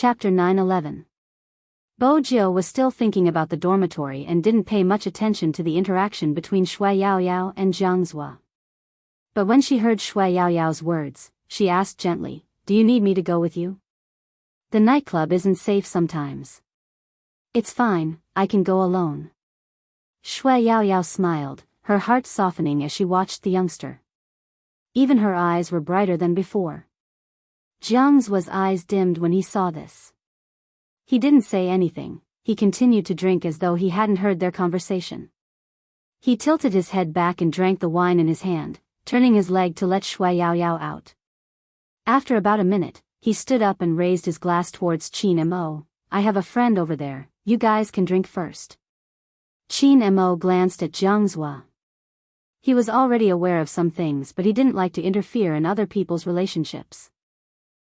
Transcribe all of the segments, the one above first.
Chapter 9-11. Bo Jiu was still thinking about the dormitory and didn't pay much attention to the interaction between Shui Yaoyao and Jiang Zhua. But when she heard Shui Yaoyao's words, she asked gently, "Do you need me to go with you? The nightclub isn't safe sometimes." "It's fine, I can go alone." Shui Yaoyao smiled, her heart softening as she watched the youngster. Even her eyes were brighter than before. Jiang Zhua's eyes dimmed when he saw this. He didn't say anything, he continued to drink as though he hadn't heard their conversation. He tilted his head back and drank the wine in his hand, turning his leg to let Shui Yaoyao out. After about a minute, he stood up and raised his glass towards Qin Mo. "I have a friend over there, you guys can drink first." Qin Mo glanced at Jiang Zhua. He was already aware of some things, but he didn't like to interfere in other people's relationships.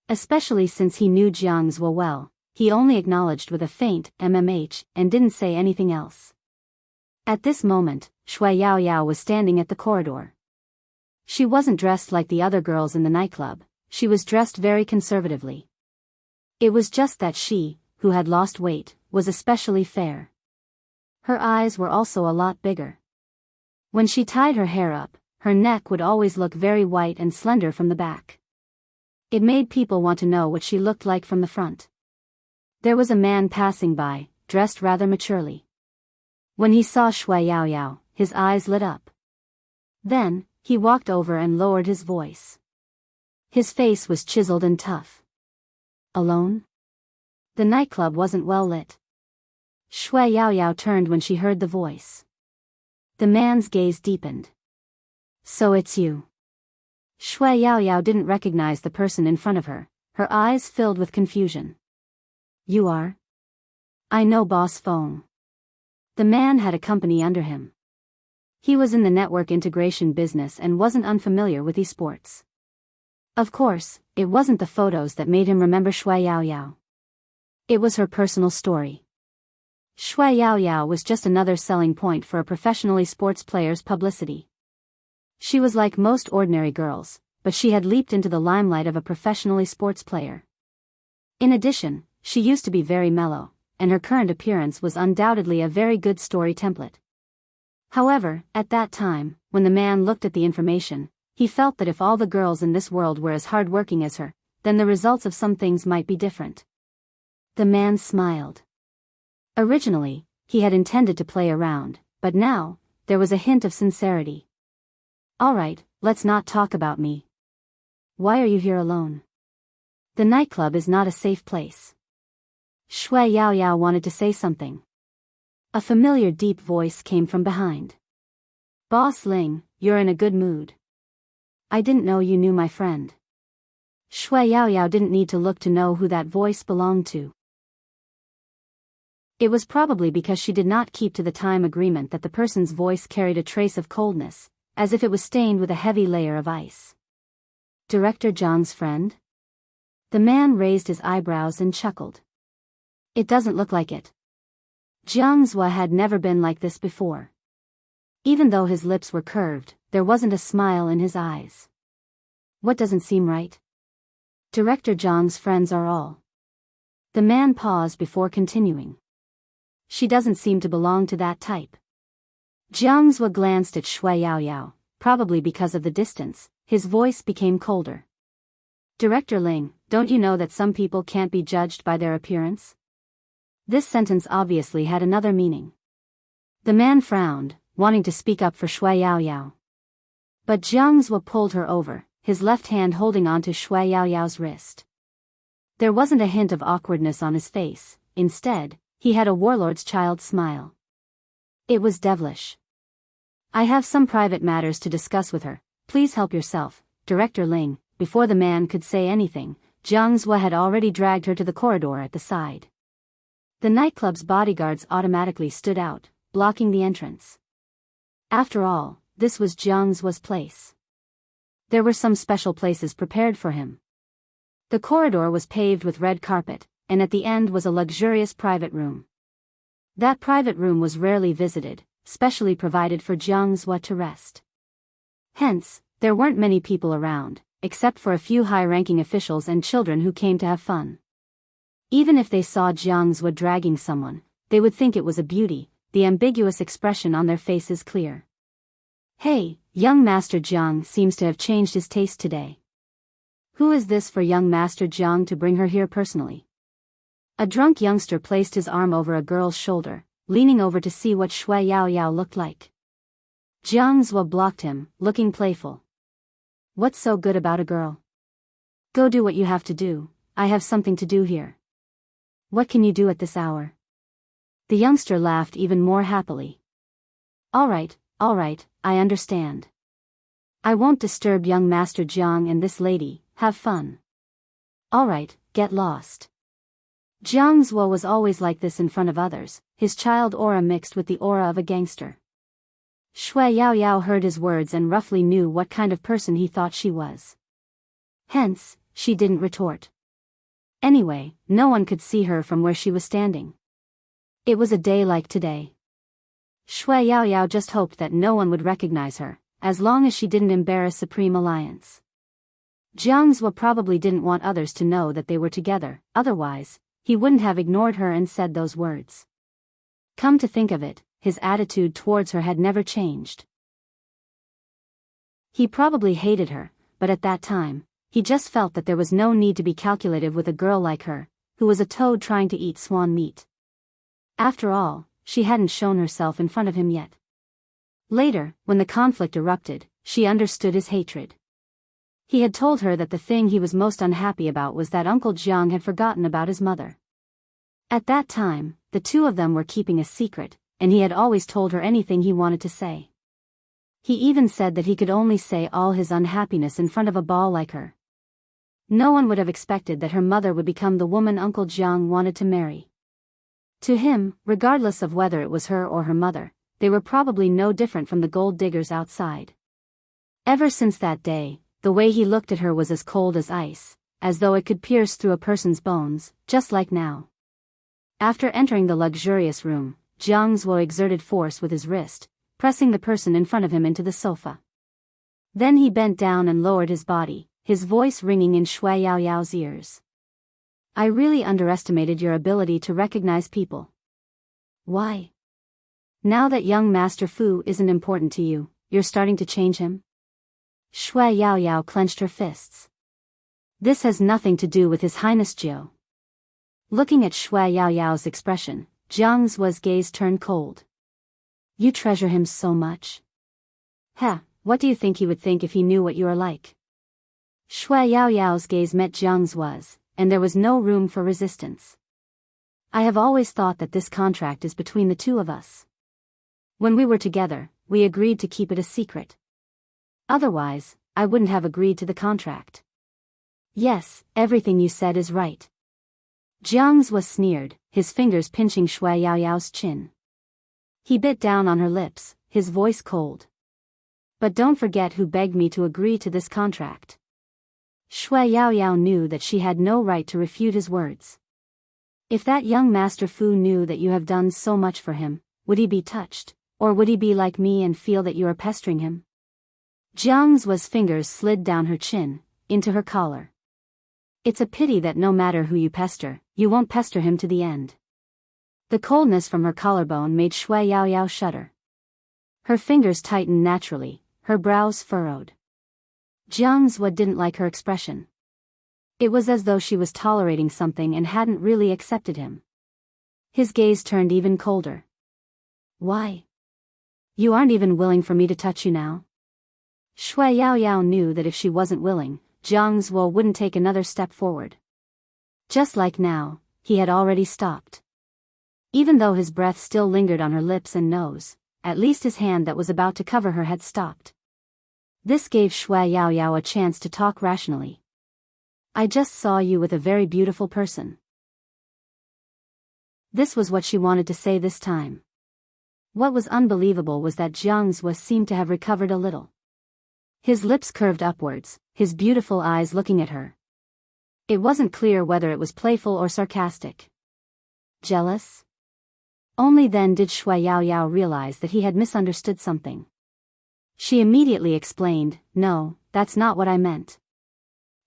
Especially since he knew Jiang Zhua well, he only acknowledged with a faint mmh and didn't say anything else. At this moment, Shui Yaoyao was standing at the corridor. She wasn't dressed like the other girls in the nightclub, she was dressed very conservatively. It was just that she, who had lost weight, was especially fair. Her eyes were also a lot bigger. When she tied her hair up, her neck would always look very white and slender from the back. It made people want to know what she looked like from the front. There was a man passing by, dressed rather maturely. When he saw Shui Yaoyao, his eyes lit up. Then, he walked over and lowered his voice. His face was chiseled and tough. "Alone?" The nightclub wasn't well lit. Shui Yaoyao turned when she heard the voice. The man's gaze deepened. "So it's you." Shui Yaoyao didn't recognize the person in front of her, her eyes filled with confusion. "You are?" "I know Boss Feng." The man had a company under him. He was in the network integration business and wasn't unfamiliar with esports. Of course, it wasn't the photos that made him remember Shui Yaoyao. It was her personal story. Shui Yaoyao was just another selling point for a professional esports player's publicity. She was like most ordinary girls, but she had leaped into the limelight of a professional esports player. In addition, she used to be very mellow, and her current appearance was undoubtedly a very good story template. However, at that time, when the man looked at the information, he felt that if all the girls in this world were as hardworking as her, then the results of some things might be different. The man smiled. Originally, he had intended to play around, but now, there was a hint of sincerity. "All right, let's not talk about me. Why are you here alone? The nightclub is not a safe place." Shui Yaoyao wanted to say something. A familiar deep voice came from behind. "Boss Ling, you're in a good mood. I didn't know you knew my friend." Shui Yaoyao didn't need to look to know who that voice belonged to. It was probably because she did not keep to the time agreement that the person's voice carried a trace of coldness, as if it was stained with a heavy layer of ice. "Director Zhang's friend?" The man raised his eyebrows and chuckled. "It doesn't look like it." Jiang Zhua had never been like this before. Even though his lips were curved, there wasn't a smile in his eyes. "What doesn't seem right?" "Director Zhang's friends are all." The man paused before continuing. "She doesn't seem to belong to that type." Jiang Zhua glanced at Shui Yaoyao, probably because of the distance, his voice became colder. "Director Ling, don't you know that some people can't be judged by their appearance?" This sentence obviously had another meaning. The man frowned, wanting to speak up for Shui Yaoyao. But Jiang Zhua pulled her over, his left hand holding onto Shui Yaoyao's wrist. There wasn't a hint of awkwardness on his face, instead, he had a warlord's child smile. It was devilish. "I have some private matters to discuss with her, please help yourself, Director Ling." Before the man could say anything, Jiang Zhua had already dragged her to the corridor at the side. The nightclub's bodyguards automatically stood out, blocking the entrance. After all, this was Jiang Zhua's place. There were some special places prepared for him. The corridor was paved with red carpet, and at the end was a luxurious private room. That private room was rarely visited, specially provided for Jiang Zhua to rest. Hence, there weren't many people around, except for a few high-ranking officials and children who came to have fun. Even if they saw Jiangzhua dragging someone, they would think it was a beauty. The ambiguous expression on their face is clear. Hey, young Master Jiang seems to have changed his taste today. Who is this for young Master Jiang to bring her here personally? A drunk youngster placed his arm over a girl's shoulder, leaning over to see what Shui Yaoyao looked like. Jiangzhua blocked him, looking playful. What's so good about a girl? Go do what you have to do, I have something to do here. What can you do at this hour? The youngster laughed even more happily. All right, I understand. I won't disturb young Master Jiang and this lady, have fun. All right, get lost. Jiangzhua was always like this in front of others, his child aura mixed with the aura of a gangster. Shui Yaoyao heard his words and roughly knew what kind of person he thought she was. Hence, she didn't retort. Anyway, no one could see her from where she was standing. It was a day like today. Shui Yaoyao just hoped that no one would recognize her, as long as she didn't embarrass Supreme Alliance. Jiangzhua probably didn't want others to know that they were together, otherwise, he wouldn't have ignored her and said those words. Come to think of it, his attitude towards her had never changed. He probably hated her, but at that time, he just felt that there was no need to be calculative with a girl like her, who was a toad trying to eat swan meat. After all, she hadn't shown herself in front of him yet. Later, when the conflict erupted, she understood his hatred. He had told her that the thing he was most unhappy about was that Uncle Jiang had forgotten about his mother. At that time, the two of them were keeping a secret, and he had always told her anything he wanted to say. He even said that he could only say all his unhappiness in front of a ball like her. No one would have expected that her mother would become the woman Uncle Jiang wanted to marry. To him, regardless of whether it was her or her mother, they were probably no different from the gold diggers outside. Ever since that day, the way he looked at her was as cold as ice, as though it could pierce through a person's bones, just like now. After entering the luxurious room, Jiangzhua exerted force with his wrist, pressing the person in front of him into the sofa. Then he bent down and lowered his body, his voice ringing in Shui Yaoyao's ears. I really underestimated your ability to recognize people. Why? Now that young Master Fu isn't important to you, you're starting to change him? Shui Yaoyao clenched her fists. This has nothing to do with His Highness Jiao. Looking at Shui Yaoyao's expression, Jiangzhua's gaze turned cold. You treasure him so much? What do you think he would think if he knew what you are like? Shui Yaoyao's gaze met Jiangzhua's, and there was no room for resistance. I have always thought that this contract is between the two of us. When we were together, we agreed to keep it a secret. Otherwise, I wouldn't have agreed to the contract. Yes, everything you said is right. Jiangzhua sneered, his fingers pinching Shui Yaoyao's chin. He bit down on her lips, his voice cold. But don't forget who begged me to agree to this contract. Shui Yaoyao knew that she had no right to refute his words. If that young Master Fu knew that you have done so much for him, would he be touched, or would he be like me and feel that you are pestering him? Jiangzhua's fingers slid down her chin, into her collar. It's a pity that no matter who you pester, you won't pester him to the end. The coldness from her collarbone made Shui Yaoyao shudder. Her fingers tightened naturally, her brows furrowed. Jiangzhua didn't like her expression. It was as though she was tolerating something and hadn't really accepted him. His gaze turned even colder. Why? You aren't even willing for me to touch you now? Shui Yaoyao knew that if she wasn't willing, Jiangzhua wouldn't take another step forward. Just like now, he had already stopped. Even though his breath still lingered on her lips and nose, at least his hand that was about to cover her had stopped. This gave Shui Yaoyao a chance to talk rationally. I just saw you with a very beautiful person. This was what she wanted to say this time. What was unbelievable was that Jiangzhua seemed to have recovered a little. His lips curved upwards, his beautiful eyes looking at her. It wasn't clear whether it was playful or sarcastic. Jealous? Only then did Shui Yaoyao realize that he had misunderstood something. She immediately explained, no, that's not what I meant.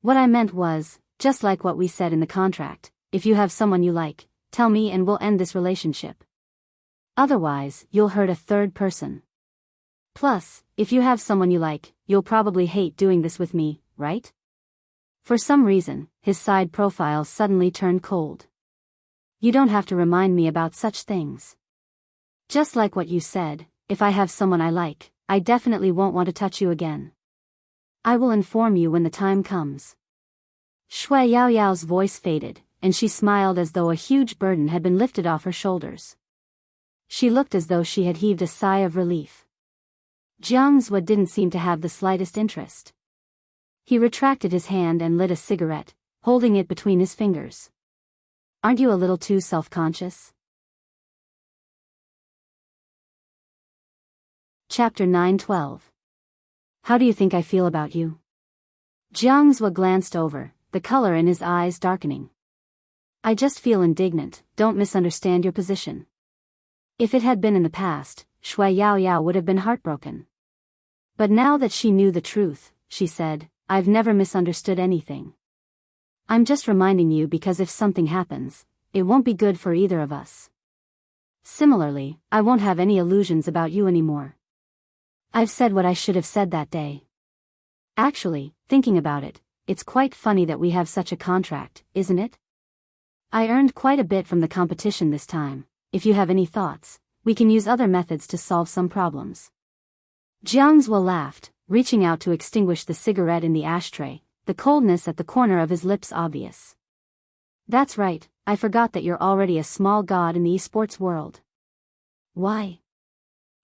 What I meant was, just like what we said in the contract, if you have someone you like, tell me and we'll end this relationship. Otherwise, you'll hurt a third person. Plus, if you have someone you like, you'll probably hate doing this with me, right? For some reason, his side profile suddenly turned cold. You don't have to remind me about such things. Just like what you said, if I have someone I like, I definitely won't want to touch you again. I will inform you when the time comes. Shui Yaoyao's voice faded, and she smiled as though a huge burden had been lifted off her shoulders. She looked as though she had heaved a sigh of relief. Jiang Zhua didn't seem to have the slightest interest. He retracted his hand and lit a cigarette, holding it between his fingers. Aren't you a little too self-conscious? Chapter 9:12. How do you think I feel about you? Jiang Zhua glanced over, the color in his eyes darkening. I just feel indignant, don't misunderstand your position. If it had been in the past, Shui Yaoyao would have been heartbroken. But now that she knew the truth, she said, I've never misunderstood anything. I'm just reminding you because if something happens, it won't be good for either of us. Similarly, I won't have any illusions about you anymore. I've said what I should have said that day. Actually, thinking about it, it's quite funny that we have such a contract, isn't it? I earned quite a bit from the competition this time. If you have any thoughts, we can use other methods to solve some problems. Jiang Zhua laughed, reaching out to extinguish the cigarette in the ashtray, the coldness at the corner of his lips obvious. That's right, I forgot that you're already a small god in the esports world. Why?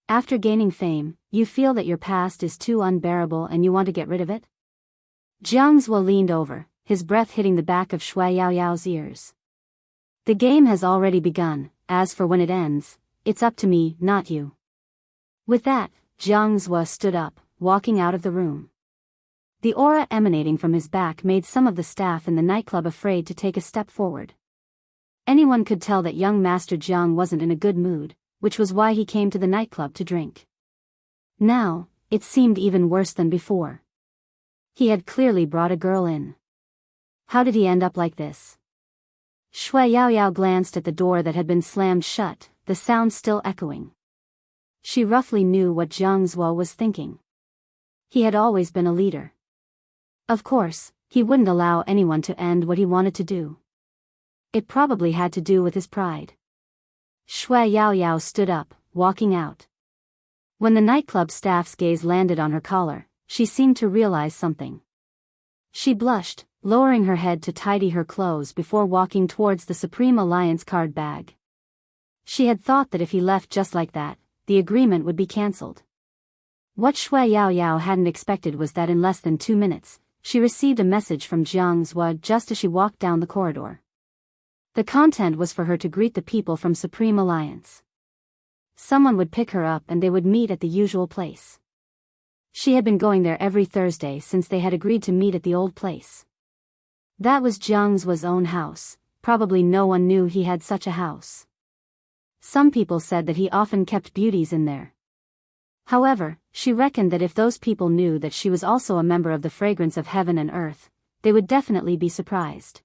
After gaining fame, you feel that your past is too unbearable and you want to get rid of it? Jiang Zhua leaned over, his breath hitting the back of Shui Yaoyao's ears. The game has already begun, as for when it ends, it's up to me, not you. With that, Jiang Zhua stood up, walking out of the room. The aura emanating from his back made some of the staff in the nightclub afraid to take a step forward. Anyone could tell that young Master Jiang wasn't in a good mood, which was why he came to the nightclub to drink. Now, it seemed even worse than before. He had clearly brought a girl in. How did he end up like this? Shui Yaoyao glanced at the door that had been slammed shut, the sound still echoing. She roughly knew what Jiang Zhua was thinking. He had always been a leader. Of course, he wouldn't allow anyone to end what he wanted to do. It probably had to do with his pride. Shui Yaoyao stood up, walking out. When the nightclub staff's gaze landed on her collar, she seemed to realize something. She blushed, lowering her head to tidy her clothes before walking towards the Supreme Alliance card bag. She had thought that if he left just like that, the agreement would be cancelled. What Shui Yaoyao hadn't expected was that in less than 2 minutes, she received a message from Jiang Zhua just as she walked down the corridor. The content was for her to greet the people from Supreme Alliance. Someone would pick her up and they would meet at the usual place. She had been going there every Thursday since they had agreed to meet at the old place. That was Jiang Zhua's own house, probably no one knew he had such a house. Some people said that he often kept beauties in there. However, she reckoned that if those people knew that she was also a member of the Fragrance of Heaven and Earth, they would definitely be surprised.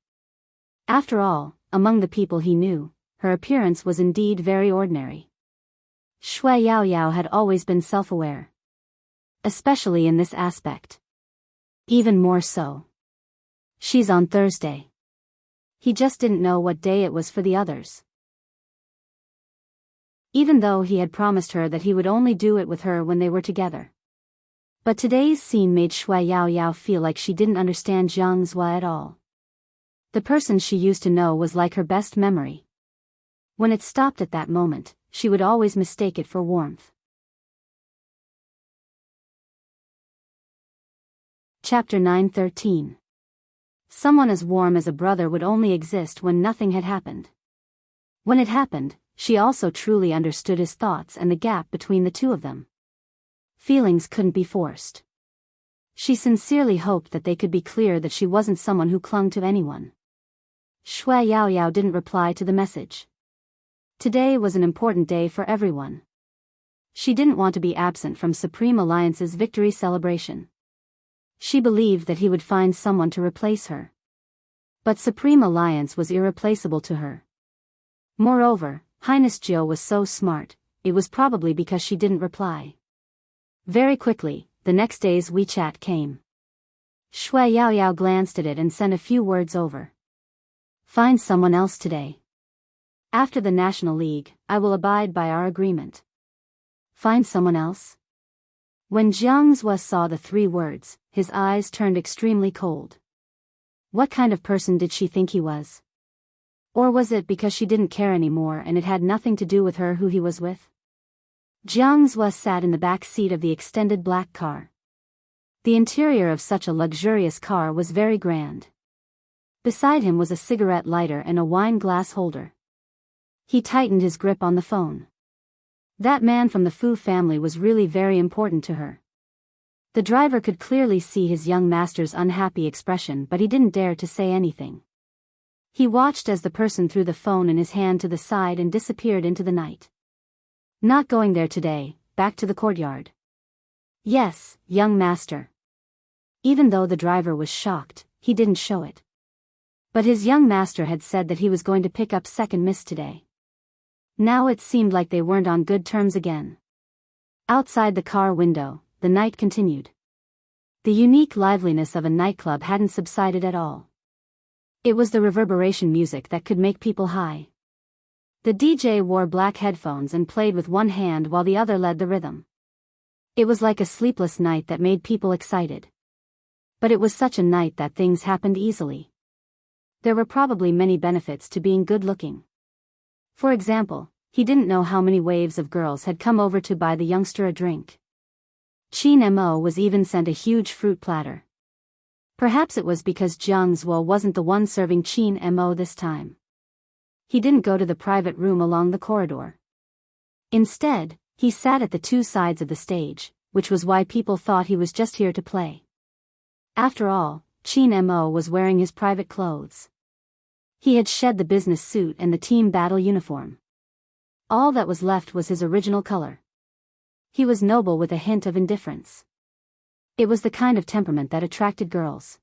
After all, among the people he knew, her appearance was indeed very ordinary. Shui Yaoyao had always been self-aware. Especially in this aspect. Even more so. She's on Thursday. He just didn't know what day it was for the others. Even though he had promised her that he would only do it with her when they were together. But today's scene made Shui Yaoyao feel like she didn't understand Jiang Zhua at all. The person she used to know was like her best memory. When it stopped at that moment, she would always mistake it for warmth. Chapter 9:13. Someone as warm as a brother would only exist when nothing had happened. When it happened, she also truly understood his thoughts and the gap between the two of them. Feelings couldn't be forced. She sincerely hoped that they could be clear that she wasn't someone who clung to anyone. Shui Yaoyao didn't reply to the message. Today was an important day for everyone. She didn't want to be absent from Supreme Alliance's victory celebration. She believed that he would find someone to replace her. But Supreme Alliance was irreplaceable to her. Moreover, Highness Jill was so smart, it was probably because she didn't reply. Very quickly, the next day's WeChat came. Shui Yaoyao glanced at it and sent a few words over. Find someone else today. After the National League, I will abide by our agreement. Find someone else? When Jiang Zhua saw the 3 words, his eyes turned extremely cold. What kind of person did she think he was? Or was it because she didn't care anymore and it had nothing to do with her who he was with? Jiang Zhua sat in the back seat of the extended black car. The interior of such a luxurious car was very grand. Beside him was a cigarette lighter and a wine glass holder. He tightened his grip on the phone. That man from the Fu family was really very important to her. The driver could clearly see his young master's unhappy expression, but he didn't dare to say anything. He watched as the person threw the phone in his hand to the side and disappeared into the night. Not going there today, back to the courtyard. Yes, young master. Even though the driver was shocked, he didn't show it. But his young master had said that he was going to pick up second miss today. Now it seemed like they weren't on good terms again. Outside the car window, the night continued. The unique liveliness of a nightclub hadn't subsided at all. It was the reverberation music that could make people high. The DJ wore black headphones and played with one hand while the other led the rhythm. It was like a sleepless night that made people excited. But it was such a night that things happened easily. There were probably many benefits to being good-looking. For example, he didn't know how many waves of girls had come over to buy the youngster a drink. Qin Mo was even sent a huge fruit platter. Perhaps it was because Jiang Zhuo wasn't the one serving Qin Mo this time. He didn't go to the private room along the corridor. Instead, he sat at the 2 sides of the stage, which was why people thought he was just here to play. After all, Qin Mo was wearing his private clothes. He had shed the business suit and the team battle uniform. All that was left was his original color. He was noble with a hint of indifference. It was the kind of temperament that attracted girls.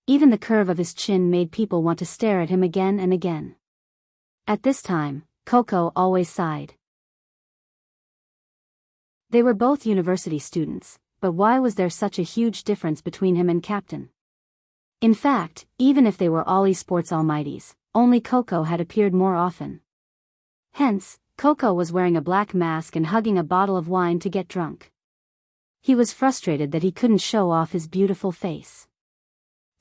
Even the curve of his chin made people want to stare at him again and again. At this time, Coco always sighed. They were both university students, but why was there such a huge difference between him and Captain? In fact, even if they were all esports almighties, only Coco had appeared more often. Hence, Coco was wearing a black mask and hugging a bottle of wine to get drunk. He was frustrated that he couldn't show off his beautiful face.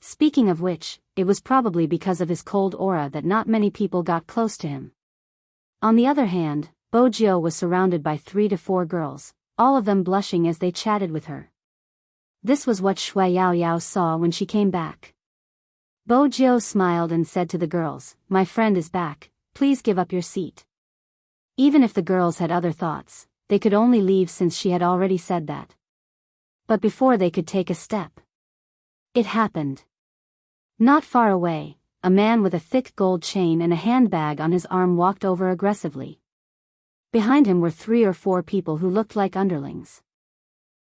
Speaking of which, it was probably because of his cold aura that not many people got close to him. On the other hand, Bojio was surrounded by 3 to 4 girls, all of them blushing as they chatted with her. This was what Shui Yaoyao saw when she came back. Bojio smiled and said to the girls, "My friend is back, please give up your seat." Even if the girls had other thoughts, they could only leave since she had already said that. But before they could take a step, it happened. Not far away, a man with a thick gold chain and a handbag on his arm walked over aggressively. Behind him were 3 or 4 people who looked like underlings.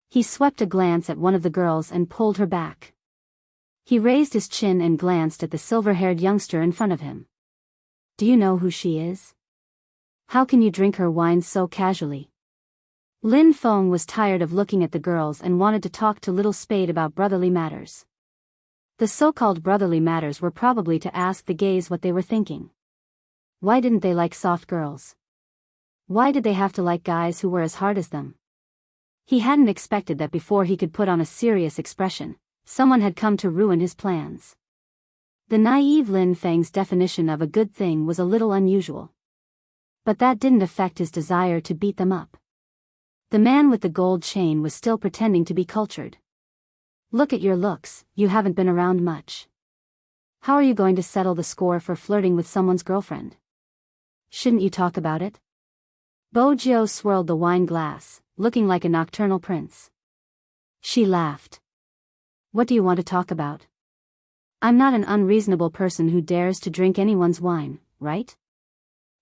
He swept a glance at one of the girls and pulled her back. He raised his chin and glanced at the silver-haired youngster in front of him. "Do you know who she is? How can you drink her wine so casually?" Lin Feng was tired of looking at the girls and wanted to talk to Little Spade about brotherly matters. The so-called brotherly matters were probably to ask the gays what they were thinking. Why didn't they like soft girls? Why did they have to like guys who were as hard as them? He hadn't expected that before he could put on a serious expression, someone had come to ruin his plans. The naive Lin Feng's definition of a good thing was a little unusual. But that didn't affect his desire to beat them up. The man with the gold chain was still pretending to be cultured. "Look at your looks, you haven't been around much. How are you going to settle the score for flirting with someone's girlfriend? Shouldn't you talk about it?" Bojio swirled the wine glass, looking like a nocturnal prince. She laughed. "What do you want to talk about? I'm not an unreasonable person who dares to drink anyone's wine, right?"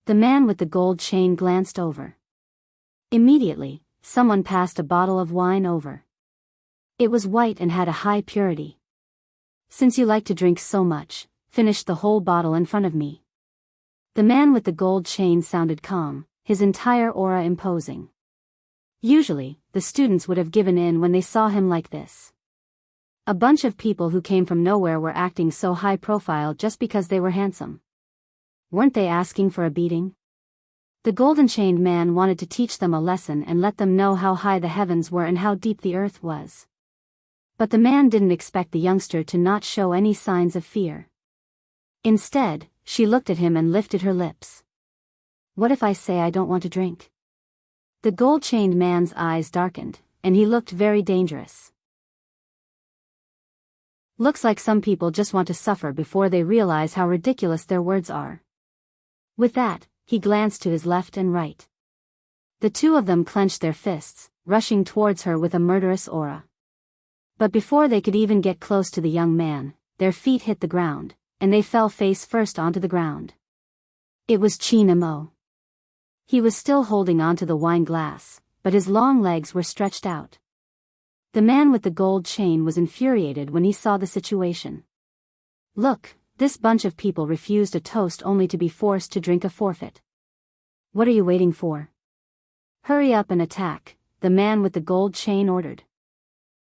The man with the gold chain glanced over. Immediately, someone passed a bottle of wine over. It was white and had a high purity. "Since you like to drink so much, finished the whole bottle in front of me. The man with the gold chain sounded calm, his entire aura imposing. Usually, the students would have given in when they saw him like this. A bunch of people who came from nowhere were acting so high profile just because they were handsome. Weren't they asking for a beating? The golden-chained man wanted to teach them a lesson and let them know how high the heavens were and how deep the earth was. But the man didn't expect the youngster to not show any signs of fear. Instead, she looked at him and lifted her lips. "What if I say I don't want to drink?" The gold-chained man's eyes darkened, and he looked very dangerous. Looks like some people just want to suffer before they realize how ridiculous their words are. With that, he glanced to his left and right. The two of them clenched their fists, rushing towards her with a murderous aura. But before they could even get close to the young man, their feet hit the ground, and they fell face first onto the ground. It was Chin Mo. He was still holding onto the wine glass, but his long legs were stretched out. The man with the gold chain was infuriated when he saw the situation. "Look, this bunch of people refused a toast only to be forced to drink a forfeit. What are you waiting for? Hurry up and attack," the man with the gold chain ordered.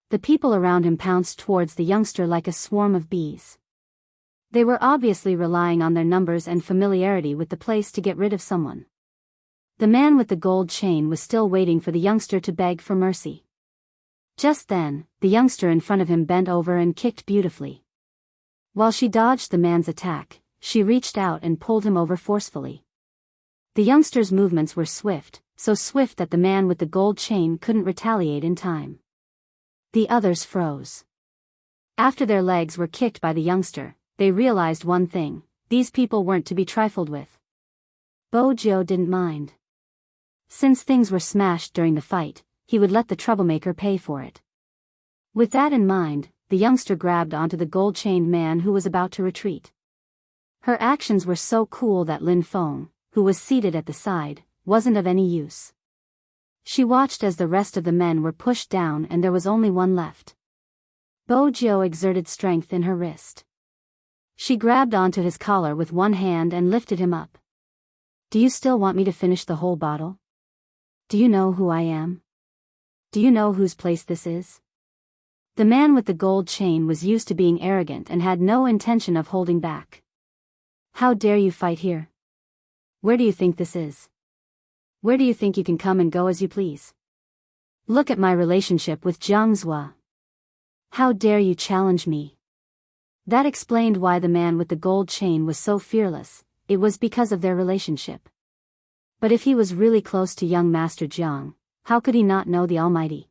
The people around him pounced towards the youngster like a swarm of bees. They were obviously relying on their numbers and familiarity with the place to get rid of someone. The man with the gold chain was still waiting for the youngster to beg for mercy. Just then, the youngster in front of him bent over and kicked beautifully. While she dodged the man's attack, she reached out and pulled him over forcefully. The youngster's movements were swift, so swift that the man with the gold chain couldn't retaliate in time. The others froze. After their legs were kicked by the youngster, they realized one thing: these people weren't to be trifled with. Bojo didn't mind. Since things were smashed during the fight, he would let the troublemaker pay for it. With that in mind, the youngster grabbed onto the gold-chained man who was about to retreat. Her actions were so cool that Lin Feng, who was seated at the side, wasn't of any use. She watched as the rest of the men were pushed down and there was only one left. Bojo exerted strength in her wrist. She grabbed onto his collar with one hand and lifted him up. "Do you still want me to finish the whole bottle? Do you know who I am? Do you know whose place this is?" The man with the gold chain was used to being arrogant and had no intention of holding back. "How dare you fight here? Where do you think this is? Where do you think you can come and go as you please? Look at my relationship with Jiang Zhua. How dare you challenge me?" That explained why the man with the gold chain was so fearless. It was because of their relationship. But if he was really close to young Master Jiang, how could he not know the Almighty?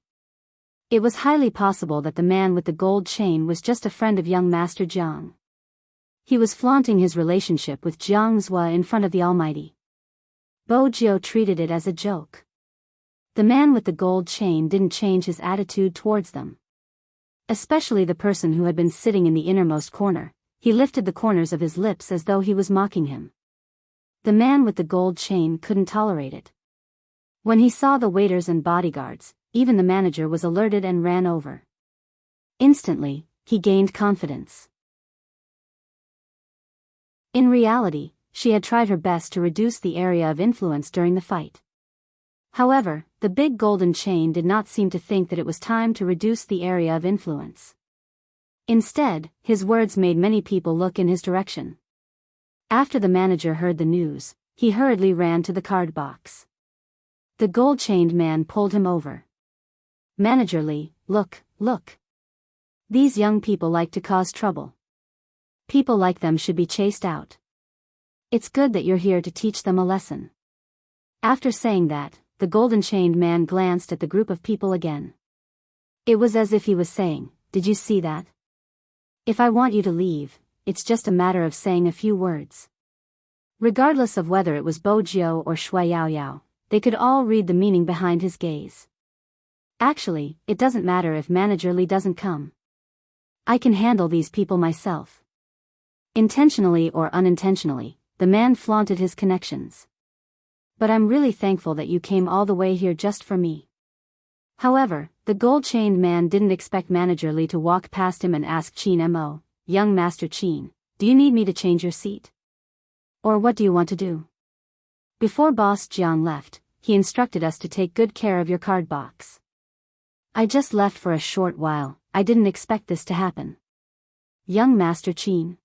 It was highly possible that the man with the gold chain was just a friend of young Master Jiang. He was flaunting his relationship with Jiang Zhua in front of the Almighty. Bojo treated it as a joke. The man with the gold chain didn't change his attitude towards them. Especially the person who had been sitting in the innermost corner. He lifted the corners of his lips as though he was mocking him. The man with the gold chain couldn't tolerate it. When he saw the waiters and bodyguards, even the manager was alerted and ran over. Instantly, he gained confidence. In reality, she had tried her best to reduce the area of influence during the fight. However, the big golden chain did not seem to think that it was time to reduce the area of influence. Instead, his words made many people look in his direction. After the manager heard the news, he hurriedly ran to the card box. The gold-chained man pulled him over. "Manager Li, look. These young people like to cause trouble. People like them should be chased out. It's good that you're here to teach them a lesson." After saying that, the golden-chained man glanced at the group of people again. It was as if he was saying, "Did you see that? If I want you to leave, it's just a matter of saying a few words." Regardless of whether it was Bojo or Shui Yaoyao, they could all read the meaning behind his gaze. "Actually, it doesn't matter if Manager Li doesn't come. I can handle these people myself." Intentionally or unintentionally, the man flaunted his connections. "But I'm really thankful that you came all the way here just for me." However, the gold-chained man didn't expect Manager Li to walk past him and ask Qin Mo, "Young Master Qin, Do you need me to change your seat? Or what do you want to do? Before Boss Jiang left, he instructed us to take good care of your card box. I just left for a short while, I didn't expect this to happen. Young Master Qin.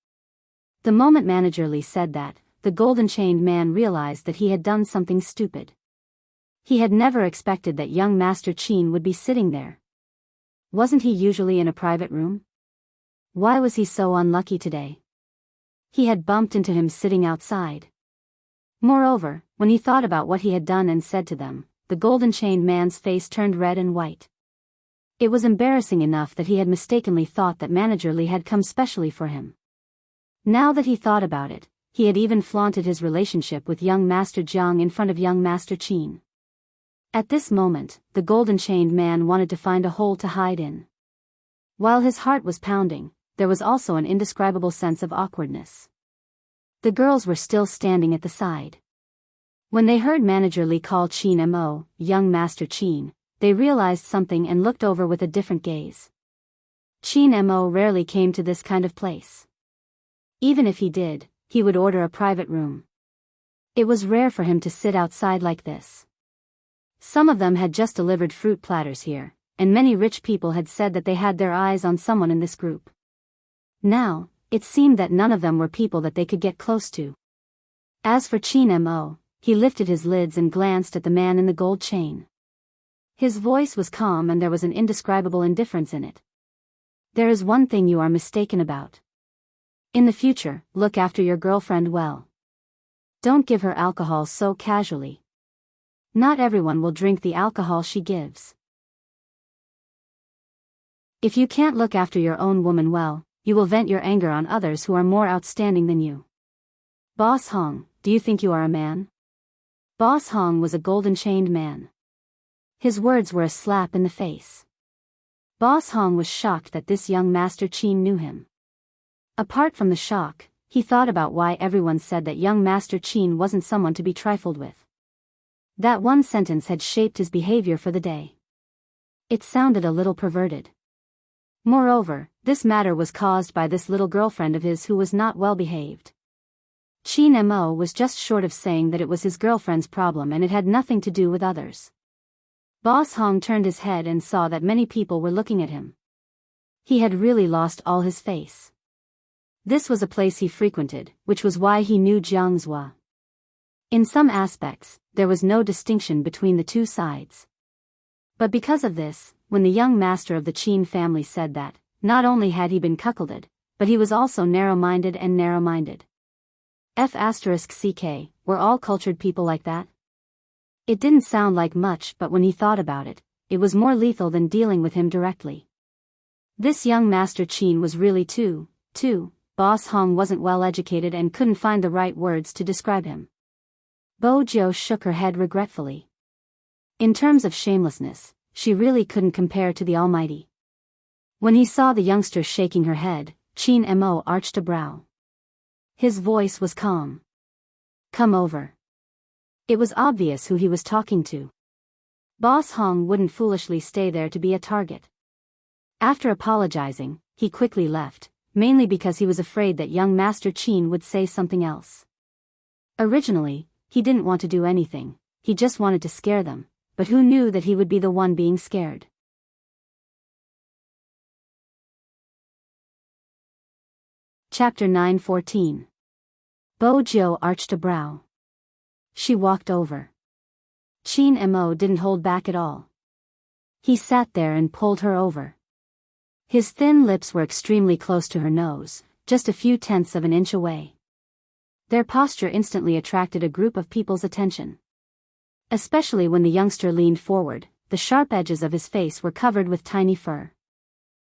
The moment Manager Li said that, the golden-chained man realized that he had done something stupid. He had never expected that young Master Qin would be sitting there. Wasn't he usually in a private room? Why was he so unlucky today? He had bumped into him sitting outside. Moreover, when he thought about what he had done and said to them, the golden-chained man's face turned red and white. It was embarrassing enough that he had mistakenly thought that Manager Li had come specially for him. Now that he thought about it, he had even flaunted his relationship with young Master Jiang in front of young Master Qin. At this moment, the golden-chained man wanted to find a hole to hide in. While his heart was pounding, there was also an indescribable sense of awkwardness. The girls were still standing at the side. When they heard Manager Li call Qin Mo, young Master Qin, they realized something and looked over with a different gaze. Qin Mo rarely came to this kind of place. Even if he did, he would order a private room. It was rare for him to sit outside like this. Some of them had just delivered fruit platters here, and many rich people had said that they had their eyes on someone in this group. Now, it seemed that none of them were people that they could get close to. As for Qin Mo, he lifted his lids and glanced at the man in the gold chain. His voice was calm and there was an indescribable indifference in it. There is one thing you are mistaken about. In the future, look after your girlfriend well. Don't give her alcohol so casually. Not everyone will drink the alcohol she gives. If you can't look after your own woman well, you will vent your anger on others who are more outstanding than you. Boss Hong, do you think you are a man? Boss Hong was a golden-chained man. His words were a slap in the face. Boss Hong was shocked that this young Master Qin knew him. Apart from the shock, he thought about why everyone said that young Master Qin wasn't someone to be trifled with. That one sentence had shaped his behavior for the day. It sounded a little perverted. Moreover, this matter was caused by this little girlfriend of his who was not well behaved. Qin Mo was just short of saying that it was his girlfriend's problem and it had nothing to do with others. Boss Hong turned his head and saw that many people were looking at him. He had really lost all his face. This was a place he frequented, which was why he knew Jiangzhua. In some aspects, there was no distinction between the two sides. But because of this, when the young master of the Qin family said that, not only had he been cuckolded, but he was also narrow-minded and narrow-minded. F***ck, were all cultured people like that? It didn't sound like much, but when he thought about it, it was more lethal than dealing with him directly. This young Master Qin was really too. Boss Hong wasn't well educated and couldn't find the right words to describe him. Bo Jiao shook her head regretfully. In terms of shamelessness, she really couldn't compare to the Almighty. When he saw the youngster shaking her head, Qin Mo arched a brow. His voice was calm. Come over. It was obvious who he was talking to. Boss Hong wouldn't foolishly stay there to be a target. After apologizing, he quickly left, mainly because he was afraid that young Master Qin would say something else. Originally, he didn't want to do anything, he just wanted to scare them, but who knew that he would be the one being scared? Chapter 9:14. Bo Jiao arched a brow. She walked over. Qin Mo didn't hold back at all. He sat there and pulled her over. His thin lips were extremely close to her nose, just a few tenths of an inch away. Their posture instantly attracted a group of people's attention. Especially when the youngster leaned forward, the sharp edges of his face were covered with tiny fur.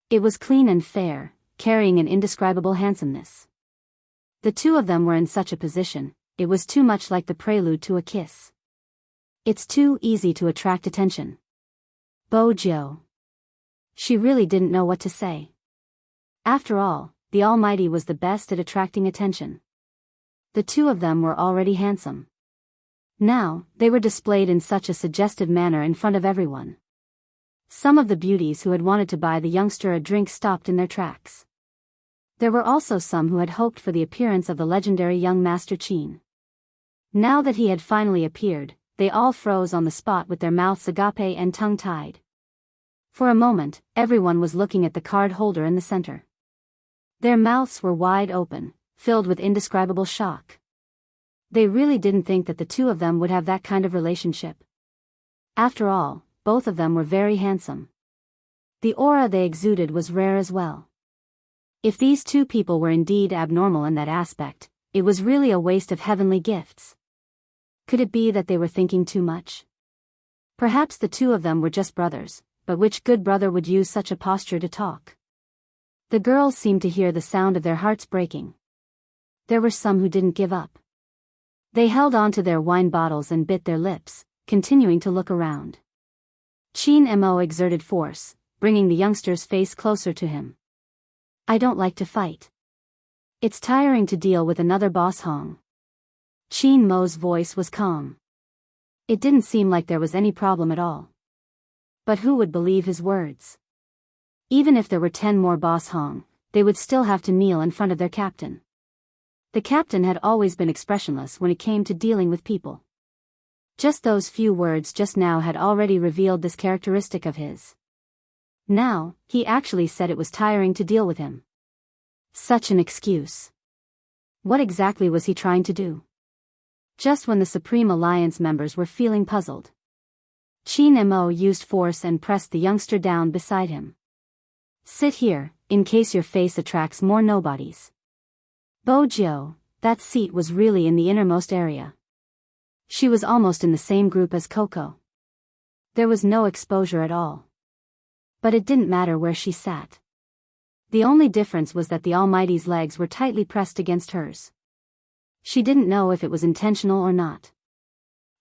It was clean and fair, carrying an indescribable handsomeness. The two of them were in such a position, it was too much like the prelude to a kiss. It's too easy to attract attention. Bo Jiao. She really didn't know what to say. After all, the Almighty was the best at attracting attention. The two of them were already handsome. Now, they were displayed in such a suggestive manner in front of everyone. Some of the beauties who had wanted to buy the youngster a drink stopped in their tracks. There were also some who had hoped for the appearance of the legendary young Master Qin. Now that he had finally appeared, they all froze on the spot with their mouths agape and tongue-tied. For a moment, everyone was looking at the card holder in the center. Their mouths were wide open, filled with indescribable shock. They really didn't think that the two of them would have that kind of relationship. After all, both of them were very handsome. The aura they exuded was rare as well. If these two people were indeed abnormal in that aspect, it was really a waste of heavenly gifts. Could it be that they were thinking too much? Perhaps the two of them were just brothers, but which good brother would use such a posture to talk? The girls seemed to hear the sound of their hearts breaking. There were some who didn't give up. They held on to their wine bottles and bit their lips, continuing to look around. Qin Mo exerted force, bringing the youngster's face closer to him. I don't like to fight. It's tiring to deal with another boss Hong. Qin Mo's voice was calm. It didn't seem like there was any problem at all. But who would believe his words? Even if there were 10 more boss Hong, they would still have to kneel in front of their captain. The captain had always been expressionless when it came to dealing with people. Just those few words just now had already revealed this characteristic of his. Now, he actually said it was tiring to deal with him. Such an excuse. What exactly was he trying to do? Just when the Supreme Alliance members were feeling puzzled, Qin Mo used force and pressed the youngster down beside him. Sit here, in case your face attracts more nobodies. Bojiu, that seat was really in the innermost area. She was almost in the same group as Coco. There was no exposure at all. But it didn't matter where she sat. The only difference was that the Almighty's legs were tightly pressed against hers. She didn't know if it was intentional or not.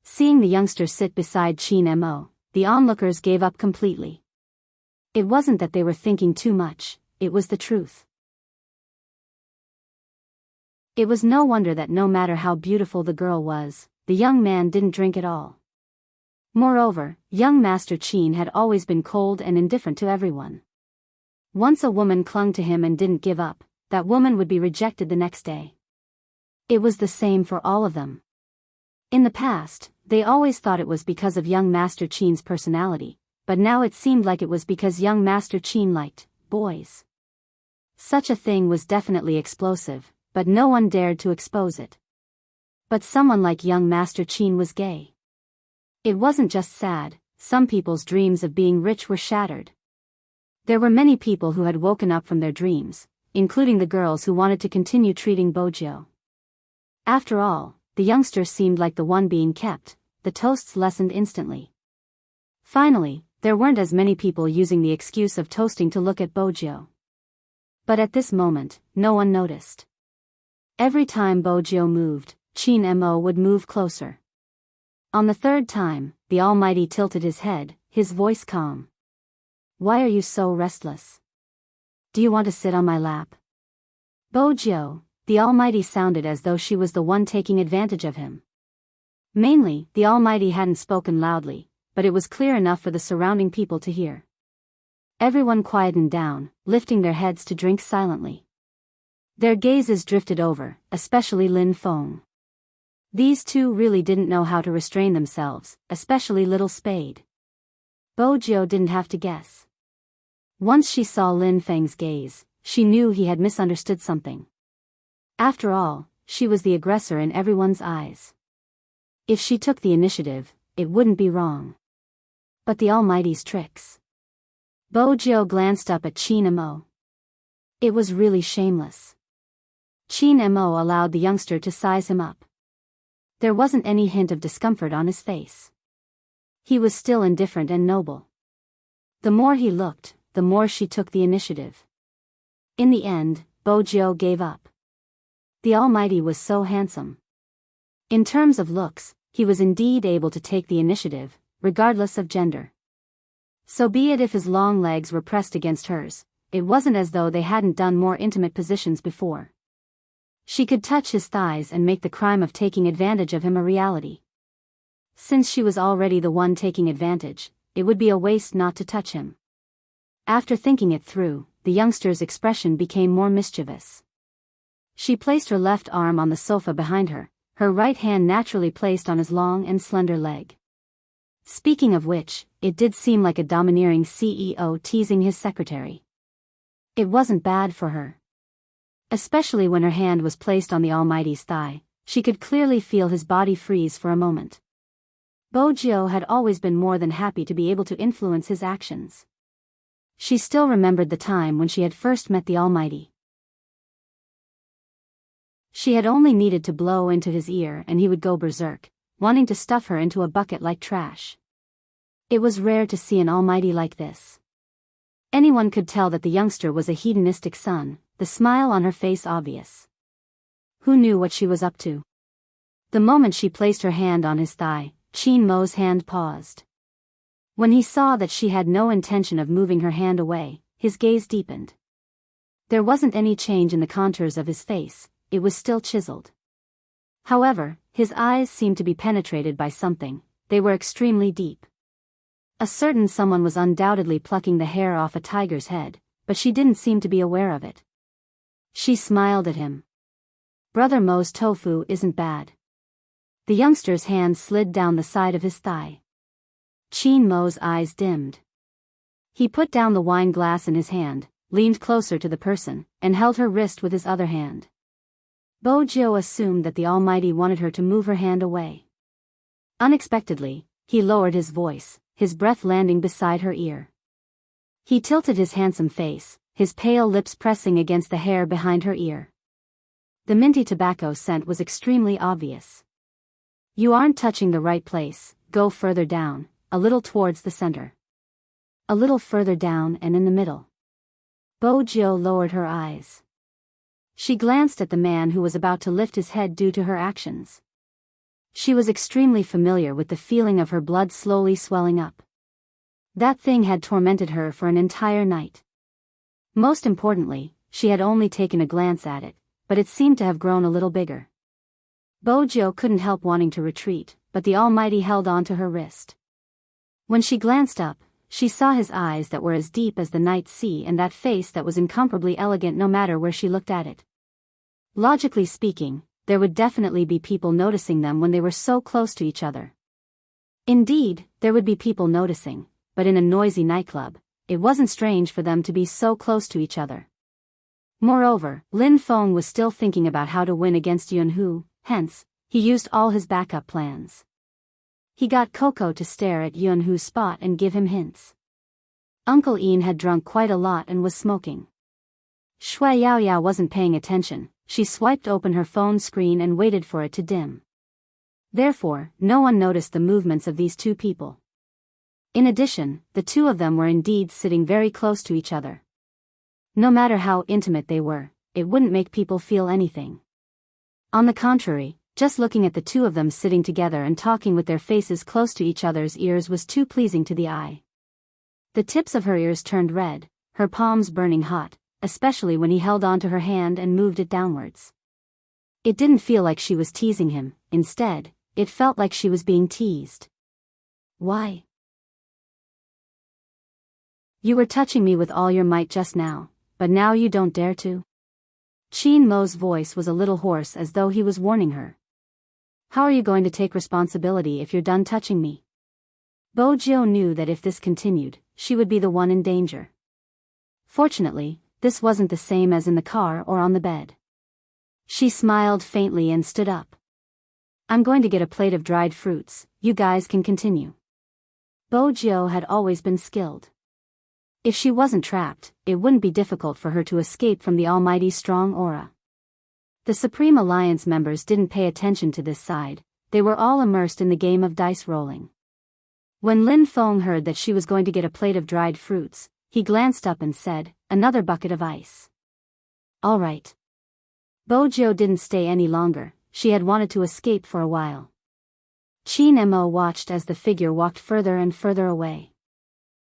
Seeing the youngster sit beside Qin Mo, the onlookers gave up completely. It wasn't that they were thinking too much, it was the truth. It was no wonder that no matter how beautiful the girl was, the young man didn't drink at all. Moreover, young Master Qin had always been cold and indifferent to everyone. Once a woman clung to him and didn't give up, that woman would be rejected the next day. It was the same for all of them. In the past, they always thought it was because of young Master Qin's personality, but now it seemed like it was because young Master Qin liked boys. Such a thing was definitely explosive, but no one dared to expose it. But someone like young Master Qin was gay. It wasn't just sad, some people's dreams of being rich were shattered. There were many people who had woken up from their dreams, including the girls who wanted to continue treating Bojiu. After all, the youngster seemed like the one being kept, the toasts lessened instantly. Finally, there weren't as many people using the excuse of toasting to look at Bojiu. But at this moment, no one noticed. Every time Bojiu moved, Qin Mo would move closer. On the third time, the Almighty tilted his head, his voice calm. Why are you so restless? Do you want to sit on my lap? Bojiu, the Almighty sounded as though she was the one taking advantage of him. Mainly, the Almighty hadn't spoken loudly, but it was clear enough for the surrounding people to hear. Everyone quietened down, lifting their heads to drink silently. Their gazes drifted over, especially Lin Feng. These two really didn't know how to restrain themselves, especially Little Spade. Bojiu didn't have to guess. Once she saw Lin Feng's gaze, she knew he had misunderstood something. After all, she was the aggressor in everyone's eyes. If she took the initiative, it wouldn't be wrong. But the Almighty's tricks. Bojiu glanced up at Qin Mo. It was really shameless. Qin Mo allowed the youngster to size him up. There wasn't any hint of discomfort on his face. He was still indifferent and noble. The more he looked, the more she took the initiative. In the end, Bojiu gave up. The Almighty was so handsome. In terms of looks, he was indeed able to take the initiative, regardless of gender. So be it if his long legs were pressed against hers, it wasn't as though they hadn't done more intimate positions before. She could touch his thighs and make the crime of taking advantage of him a reality. Since she was already the one taking advantage, it would be a waste not to touch him. After thinking it through, the youngster's expression became more mischievous. She placed her left arm on the sofa behind her, her right hand naturally placed on his long and slender leg. Speaking of which, it did seem like a domineering CEO teasing his secretary. It wasn't bad for her. Especially when her hand was placed on the Almighty's thigh, she could clearly feel his body freeze for a moment. Bojo had always been more than happy to be able to influence his actions. She still remembered the time when she had first met the Almighty. She had only needed to blow into his ear and he would go berserk, wanting to stuff her into a bucket like trash. It was rare to see an Almighty like this. Anyone could tell that the youngster was a hedonistic son, the smile on her face obvious. Who knew what she was up to? The moment she placed her hand on his thigh, Chin Mo's hand paused. When he saw that she had no intention of moving her hand away, his gaze deepened. There wasn't any change in the contours of his face, it was still chiseled. However, his eyes seemed to be penetrated by something, they were extremely deep. A certain someone was undoubtedly plucking the hair off a tiger's head, but she didn't seem to be aware of it. She smiled at him. Brother Mo's tofu isn't bad. The youngster's hand slid down the side of his thigh. Chin Mo's eyes dimmed. He put down the wine glass in his hand, leaned closer to the person, and held her wrist with his other hand. Bojo assumed that the Almighty wanted her to move her hand away. Unexpectedly, he lowered his voice, his breath landing beside her ear. He tilted his handsome face, his pale lips pressing against the hair behind her ear. The minty tobacco scent was extremely obvious. You aren't touching the right place, go further down, a little towards the center. A little further down and in the middle. Bojo lowered her eyes. She glanced at the man who was about to lift his head due to her actions. She was extremely familiar with the feeling of her blood slowly swelling up. That thing had tormented her for an entire night. Most importantly, she had only taken a glance at it, but it seemed to have grown a little bigger. Bojo couldn't help wanting to retreat, but the Almighty held on to her wrist. When she glanced up, she saw his eyes that were as deep as the night sea and that face that was incomparably elegant no matter where she looked at it. Logically speaking, there would definitely be people noticing them when they were so close to each other. Indeed, there would be people noticing, but in a noisy nightclub, it wasn't strange for them to be so close to each other. Moreover, Lin Feng was still thinking about how to win against Yunhu, hence, he used all his backup plans. He got Coco to stare at Yunhu's spot and give him hints. Uncle Ian had drunk quite a lot and was smoking. Shui Yaoyao wasn't paying attention, she swiped open her phone screen and waited for it to dim. Therefore, no one noticed the movements of these two people. In addition, the two of them were indeed sitting very close to each other. No matter how intimate they were, it wouldn't make people feel anything. On the contrary, just looking at the two of them sitting together and talking with their faces close to each other's ears was too pleasing to the eye. The tips of her ears turned red, her palms burning hot, especially when he held onto her hand and moved it downwards. It didn't feel like she was teasing him, instead, it felt like she was being teased. Why? You were touching me with all your might just now, but now you don't dare to? Chin Mo's voice was a little hoarse as though he was warning her. How are you going to take responsibility if you're done touching me? Bojo knew that if this continued, she would be the one in danger. Fortunately, this wasn't the same as in the car or on the bed. She smiled faintly and stood up. I'm going to get a plate of dried fruits, you guys can continue. Bojo had always been skilled. If she wasn't trapped, it wouldn't be difficult for her to escape from the Almighty's strong aura. The Supreme Alliance members didn't pay attention to this side, they were all immersed in the game of dice rolling. When Lin Feng heard that she was going to get a plate of dried fruits, he glanced up and said, another bucket of ice. All right. Bojo didn't stay any longer, she had wanted to escape for a while. Chin Mo watched as the figure walked further and further away.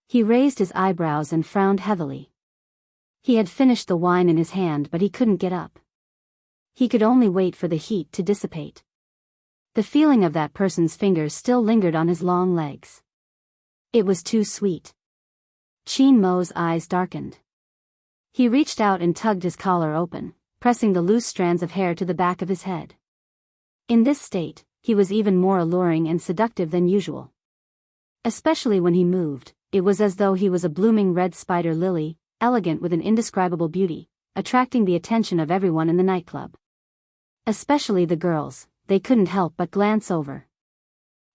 He raised his eyebrows and frowned heavily. He had finished the wine in his hand but he couldn't get up. He could only wait for the heat to dissipate. The feeling of that person's fingers still lingered on his long legs. It was too sweet. Chin Mo's eyes darkened. He reached out and tugged his collar open, pressing the loose strands of hair to the back of his head. In this state, he was even more alluring and seductive than usual. Especially when he moved, it was as though he was a blooming red spider lily, elegant with an indescribable beauty, attracting the attention of everyone in the nightclub. Especially the girls, they couldn't help but glance over.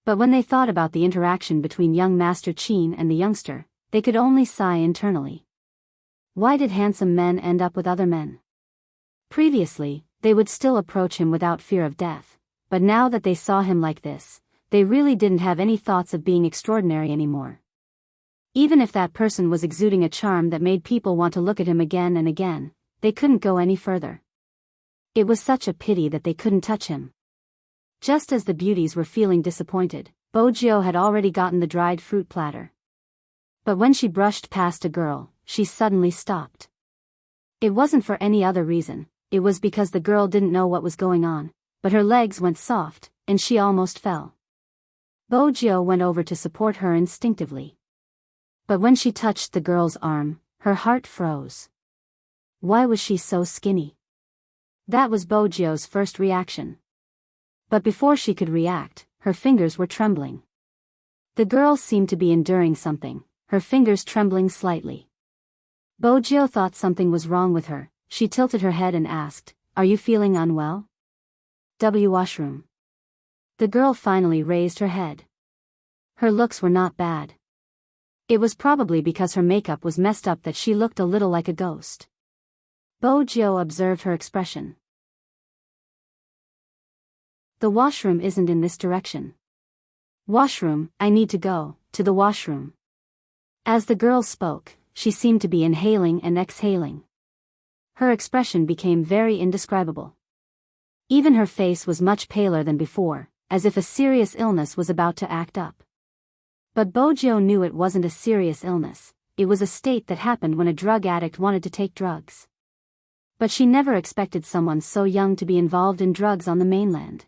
But when they thought about the interaction between young Master Qin and the youngster, they could only sigh internally. Why did handsome men end up with other men? Previously, they would still approach him without fear of death, but now that they saw him like this, they really didn't have any thoughts of being extraordinary anymore. Even if that person was exuding a charm that made people want to look at him again and again, they couldn't go any further. It was such a pity that they couldn't touch him. Just as the beauties were feeling disappointed, Bojo had already gotten the dried fruit platter. But when she brushed past a girl, she suddenly stopped. It wasn't for any other reason, it was because the girl didn't know what was going on, but her legs went soft, and she almost fell. Bojo went over to support her instinctively. But when she touched the girl's arm, her heart froze. Why was she so skinny? That was Bojo's first reaction. But before she could react, her fingers were trembling. The girl seemed to be enduring something, her fingers trembling slightly. Bojo thought something was wrong with her. She tilted her head and asked, "Are you feeling unwell?" Washroom. The girl finally raised her head. Her looks were not bad. It was probably because her makeup was messed up that she looked a little like a ghost. Bojo observed her expression. The washroom isn't in this direction. Washroom, I need to go, to the washroom. As the girl spoke, she seemed to be inhaling and exhaling. Her expression became very indescribable. Even her face was much paler than before, as if a serious illness was about to act up. But Bojo knew it wasn't a serious illness, it was a state that happened when a drug addict wanted to take drugs. But she never expected someone so young to be involved in drugs on the mainland.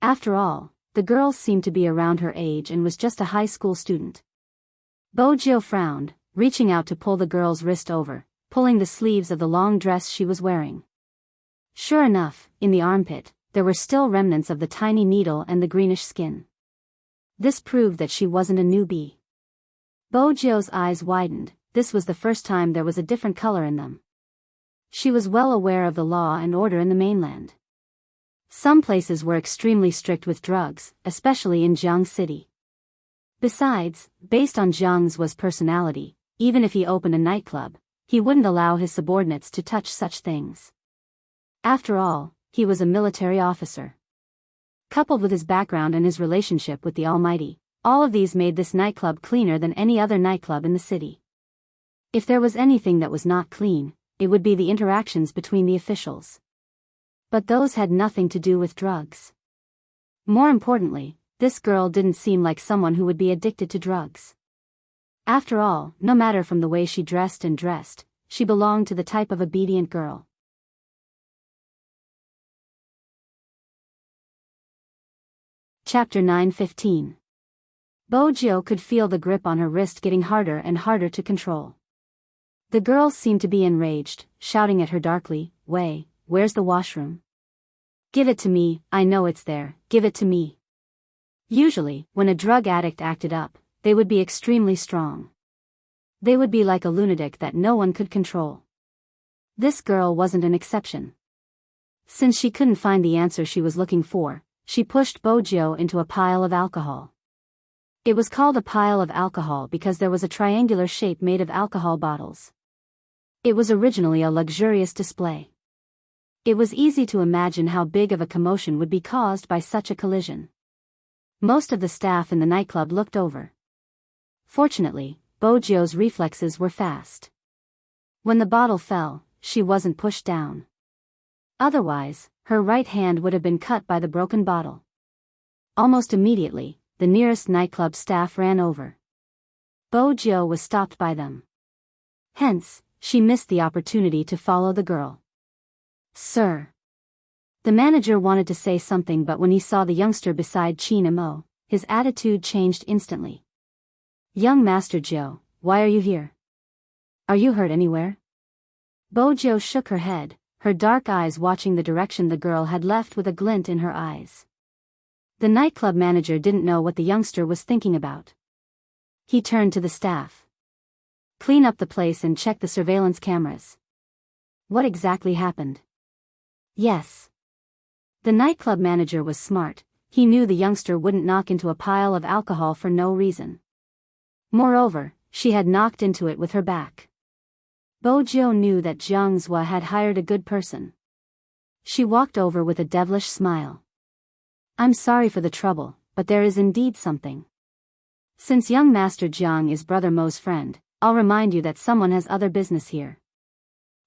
After all, the girl seemed to be around her age and was just a high school student. Bojo frowned, reaching out to pull the girl's wrist over, pulling the sleeves of the long dress she was wearing. Sure enough, in the armpit, there were still remnants of the tiny needle and the greenish skin. This proved that she wasn't a newbie. Bojo's eyes widened, this was the first time there was a different color in them. She was well aware of the law and order in the mainland. Some places were extremely strict with drugs, especially in Jiang City. Besides, based on Jiang's personality, even if he opened a nightclub, he wouldn't allow his subordinates to touch such things. After all, he was a military officer. Coupled with his background and his relationship with the Almighty, all of these made this nightclub cleaner than any other nightclub in the city. If there was anything that was not clean, it would be the interactions between the officials. But those had nothing to do with drugs. More importantly, this girl didn't seem like someone who would be addicted to drugs. After all, no matter from the way she dressed, she belonged to the type of obedient girl. Chapter 9:15. Bojo could feel the grip on her wrist getting harder and harder to control. The girl seemed to be enraged, shouting at her darkly, Where's the washroom? Give it to me, I know it's there, give it to me." Usually, when a drug addict acted up, they would be extremely strong. They would be like a lunatic that no one could control. This girl wasn't an exception. Since she couldn't find the answer she was looking for, she pushed Bojo into a pile of alcohol. It was called a pile of alcohol because there was a triangular shape made of alcohol bottles. It was originally a luxurious display. It was easy to imagine how big of a commotion would be caused by such a collision. Most of the staff in the nightclub looked over. Fortunately, Bojo's reflexes were fast. When the bottle fell, she wasn't pushed down. Otherwise, her right hand would have been cut by the broken bottle. Almost immediately, the nearest nightclub staff ran over. Bojo was stopped by them. Hence, she missed the opportunity to follow the girl. "Sir." The manager wanted to say something, but when he saw the youngster beside Qin Imo, his attitude changed instantly. "Young Master Joe, why are you here? Are you hurt anywhere?" Bojo shook her head, her dark eyes watching the direction the girl had left with a glint in her eyes. The nightclub manager didn't know what the youngster was thinking about. He turned to the staff. Clean up the place and check the surveillance cameras. What exactly happened? Yes. The nightclub manager was smart. He knew the youngster wouldn't knock into a pile of alcohol for no reason. Moreover, she had knocked into it with her back. Bojo knew that Jiang Zhua had hired a good person. She walked over with a devilish smile. I'm sorry for the trouble, but there is indeed something. Since young Master Jiang is Brother Mo's friend, I'll remind you that someone has other business here.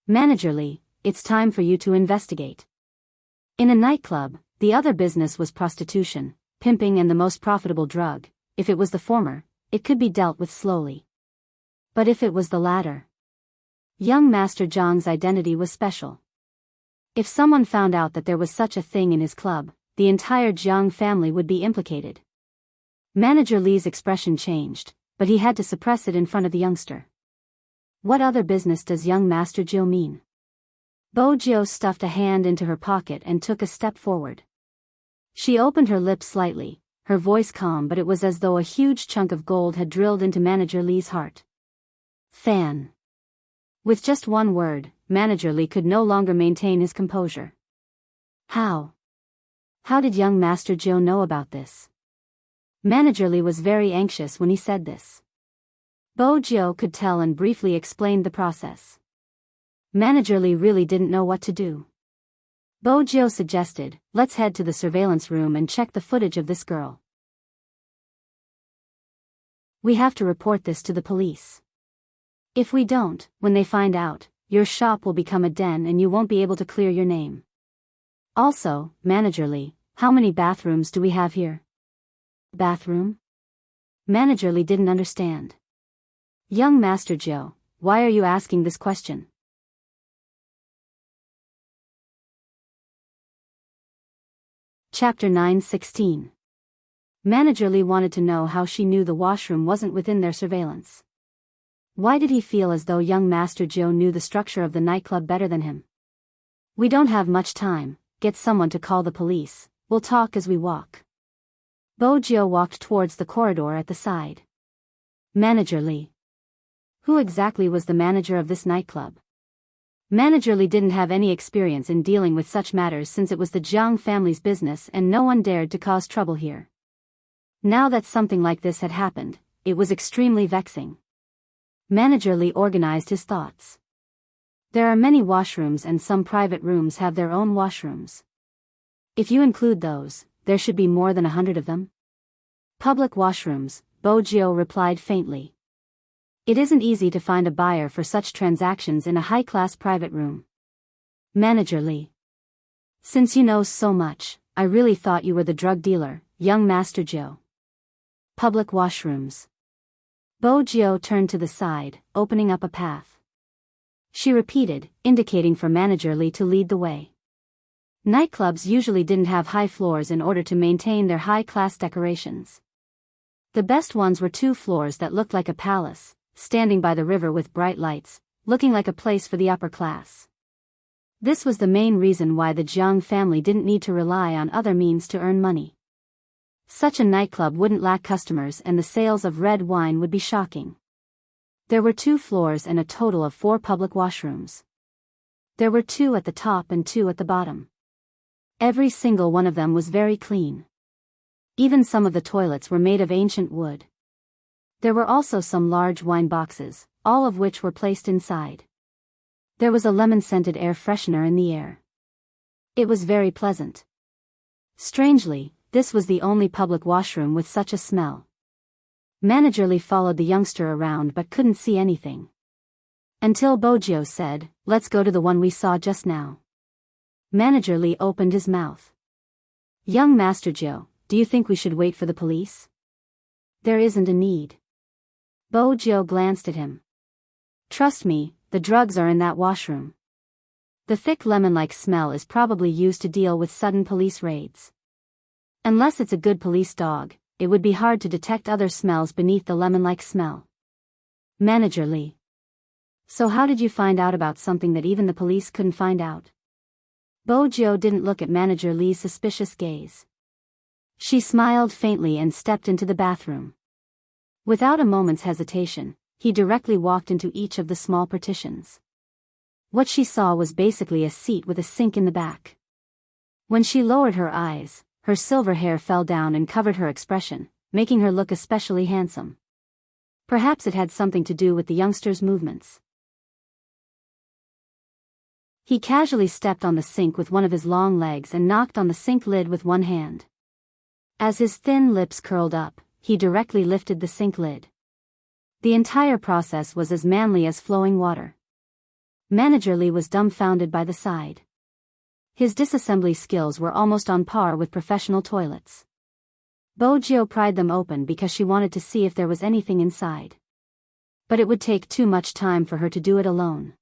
Manager Li, it's time for you to investigate. In a nightclub, the other business was prostitution, pimping and the most profitable drug. If it was the former, it could be dealt with slowly. But if it was the latter, young Master Jiang's identity was special. If someone found out that there was such a thing in his club, the entire Jiang family would be implicated. Manager Li's expression changed, but he had to suppress it in front of the youngster. What other business does young Master Jiu mean? Bojo stuffed a hand into her pocket and took a step forward. She opened her lips slightly, her voice calm, but it was as though a huge chunk of gold had drilled into Manager Li's heart. Fan. With just one word, Manager Li could no longer maintain his composure. How? How did young Master Jiu know about this? Manager Li was very anxious when he said this. Bojo could tell and briefly explained the process. Manager Li really didn't know what to do. Bojo suggested, let's head to the surveillance room and check the footage of this girl. We have to report this to the police. If we don't, when they find out, your shop will become a den and you won't be able to clear your name. Also, Manager Li, how many bathrooms do we have here? Bathroom? Manager Li didn't understand. Young Master Jiu, why are you asking this question? Chapter 9:16. Manager Li wanted to know how she knew the washroom wasn't within their surveillance. Why did he feel as though young Master Jiu knew the structure of the nightclub better than him? We don't have much time, get someone to call the police, we'll talk as we walk. Bojo walked towards the corridor at the side. Manager Li. Who exactly was the manager of this nightclub? Manager Li didn't have any experience in dealing with such matters since it was the Jiang family's business and no one dared to cause trouble here. Now that something like this had happened, it was extremely vexing. Manager Li organized his thoughts. There are many washrooms and some private rooms have their own washrooms. If you include those, there should be more than 100 of them. Public washrooms, Bojo replied faintly. It isn't easy to find a buyer for such transactions in a high-class private room. Manager Li. Since you know so much, I really thought you were the drug dealer, young Master Jiu. Public washrooms. Bojo turned to the side, opening up a path. She repeated, indicating for Manager Li to lead the way. Nightclubs usually didn't have high floors in order to maintain their high-class decorations. The best ones were 2 floors that looked like a palace, standing by the river with bright lights, looking like a place for the upper class. This was the main reason why the Jiang family didn't need to rely on other means to earn money. Such a nightclub wouldn't lack customers and the sales of red wine would be shocking. There were 2 floors and a total of 4 public washrooms. There were 2 at the top and 2 at the bottom. Every single one of them was very clean. Even some of the toilets were made of ancient wood. There were also some large wine boxes, all of which were placed inside. There was a lemon-scented air freshener in the air. It was very pleasant. Strangely, this was the only public washroom with such a smell. Manager Li followed the youngster around but couldn't see anything. Until Bojo said, let's go to the one we saw just now. Manager Li opened his mouth. Young Master Jiu, do you think we should wait for the police? There isn't a need. Bojo glanced at him. Trust me, the drugs are in that washroom. The thick lemon-like smell is probably used to deal with sudden police raids. Unless it's a good police dog, it would be hard to detect other smells beneath the lemon-like smell. Manager Li. So how did you find out about something that even the police couldn't find out? Bojo didn't look at Manager Lee's suspicious gaze. She smiled faintly and stepped into the bathroom. Without a moment's hesitation, he directly walked into each of the small partitions. What she saw was basically a seat with a sink in the back. When she lowered her eyes, her silver hair fell down and covered her expression, making her look especially handsome. Perhaps it had something to do with the youngster's movements. He casually stepped on the sink with one of his long legs and knocked on the sink lid with one hand. As his thin lips curled up, he directly lifted the sink lid. The entire process was as manly as flowing water. Manager Lee was dumbfounded by the sight. His disassembly skills were almost on par with professional toilets. Bojo pried them open because she wanted to see if there was anything inside. But it would take too much time for her to do it alone.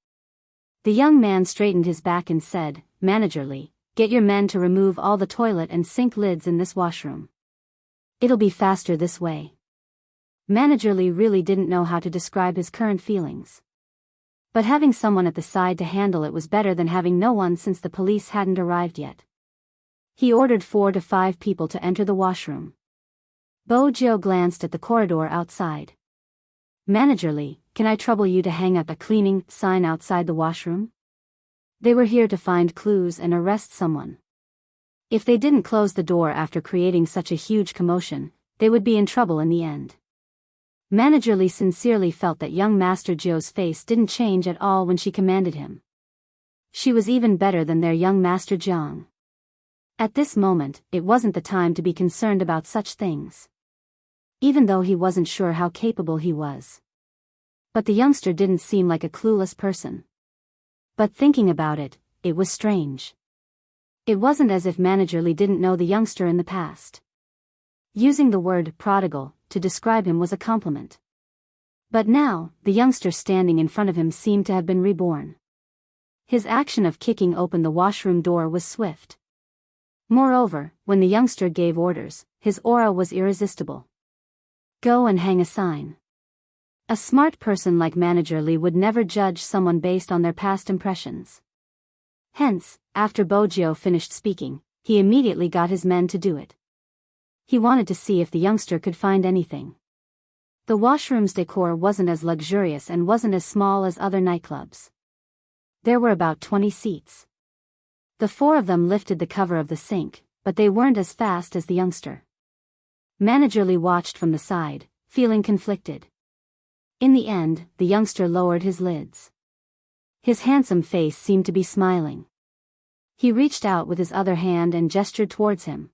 The young man straightened his back and said, "Manager Lee, get your men to remove all the toilet and sink lids in this washroom. It'll be faster this way." Manager Lee really didn't know how to describe his current feelings. But having someone at the side to handle it was better than having no one since the police hadn't arrived yet. He ordered 4 to 5 people to enter the washroom. Bojo glanced at the corridor outside. "Manager Lee, can I trouble you to hang up a cleaning sign outside the washroom? They were here to find clues and arrest someone. If they didn't close the door after creating such a huge commotion, they would be in trouble in the end." Manager Lee sincerely felt that young Master Joe's face didn't change at all when she commanded him. She was even better than their young Master Jiang. At this moment, it wasn't the time to be concerned about such things. Even though he wasn't sure how capable he was. But the youngster didn't seem like a clueless person. But thinking about it, it was strange. It wasn't as if Manager Lee didn't know the youngster in the past. Using the word prodigal to describe him was a compliment. But now, the youngster standing in front of him seemed to have been reborn. His action of kicking open the washroom door was swift. Moreover, when the youngster gave orders, his aura was irresistible. "Go and hang a sign." A smart person like Manager Lee would never judge someone based on their past impressions. Hence, after Bojo finished speaking, he immediately got his men to do it. He wanted to see if the youngster could find anything. The washroom's decor wasn't as luxurious and wasn't as small as other nightclubs. There were about 20 seats. The 4 of them lifted the cover of the sink, but they weren't as fast as the youngster. Manager Lee watched from the side, feeling conflicted. In the end, the youngster lowered his lids. His handsome face seemed to be smiling. He reached out with his other hand and gestured towards him.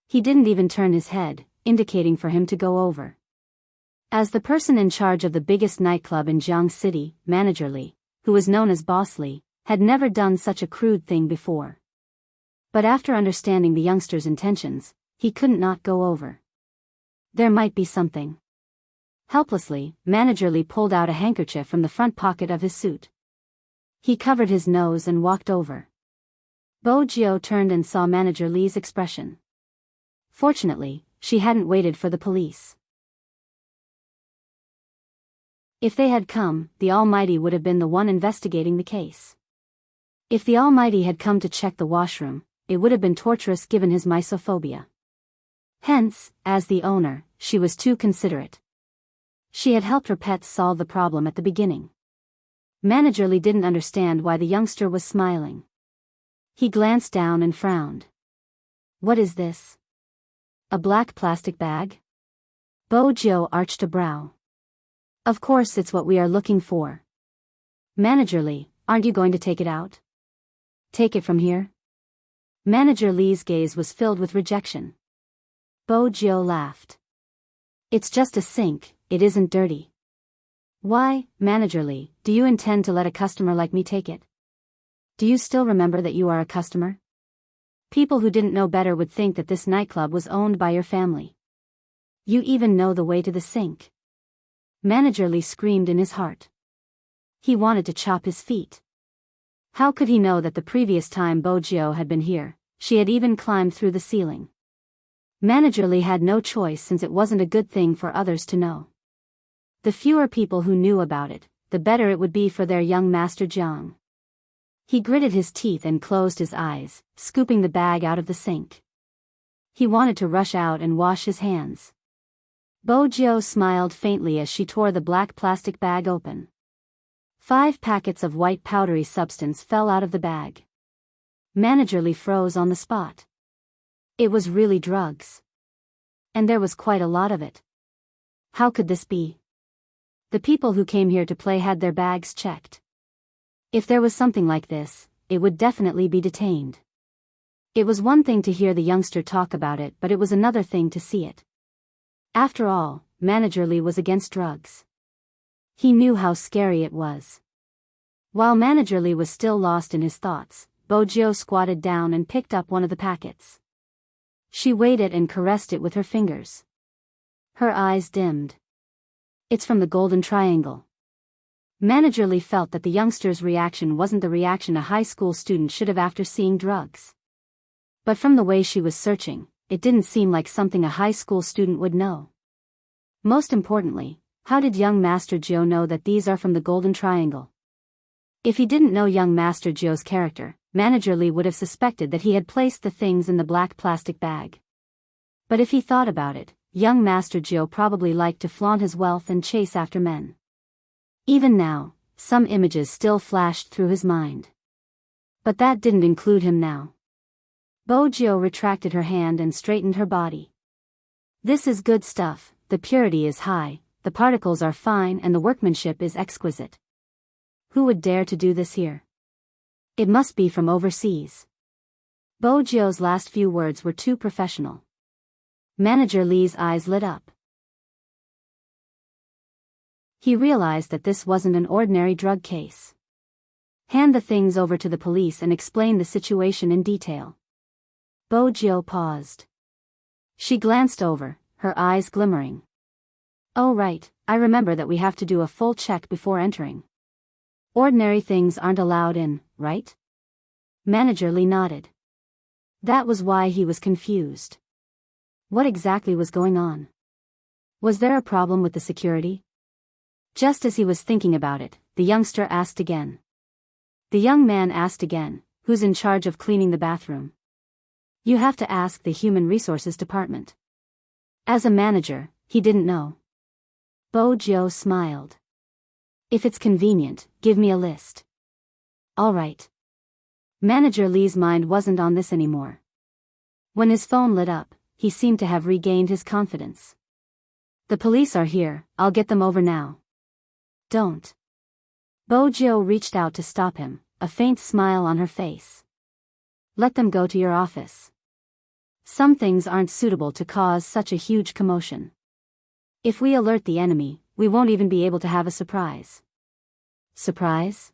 He didn't even turn his head, indicating for him to go over. As the person in charge of the biggest nightclub in Jiang City, Manager Lee, who was known as Boss Lee, had never done such a crude thing before. But after understanding the youngster's intentions, he couldn't not go over. There might be something. Helplessly, Manager Lee pulled out a handkerchief from the front pocket of his suit. He covered his nose and walked over. Bojo turned and saw Manager Lee's expression. Fortunately, she hadn't waited for the police. If they had come, the Almighty would have been the one investigating the case. If the Almighty had come to check the washroom, it would have been torturous given his misophobia. Hence, as the owner, she was too considerate. She had helped her pets solve the problem at the beginning. Manager Lee didn't understand why the youngster was smiling. He glanced down and frowned. "What is this? A black plastic bag?" Bojo arched a brow. "Of course it's what we are looking for." "Manager Lee, aren't you going to take it out? Take it from here?" Manager Lee's gaze was filled with rejection. Bojo laughed. "It's just a sink, it isn't dirty." "Why, Manager Lee, do you intend to let a customer like me take it? Do you still remember that you are a customer? People who didn't know better would think that this nightclub was owned by your family. You even know the way to the sink." Manager Lee screamed in his heart. He wanted to chop his feet. How could he know that the previous time Bojo had been here, she had even climbed through the ceiling? Manager Lee had no choice since it wasn't a good thing for others to know. The fewer people who knew about it, the better it would be for their young master Jiang. He gritted his teeth and closed his eyes, scooping the bag out of the sink. He wanted to rush out and wash his hands. Bojiu smiled faintly as she tore the black plastic bag open. 5 packets of white powdery substance fell out of the bag. Manager Lee froze on the spot. It was really drugs. And there was quite a lot of it. How could this be? The people who came here to play had their bags checked. If there was something like this, it would definitely be detained. It was one thing to hear the youngster talk about it, but it was another thing to see it. After all, Manager Lee was against drugs. He knew how scary it was. While Manager Lee was still lost in his thoughts, Bojiu squatted down and picked up one of the packets. She weighed it and caressed it with her fingers. Her eyes dimmed. It's from the Golden Triangle. Manager Lee felt that the youngster's reaction wasn't the reaction a high school student should have after seeing drugs. But from the way she was searching, it didn't seem like something a high school student would know. Most importantly, how did young Master Jiu know that these are from the Golden Triangle? If he didn't know young Master Jiu's character, Manager Lee would have suspected that he had placed the things in the black plastic bag. But if he thought about it, young Master Jiu probably liked to flaunt his wealth and chase after men. Even now, some images still flashed through his mind. But that didn't include him now. Bojiu retracted her hand and straightened her body. This is good stuff, the purity is high, the particles are fine and the workmanship is exquisite. Who would dare to do this here? It must be from overseas. Bojiu's last few words were too professional. Manager Lee's eyes lit up. He realized that this wasn't an ordinary drug case. Hand the things over to the police and explain the situation in detail. Bojiu paused. She glanced over, her eyes glimmering. Oh right, I remember that we have to do a full check before entering. Ordinary things aren't allowed in, right? Manager Lee nodded. That was why he was confused. What exactly was going on? Was there a problem with the security? Just as he was thinking about it, the youngster asked again. The young man asked again, who's in charge of cleaning the bathroom? You have to ask the Human Resources Department. As a manager, he didn't know. Bojiu smiled. If it's convenient, give me a list. All right. Manager Lee's mind wasn't on this anymore. When his phone lit up, he seemed to have regained his confidence. The police are here, I'll get them over now. Don't. Bojiu reached out to stop him, a faint smile on her face. Let them go to your office. Some things aren't suitable to cause such a huge commotion. If we alert the enemy, we won't even be able to have a surprise. Surprise?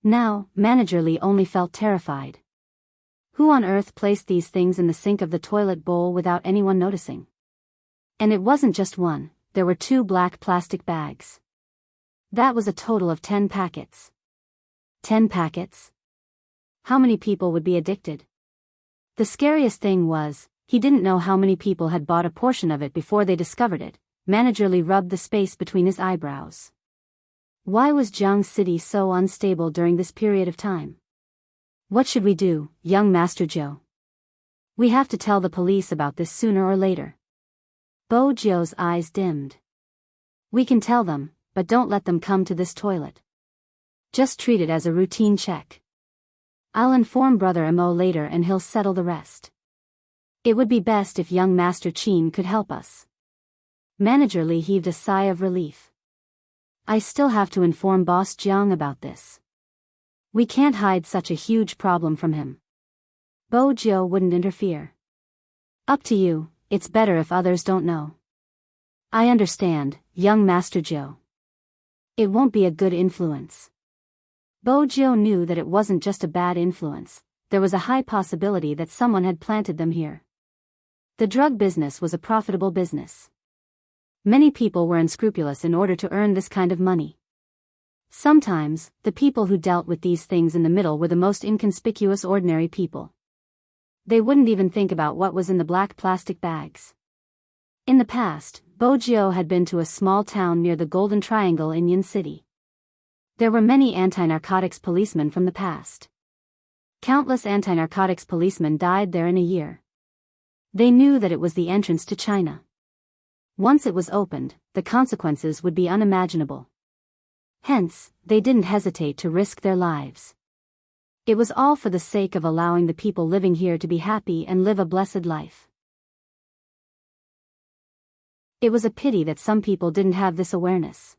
Now, Manager Lee only felt terrified. Who on earth placed these things in the sink of the toilet bowl without anyone noticing? And it wasn't just one, there were 2 black plastic bags. That was a total of 10 packets. 10 packets? How many people would be addicted? The scariest thing was, he didn't know how many people had bought a portion of it before they discovered it. Manager Lee rubbed the space between his eyebrows. Why was Jiang City so unstable during this period of time? What should we do, young Master Jiu? We have to tell the police about this sooner or later. Bojiu's eyes dimmed. We can tell them, but don't let them come to this toilet. Just treat it as a routine check. I'll inform Brother Mo later and he'll settle the rest. It would be best if young Master Qin could help us. Manager Lee heaved a sigh of relief. I still have to inform Boss Jiang about this. We can't hide such a huge problem from him. Bojiu wouldn't interfere. Up to you, it's better if others don't know. I understand, young Master Jiu. It won't be a good influence. Bojiu knew that it wasn't just a bad influence, there was a high possibility that someone had planted them here. The drug business was a profitable business. Many people were unscrupulous in order to earn this kind of money. Sometimes, the people who dealt with these things in the middle were the most inconspicuous ordinary people. They wouldn't even think about what was in the black plastic bags. In the past, Bojiu had been to a small town near the Golden Triangle in Yin City. There were many anti-narcotics policemen from the past. Countless anti-narcotics policemen died there in a year. They knew that it was the entrance to China. Once it was opened, the consequences would be unimaginable. Hence, they didn't hesitate to risk their lives. It was all for the sake of allowing the people living here to be happy and live a blessed life. It was a pity that some people didn't have this awareness.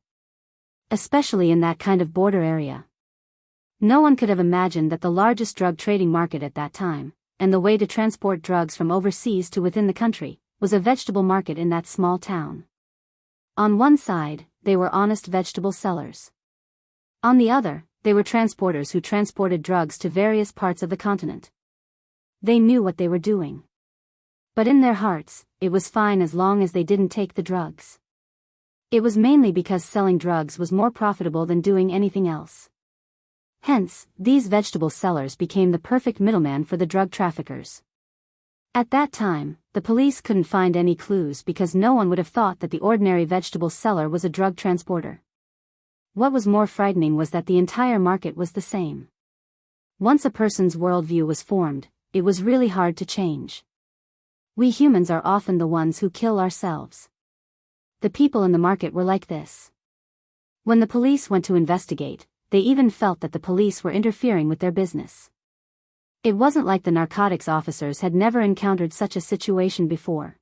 Especially in that kind of border area. No one could have imagined that the largest drug trading market at that time, and the way to transport drugs from overseas to within the country, was a vegetable market in that small town. On one side, they were honest vegetable sellers. On the other, they were transporters who transported drugs to various parts of the continent. They knew what they were doing. But in their hearts, it was fine as long as they didn't take the drugs. It was mainly because selling drugs was more profitable than doing anything else. Hence, these vegetable sellers became the perfect middleman for the drug traffickers. At that time, the police couldn't find any clues because no one would have thought that the ordinary vegetable seller was a drug transporter. What was more frightening was that the entire market was the same. Once a person's worldview was formed, it was really hard to change. We humans are often the ones who kill ourselves. The people in the market were like this. When the police went to investigate, they even felt that the police were interfering with their business. It wasn't like the narcotics officers had never encountered such a situation before.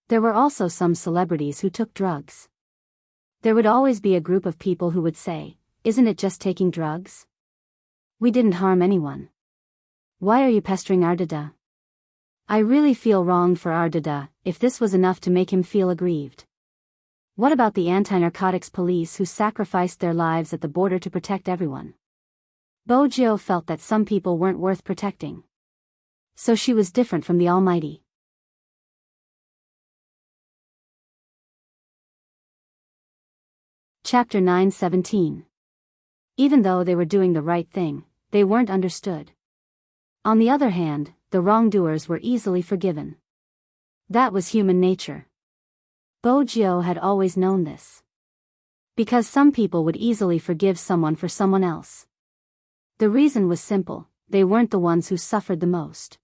There were also some celebrities who took drugs. There would always be a group of people who would say, "Isn't it just taking drugs? We didn't harm anyone. Why are you pestering our dada? I really feel wronged for our dada," if this was enough to make him feel aggrieved. What about the anti-narcotics police who sacrificed their lives at the border to protect everyone? Bojo felt that some people weren't worth protecting. So she was different from the Almighty. Chapter 9:17. Even though they were doing the right thing, they weren't understood. On the other hand, the wrongdoers were easily forgiven. That was human nature. Bojo had always known this. Because some people would easily forgive someone for someone else. The reason was simple: they weren't the ones who suffered the most.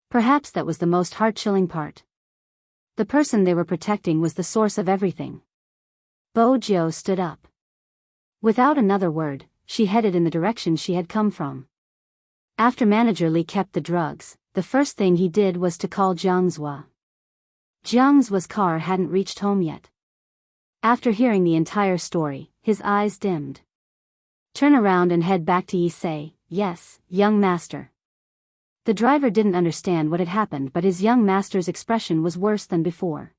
Perhaps that was the most heart-chilling part. The person they were protecting was the source of everything. Bojo stood up. Without another word, she headed in the direction she had come from. After Manager Li kept the drugs, the first thing he did was to call Jiangzhua. Jiangzhua's car hadn't reached home yet. After hearing the entire story, his eyes dimmed. "Turn around and head back to Yisei." "Yes, young master." The driver didn't understand what had happened, but his young master's expression was worse than before.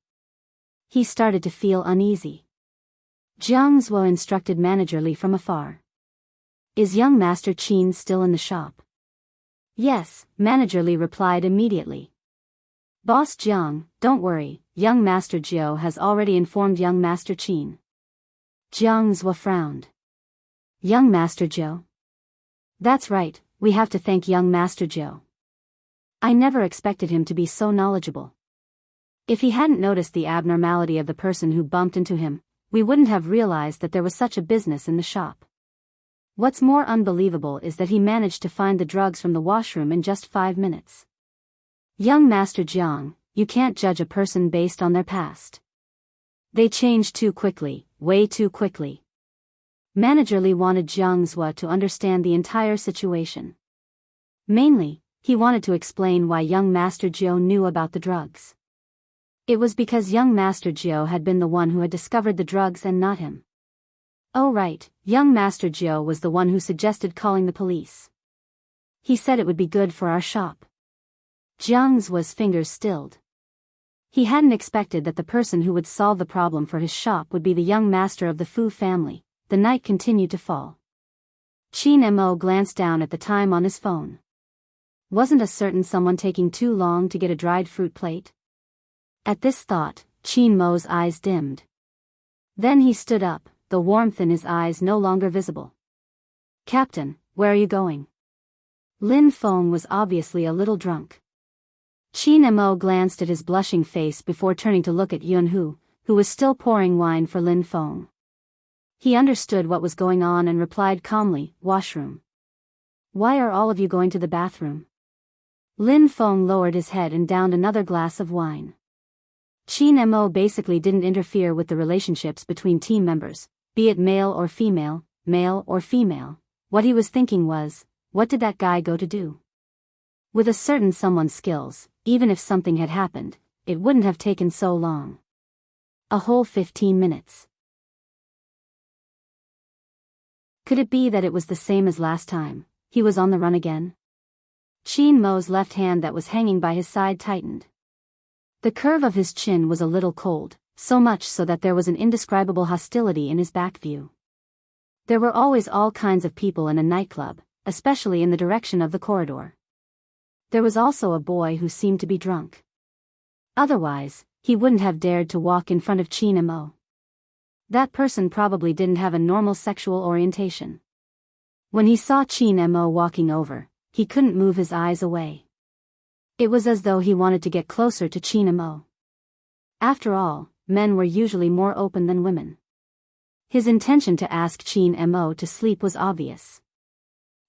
He started to feel uneasy. Jiangzhua instructed Manager Li from afar. "Is young master Qin still in the shop?" "Yes," Manager Li replied immediately. "Boss Jiang, don't worry, young master Jiao has already informed young master Qin." Jiangzhua frowned. "Young master Jiao?" "That's right, we have to thank young master Jiao. I never expected him to be so knowledgeable. If he hadn't noticed the abnormality of the person who bumped into him, we wouldn't have realized that there was such a business in the shop. What's more unbelievable is that he managed to find the drugs from the washroom in just 5 minutes. Young master Jiang, you can't judge a person based on their past. They change too quickly, way too quickly." Manager Li wanted Jiangzhua to understand the entire situation. Mainly, he wanted to explain why young Master Jiao knew about the drugs. It was because young Master Jiao had been the one who had discovered the drugs and not him. Oh right, young Master Jiao was the one who suggested calling the police. He said it would be good for our shop. Jiangzhua's fingers stilled. He hadn't expected that the person who would solve the problem for his shop would be the young master of the Fu family. The night continued to fall. Qin Mo glanced down at the time on his phone. Wasn't a certain someone taking too long to get a dried fruit plate? At this thought, Qin Mo's eyes dimmed. Then he stood up, the warmth in his eyes no longer visible. "Captain, where are you going?" Lin Feng was obviously a little drunk. Qin Mo glanced at his blushing face before turning to look at Yunhu, who was still pouring wine for Lin Feng. He understood what was going on and replied calmly, "Washroom." "Why are all of you going to the bathroom?" Lin Feng lowered his head and downed another glass of wine. Qin Mo basically didn't interfere with the relationships between team members, be it male or female, male or female. What he was thinking was, what did that guy go to do? With a certain someone's skills, even if something had happened, it wouldn't have taken so long. A whole 15 minutes. Could it be that it was the same as last time? He was on the run again? Qin Mo's left hand that was hanging by his side tightened. The curve of his chin was a little cold, so much so that there was an indescribable hostility in his back view. There were always all kinds of people in a nightclub, especially in the direction of the corridor. There was also a boy who seemed to be drunk. Otherwise, he wouldn't have dared to walk in front of Qin Mo. That person probably didn't have a normal sexual orientation. When he saw Qin Mo walking over, he couldn't move his eyes away. It was as though he wanted to get closer to Qin Mo. After all, men were usually more open than women. His intention to ask Qin Mo to sleep was obvious.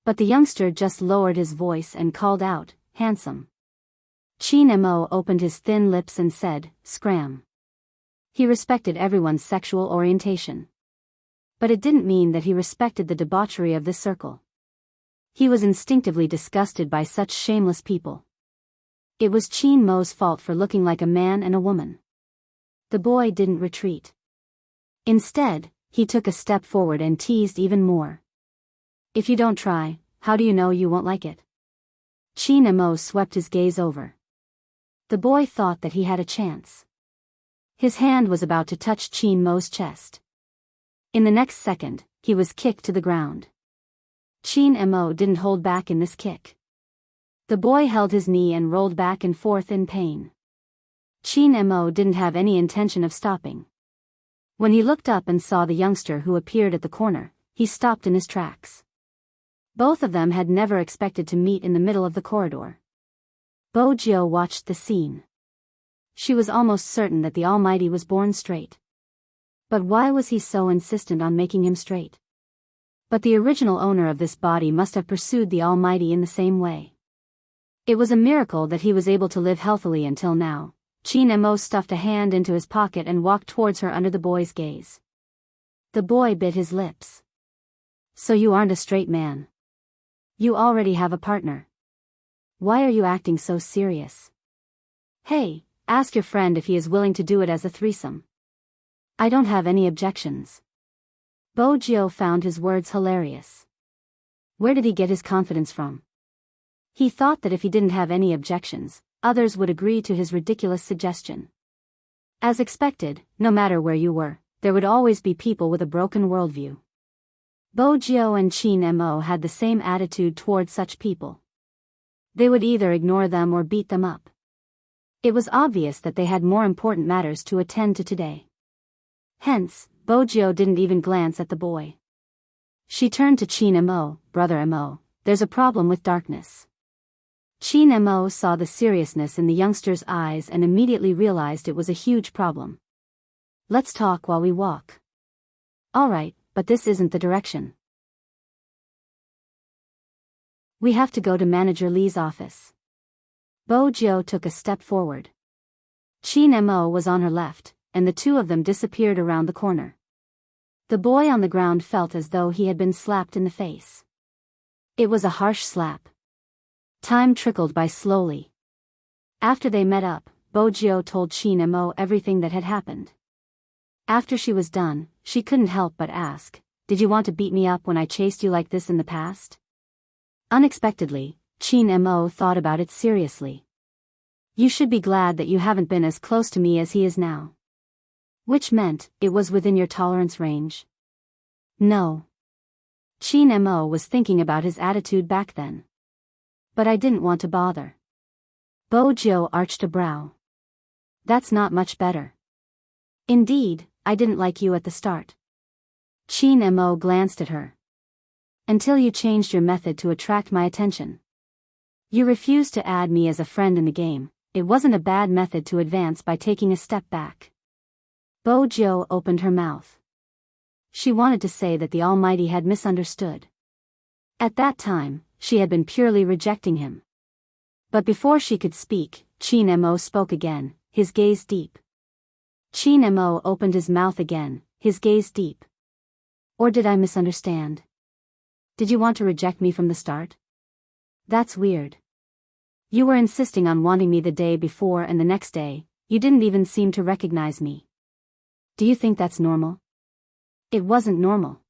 But the youngster just lowered his voice and called out, "Handsome." Qin Mo opened his thin lips and said, "Scram." He respected everyone's sexual orientation. But it didn't mean that he respected the debauchery of this circle. He was instinctively disgusted by such shameless people. It was Qin Mo's fault for looking like a man and a woman. The boy didn't retreat. Instead, he took a step forward and teased even more. "If you don't try, how do you know you won't like it?" Qin Mo swept his gaze over. The boy thought that he had a chance. His hand was about to touch Qin Mo's chest. In the next second, he was kicked to the ground. Qin Mo didn't hold back in this kick. The boy held his knee and rolled back and forth in pain. Qin Mo didn't have any intention of stopping. When he looked up and saw the youngster who appeared at the corner, he stopped in his tracks. Both of them had never expected to meet in the middle of the corridor. Bo Jiao watched the scene. She was almost certain that the Almighty was born straight. But why was he so insistent on making him straight? But the original owner of this body must have pursued the Almighty in the same way. It was a miracle that he was able to live healthily until now. Qin Mo stuffed a hand into his pocket and walked towards her under the boy's gaze. The boy bit his lips. "So you aren't a straight man. You already have a partner. Why are you acting so serious? Hey, ask your friend if he is willing to do it as a threesome. I don't have any objections." Bo Jiao found his words hilarious. Where did he get his confidence from? He thought that if he didn't have any objections, others would agree to his ridiculous suggestion. As expected, no matter where you were, there would always be people with a broken worldview. Bo Jiao and Qin Mo had the same attitude toward such people. They would either ignore them or beat them up. It was obvious that they had more important matters to attend to today. Hence, Bo Jiao didn't even glance at the boy. She turned to Qin Mo, "Brother Mo, there's a problem with darkness." Qin Mo saw the seriousness in the youngster's eyes and immediately realized it was a huge problem. "Let's talk while we walk." "Alright, but this isn't the direction. We have to go to Manager Li's office." Bo Jiao took a step forward. Qin Mo was on her left, and the two of them disappeared around the corner. The boy on the ground felt as though he had been slapped in the face. It was a harsh slap. Time trickled by slowly. After they met up, Bo Jiao told Qin Mo everything that had happened. After she was done, she couldn't help but ask, "Did you want to beat me up when I chased you like this in the past?" Unexpectedly, Qin Mo thought about it seriously. "You should be glad that you haven't been as close to me as he is now." Which meant, it was within your tolerance range? No. Qin Mo was thinking about his attitude back then. But I didn't want to bother. Bo Jiao arched a brow. That's not much better. Indeed, I didn't like you at the start. Qin Mo glanced at her. Until you changed your method to attract my attention. You refused to add me as a friend in the game. It wasn't a bad method to advance by taking a step back. Bo Jiao opened her mouth. She wanted to say that the Almighty had misunderstood. At that time, she had been purely rejecting him. But before she could speak, Chin Mo spoke again, his gaze deep. Chin Mo opened his mouth again, his gaze deep. Or did I misunderstand? Did you want to reject me from the start? That's weird. You were insisting on wanting me the day before and the next day, you didn't even seem to recognize me. Do you think that's normal? It wasn't normal.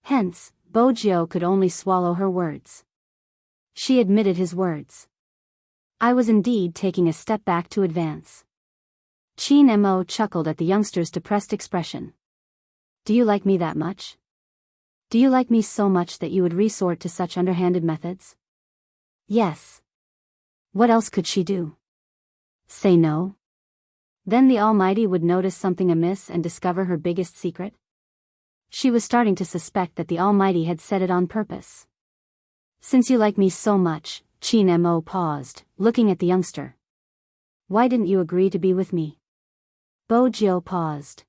Hence, Bojio could only swallow her words. She admitted his words. I was indeed taking a step back to advance. Chin Mo chuckled at the youngster's depressed expression. Do you like me that much? Do you like me so much that you would resort to such underhanded methods? Yes. What else could she do? Say no? Then the Almighty would notice something amiss and discover her biggest secret? She was starting to suspect that the Almighty had said it on purpose. Since you like me so much, Chin Mo paused, looking at the youngster. Why didn't you agree to be with me? Bojio paused.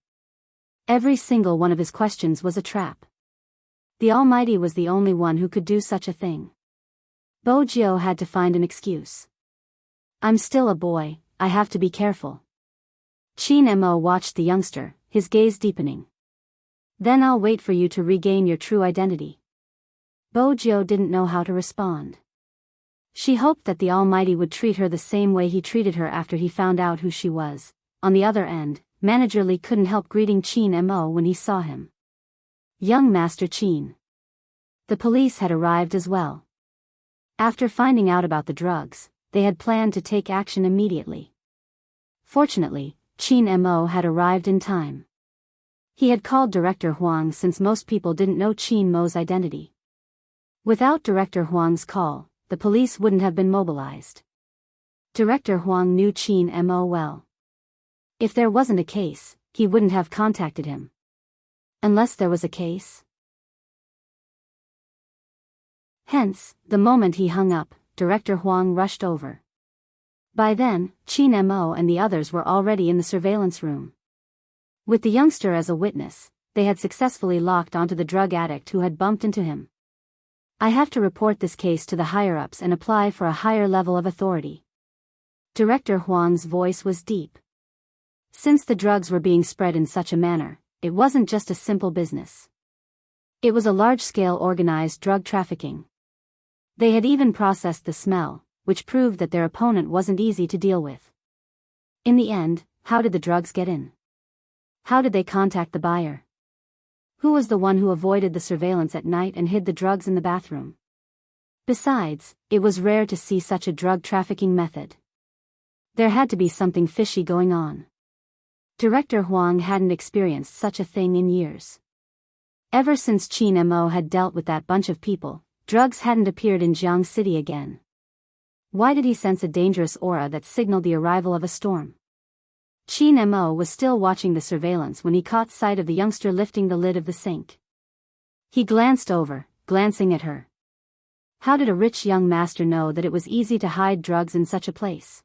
Every single one of his questions was a trap. The Almighty was the only one who could do such a thing. Bojio had to find an excuse. I'm still a boy, I have to be careful. Chin Mo watched the youngster, his gaze deepening. Then I'll wait for you to regain your true identity. Bojio didn't know how to respond. She hoped that the Almighty would treat her the same way he treated her after he found out who she was. On the other end, Manager Lee couldn't help greeting Chin Mo when he saw him. Young Master Chin. The police had arrived as well. After finding out about the drugs, they had planned to take action immediately. Fortunately, Chin Mo had arrived in time. He had called Director Huang since most people didn't know Chin Mo's identity. Without Director Huang's call, the police wouldn't have been mobilized. Director Huang knew Chin Mo well. If there wasn't a case, he wouldn't have contacted him. Unless there was a case. Hence, the moment he hung up, Director Huang rushed over. By then, Chin Mo and the others were already in the surveillance room. With the youngster as a witness, they had successfully locked onto the drug addict who had bumped into him. I have to report this case to the higher-ups and apply for a higher level of authority. Director Huang's voice was deep. Since the drugs were being spread in such a manner, it wasn't just a simple business. It was a large-scale organized drug trafficking. They had even processed the smell, which proved that their opponent wasn't easy to deal with. In the end, how did the drugs get in? How did they contact the buyer? Who was the one who avoided the surveillance at night and hid the drugs in the bathroom? Besides, it was rare to see such a drug trafficking method. There had to be something fishy going on. Director Huang hadn't experienced such a thing in years. Ever since Chin Mo had dealt with that bunch of people, drugs hadn't appeared in Jiang City again. Why did he sense a dangerous aura that signaled the arrival of a storm? Chin Mo was still watching the surveillance when he caught sight of the youngster lifting the lid of the sink. He glanced over, glancing at her. How did a rich young master know that it was easy to hide drugs in such a place?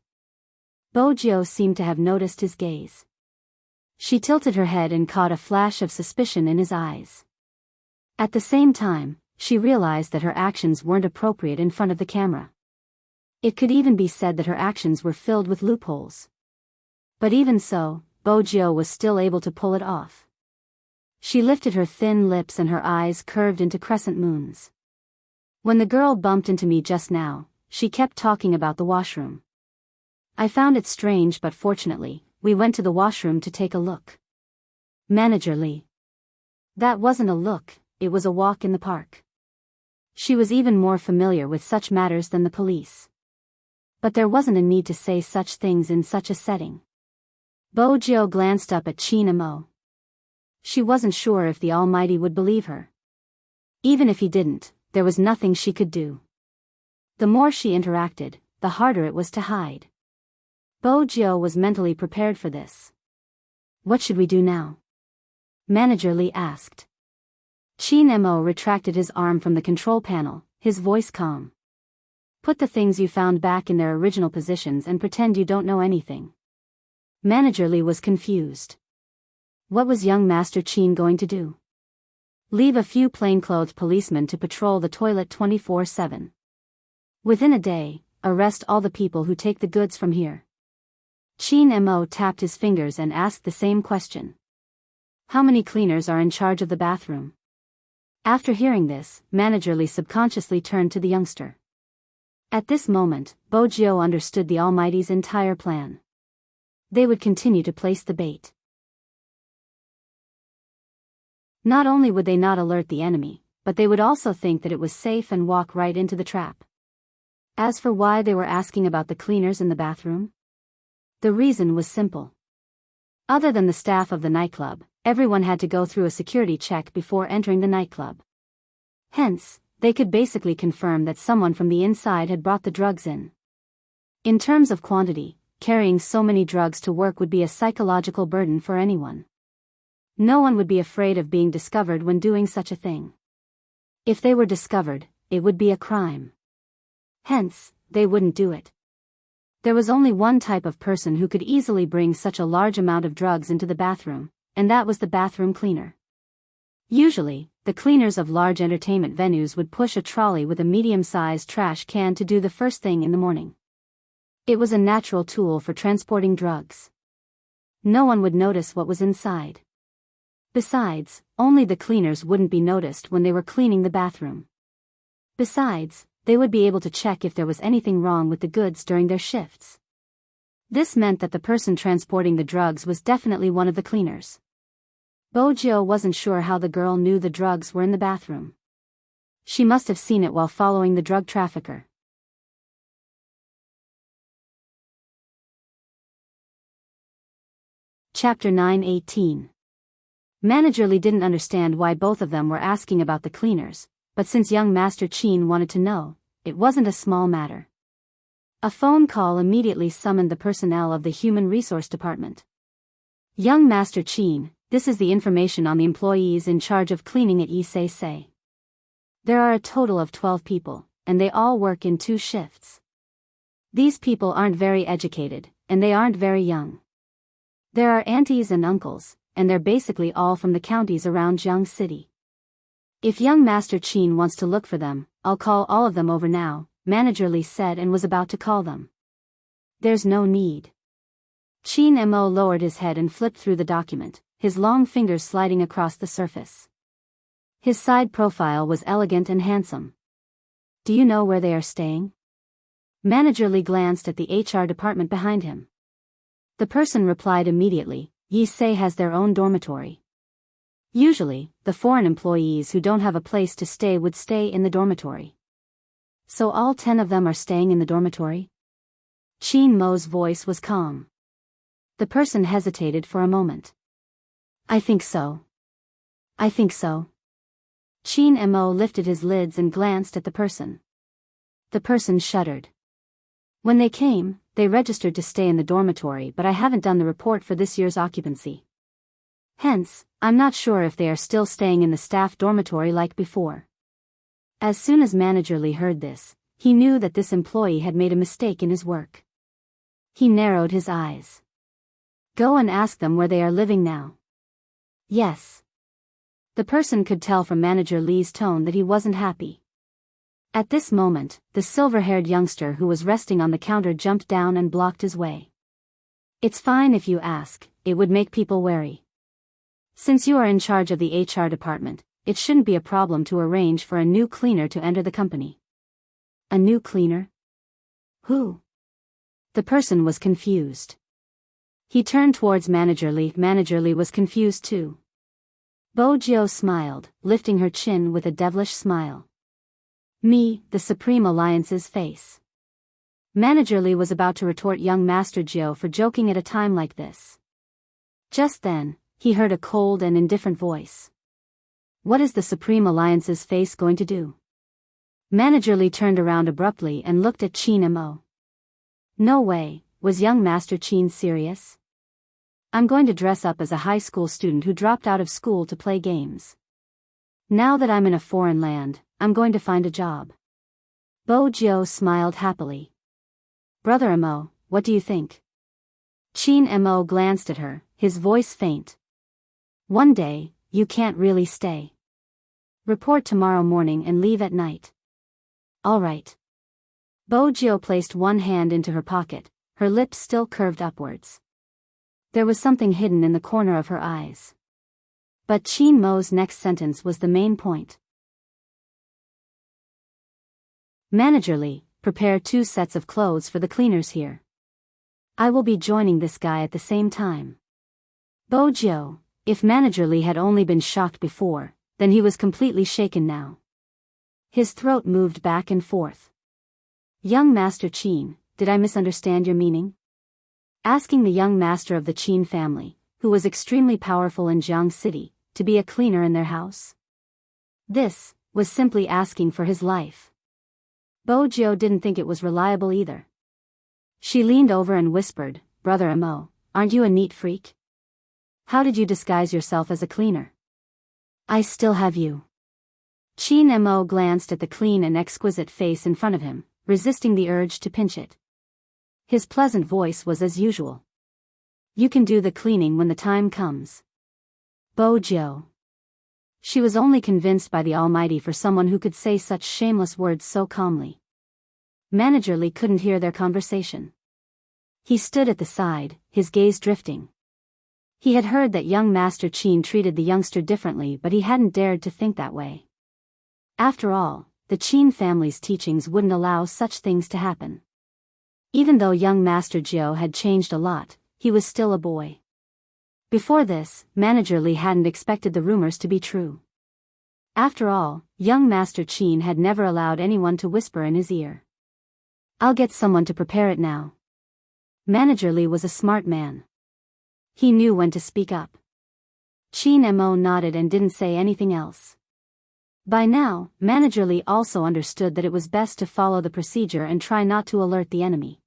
Bojio seemed to have noticed his gaze. She tilted her head and caught a flash of suspicion in his eyes. At the same time, she realized that her actions weren't appropriate in front of the camera. It could even be said that her actions were filled with loopholes. But even so, Bojio was still able to pull it off. She lifted her thin lips and her eyes curved into crescent moons. When the girl bumped into me just now, she kept talking about the washroom. I found it strange, but fortunately, we went to the washroom to take a look. Manager Lee. That wasn't a look, it was a walk in the park. She was even more familiar with such matters than the police. But there wasn't a need to say such things in such a setting. Bojio glanced up at Chin Mo. She wasn't sure if the Almighty would believe her. Even if he didn't, there was nothing she could do. The more she interacted, the harder it was to hide. Bojio was mentally prepared for this. What should we do now? Manager Lee asked. Chin Mo retracted his arm from the control panel, his voice calm. Put the things you found back in their original positions and pretend you don't know anything. Manager Lee was confused. What was young Master Chin going to do? Leave a few plainclothes policemen to patrol the toilet 24/7. Within a day, arrest all the people who take the goods from here. Chin Mo tapped his fingers and asked the same question. How many cleaners are in charge of the bathroom? After hearing this, Manager Lee subconsciously turned to the youngster. At this moment, Bojio understood the Almighty's entire plan. They would continue to place the bait. Not only would they not alert the enemy, but they would also think that it was safe and walk right into the trap. As for why they were asking about the cleaners in the bathroom, the reason was simple. Other than the staff of the nightclub, everyone had to go through a security check before entering the nightclub. Hence, they could basically confirm that someone from the inside had brought the drugs in. In terms of quantity, carrying so many drugs to work would be a psychological burden for anyone. No one would be afraid of being discovered when doing such a thing. If they were discovered, it would be a crime. Hence, they wouldn't do it. There was only one type of person who could easily bring such a large amount of drugs into the bathroom, and that was the bathroom cleaner. Usually, the cleaners of large entertainment venues would push a trolley with a medium-sized trash can to do the first thing in the morning. It was a natural tool for transporting drugs. No one would notice what was inside. Besides, only the cleaners wouldn't be noticed when they were cleaning the bathroom. Besides, they would be able to check if there was anything wrong with the goods during their shifts. This meant that the person transporting the drugs was definitely one of the cleaners. Bojio wasn't sure how the girl knew the drugs were in the bathroom. She must have seen it while following the drug trafficker. Chapter 9:18. Manager Lee didn't understand why both of them were asking about the cleaners, but since young Master Chin wanted to know, it wasn't a small matter. A phone call immediately summoned the personnel of the Human Resource Department. Young Master Chin, this is the information on the employees in charge of cleaning at Issei. There are a total of 12 people, and they all work in 2 shifts. These people aren't very educated, and they aren't very young. There are aunties and uncles, and they're basically all from the counties around Jiang City. If young Master Chin wants to look for them, I'll call all of them over now, Manager Lee said and was about to call them. There's no need. Chin Mo lowered his head and flipped through the document, his long fingers sliding across the surface. His side profile was elegant and handsome. Do you know where they are staying? Manager Lee glanced at the HR department behind him. The person replied immediately, Issei has their own dormitory. Usually, the foreign employees who don't have a place to stay would stay in the dormitory. So all 10 of them are staying in the dormitory? Chin Mo's voice was calm. The person hesitated for a moment. I think so. I think so. Chin Mo lifted his lids and glanced at the person. The person shuddered. When they came, they registered to stay in the dormitory, but I haven't done the report for this year's occupancy. Hence, I'm not sure if they are still staying in the staff dormitory like before. As soon as Manager Lee heard this, he knew that this employee had made a mistake in his work. He narrowed his eyes. Go and ask them where they are living now. Yes. The person could tell from Manager Lee's tone that he wasn't happy. At this moment, the silver-haired youngster who was resting on the counter jumped down and blocked his way. It's fine if you ask, it would make people wary. Since you are in charge of the HR department, it shouldn't be a problem to arrange for a new cleaner to enter the company. A new cleaner? Who? The person was confused. He turned towards Manager Lee. Manager Lee was confused too. Bojio smiled, lifting her chin with a devilish smile. Me, the Supreme Alliance's face. Manager Lee was about to retort young Master Jio for joking at a time like this. Just then, he heard a cold and indifferent voice. What is the Supreme Alliance's face going to do? Manager Lee turned around abruptly and looked at Chin Mo. No way, was young Master Chin serious? I'm going to dress up as a high school student who dropped out of school to play games. Now that I'm in a foreign land, I'm going to find a job. Bojio smiled happily. Brother Mo, what do you think? Chin Mo glanced at her, his voice faint. One day, you can't really stay. Report tomorrow morning and leave at night. All right. Bojo placed one hand into her pocket, her lips still curved upwards. There was something hidden in the corner of her eyes. But Qin Mo's next sentence was the main point. Managerly, prepare 2 sets of clothes for the cleaners here. I will be joining this guy at the same time. Bojo, if Managerly had only been shocked before, then he was completely shaken now. His throat moved back and forth. Young Master Qin, did I misunderstand your meaning? Asking the young master of the Qin family, who was extremely powerful in Jiang City, to be a cleaner in their house. This was simply asking for his life. Bojo didn't think it was reliable either. She leaned over and whispered, Brother Mo, aren't you a neat freak? How did you disguise yourself as a cleaner? I still have you. Qin Mo glanced at the clean and exquisite face in front of him, resisting the urge to pinch it. His pleasant voice was as usual. You can do the cleaning when the time comes. Bojo. She was only convinced by the Almighty for someone who could say such shameless words so calmly. Managerly couldn't hear their conversation. He stood at the side, his gaze drifting. He had heard that young Master Qin treated the youngster differently, but he hadn't dared to think that way. After all, the Qin family's teachings wouldn't allow such things to happen. Even though young Master Jiao had changed a lot, he was still a boy. Before this, Managerly hadn't expected the rumors to be true. After all, young Master Qin had never allowed anyone to whisper in his ear. I'll get someone to prepare it now. Managerly was a smart man. He knew when to speak up. Qin Mo nodded and didn't say anything else. By now, Managerly also understood that it was best to follow the procedure and try not to alert the enemy.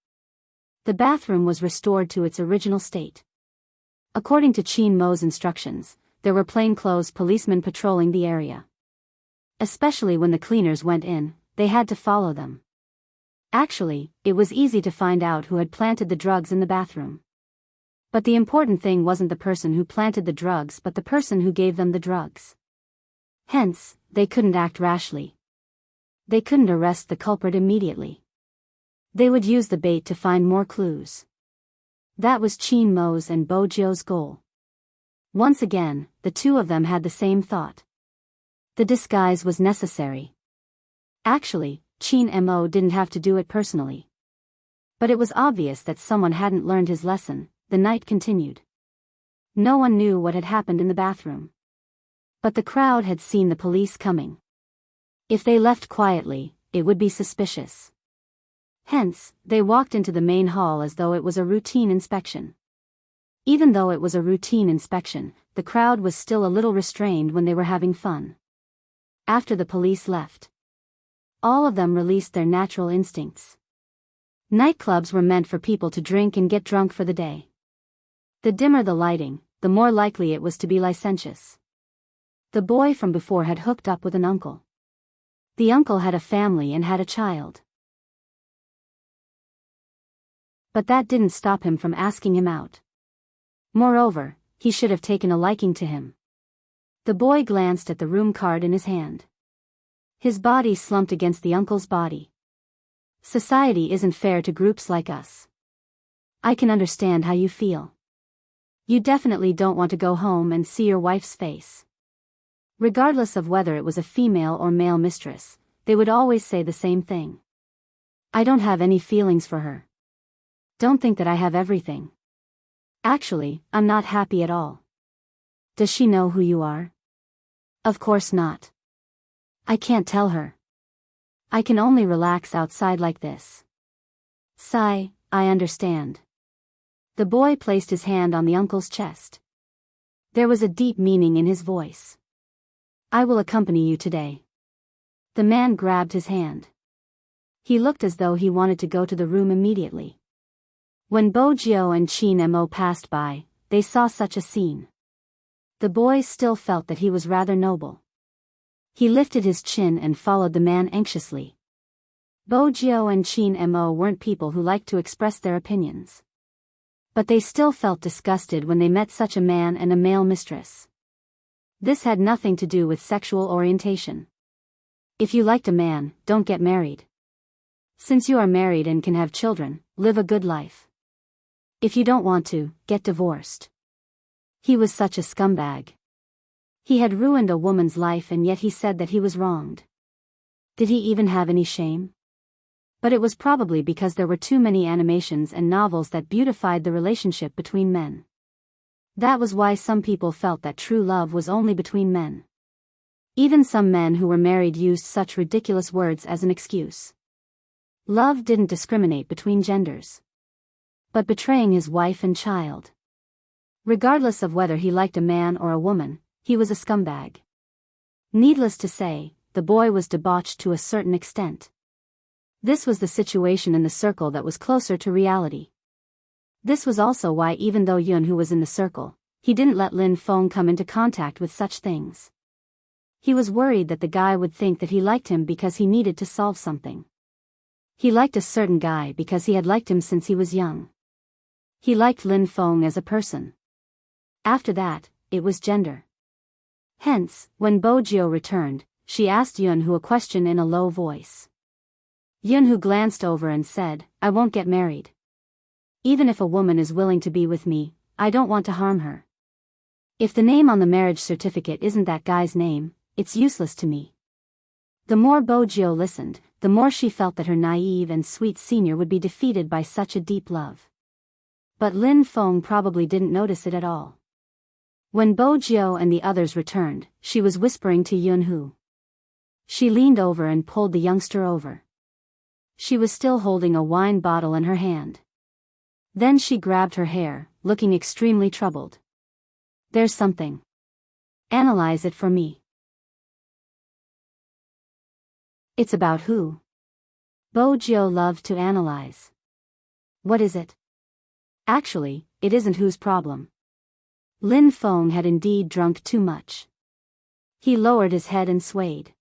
The bathroom was restored to its original state. According to Qin Mo's instructions, there were plainclothes policemen patrolling the area. Especially when the cleaners went in, they had to follow them. Actually, it was easy to find out who had planted the drugs in the bathroom. But the important thing wasn't the person who planted the drugs but the person who gave them the drugs. Hence, they couldn't act rashly. They couldn't arrest the culprit immediately. They would use the bait to find more clues. That was Qin Mo's and Bojo's goal. Once again, the two of them had the same thought. The disguise was necessary. Actually, Qin Mo didn't have to do it personally. But it was obvious that someone hadn't learned his lesson. The night continued. No one knew what had happened in the bathroom. But the crowd had seen the police coming. If they left quietly, it would be suspicious. Hence, they walked into the main hall as though it was a routine inspection. Even though it was a routine inspection, the crowd was still a little restrained when they were having fun. After the police left, all of them released their natural instincts. Nightclubs were meant for people to drink and get drunk for the day. The dimmer the lighting, the more likely it was to be licentious. The boy from before had hooked up with an uncle. The uncle had a family and had a child. But that didn't stop him from asking him out. Moreover, he should have taken a liking to him. The boy glanced at the room card in his hand. His body slumped against the uncle's body. Society isn't fair to groups like us. I can understand how you feel. You definitely don't want to go home and see your wife's face. Regardless of whether it was a female or male mistress, they would always say the same thing. I don't have any feelings for her. Don't think that I have everything. Actually, I'm not happy at all. Does she know who you are? Of course not. I can't tell her. I can only relax outside like this. Sigh, I understand. The boy placed his hand on the uncle's chest. There was a deep meaning in his voice. I will accompany you today. The man grabbed his hand. He looked as though he wanted to go to the room immediately. When Bojo and Qin Mo passed by, they saw such a scene. The boy still felt that he was rather noble. He lifted his chin and followed the man anxiously. Bojo and Qin Mo weren't people who liked to express their opinions. But they still felt disgusted when they met such a man and a male mistress. This had nothing to do with sexual orientation. If you liked a man, don't get married. Since you are married and can have children, live a good life. If you don't want to, get divorced. He was such a scumbag. He had ruined a woman's life and yet he said that he was wronged. Did he even have any shame? But it was probably because there were too many animations and novels that beautified the relationship between men. That was why some people felt that true love was only between men. Even some men who were married used such ridiculous words as an excuse. Love didn't discriminate between genders. But betraying his wife and child. Regardless of whether he liked a man or a woman, he was a scumbag. Needless to say, the boy was debauched to a certain extent. This was the situation in the circle that was closer to reality. This was also why even though Yunhu was in the circle, he didn't let Lin Feng come into contact with such things. He was worried that the guy would think that he liked him because he needed to solve something. He liked a certain guy because he had liked him since he was young. He liked Lin Feng as a person. After that, it was gender. Hence, when Bo Jio returned, she asked Yunhu a question in a low voice. Yunhu glanced over and said, "I won't get married. Even if a woman is willing to be with me, I don't want to harm her. If the name on the marriage certificate isn't that guy's name, it's useless to me." The more Bo Jio listened, the more she felt that her naive and sweet senior would be defeated by such a deep love. But Lin Feng probably didn't notice it at all. When Bo Jio and the others returned, she was whispering to Yunhu. She leaned over and pulled the youngster over. She was still holding a wine bottle in her hand. Then she grabbed her hair, looking extremely troubled. "There's something. Analyze it for me." "It's about who?" Bo Jio loved to analyze. "What is it?" "Actually, it isn't whose problem." Lin Feng had indeed drunk too much. He lowered his head and swayed.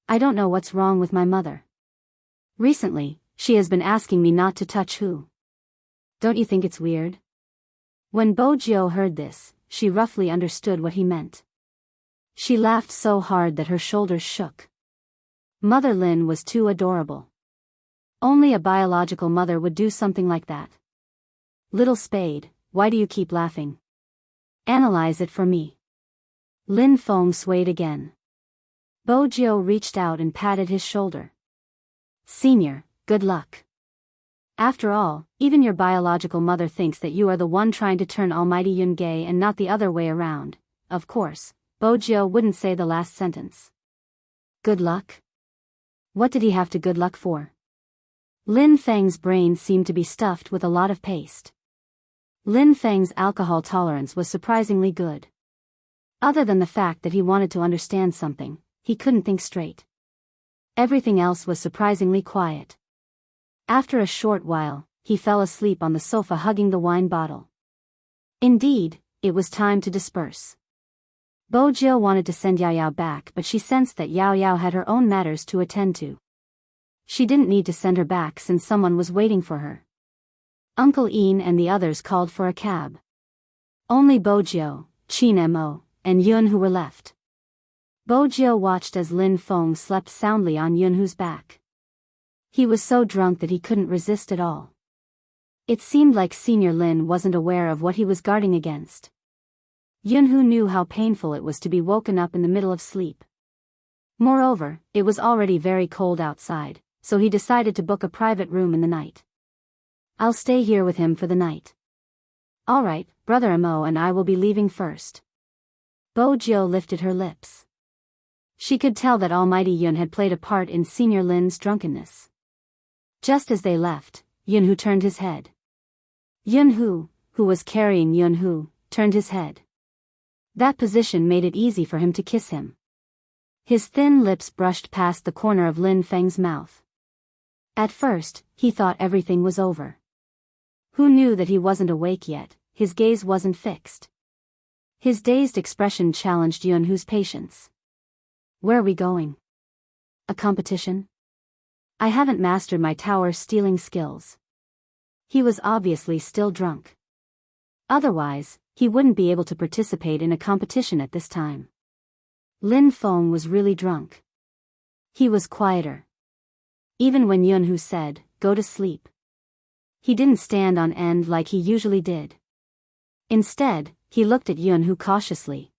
"I don't know what's wrong with my mother. Recently, she has been asking me not to touch who. Don't you think it's weird?" When Bo Jio heard this, she roughly understood what he meant. She laughed so hard that her shoulders shook. Mother Lin was too adorable. Only a biological mother would do something like that. "Little spade, why do you keep laughing? Analyze it for me." Lin Feng swayed again. Bo Jio reached out and patted his shoulder. "Senior, good luck. After all, even your biological mother thinks that you are the one trying to turn Almighty Yun gay and not the other way around." Of course, Bo Jio wouldn't say the last sentence. Good luck? What did he have to good luck for? Lin Feng's brain seemed to be stuffed with a lot of paste. Lin Feng's alcohol tolerance was surprisingly good. Other than the fact that he wanted to understand something, he couldn't think straight. Everything else was surprisingly quiet. After a short while, he fell asleep on the sofa hugging the wine bottle. Indeed, it was time to disperse. Bo Jio wanted to send Yao Yao back, but she sensed that Yao Yao had her own matters to attend to. She didn't need to send her back since someone was waiting for her. Uncle Ian and the others called for a cab. Only Bo Jio, Qin Mo, and Yun were left. Bo Jio watched as Lin Feng slept soundly on Yunhu's back. He was so drunk that he couldn't resist at all. It seemed like Senior Lin wasn't aware of what he was guarding against. Yunhu knew how painful it was to be woken up in the middle of sleep. Moreover, it was already very cold outside, so he decided to book a private room in the night. "I'll stay here with him for the night." "All right, Brother Mo and I will be leaving first." Bo Jio lifted her lips. She could tell that Almighty Yun had played a part in Senior Lin's drunkenness. Just as they left, Yunhu turned his head. Yunhu, who was carrying Yunhu, turned his head. That position made it easy for him to kiss him. His thin lips brushed past the corner of Lin Feng's mouth. At first, he thought everything was over. Who knew that he wasn't awake yet? His gaze wasn't fixed. His dazed expression challenged Yunhu's patience. "Where are we going? A competition? I haven't mastered my tower stealing skills." He was obviously still drunk. Otherwise, he wouldn't be able to participate in a competition at this time. Lin Feng was really drunk. He was quieter. Even when Yunhu said, "Go to sleep," he didn't stand on end like he usually did. Instead, he looked at Yunhu cautiously.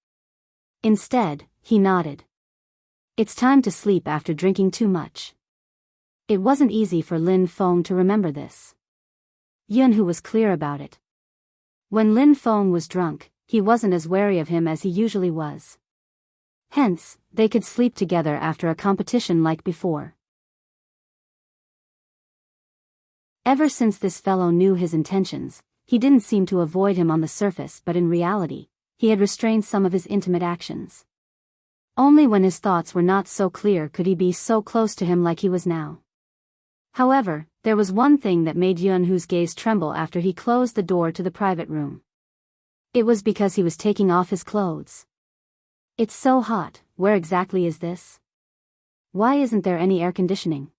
Instead, he nodded. It's time to sleep after drinking too much. It wasn't easy for Lin Feng to remember this. Yunhu was clear about it. When Lin Feng was drunk, he wasn't as wary of him as he usually was. Hence, they could sleep together after a competition like before. Ever since this fellow knew his intentions, he didn't seem to avoid him on the surface, but in reality, he had restrained some of his intimate actions. Only when his thoughts were not so clear could he be so close to him like he was now. However, there was one thing that made Yunhu's gaze tremble after he closed the door to the private room. It was because he was taking off his clothes. It's so hot, where exactly is this? Why isn't there any air conditioning?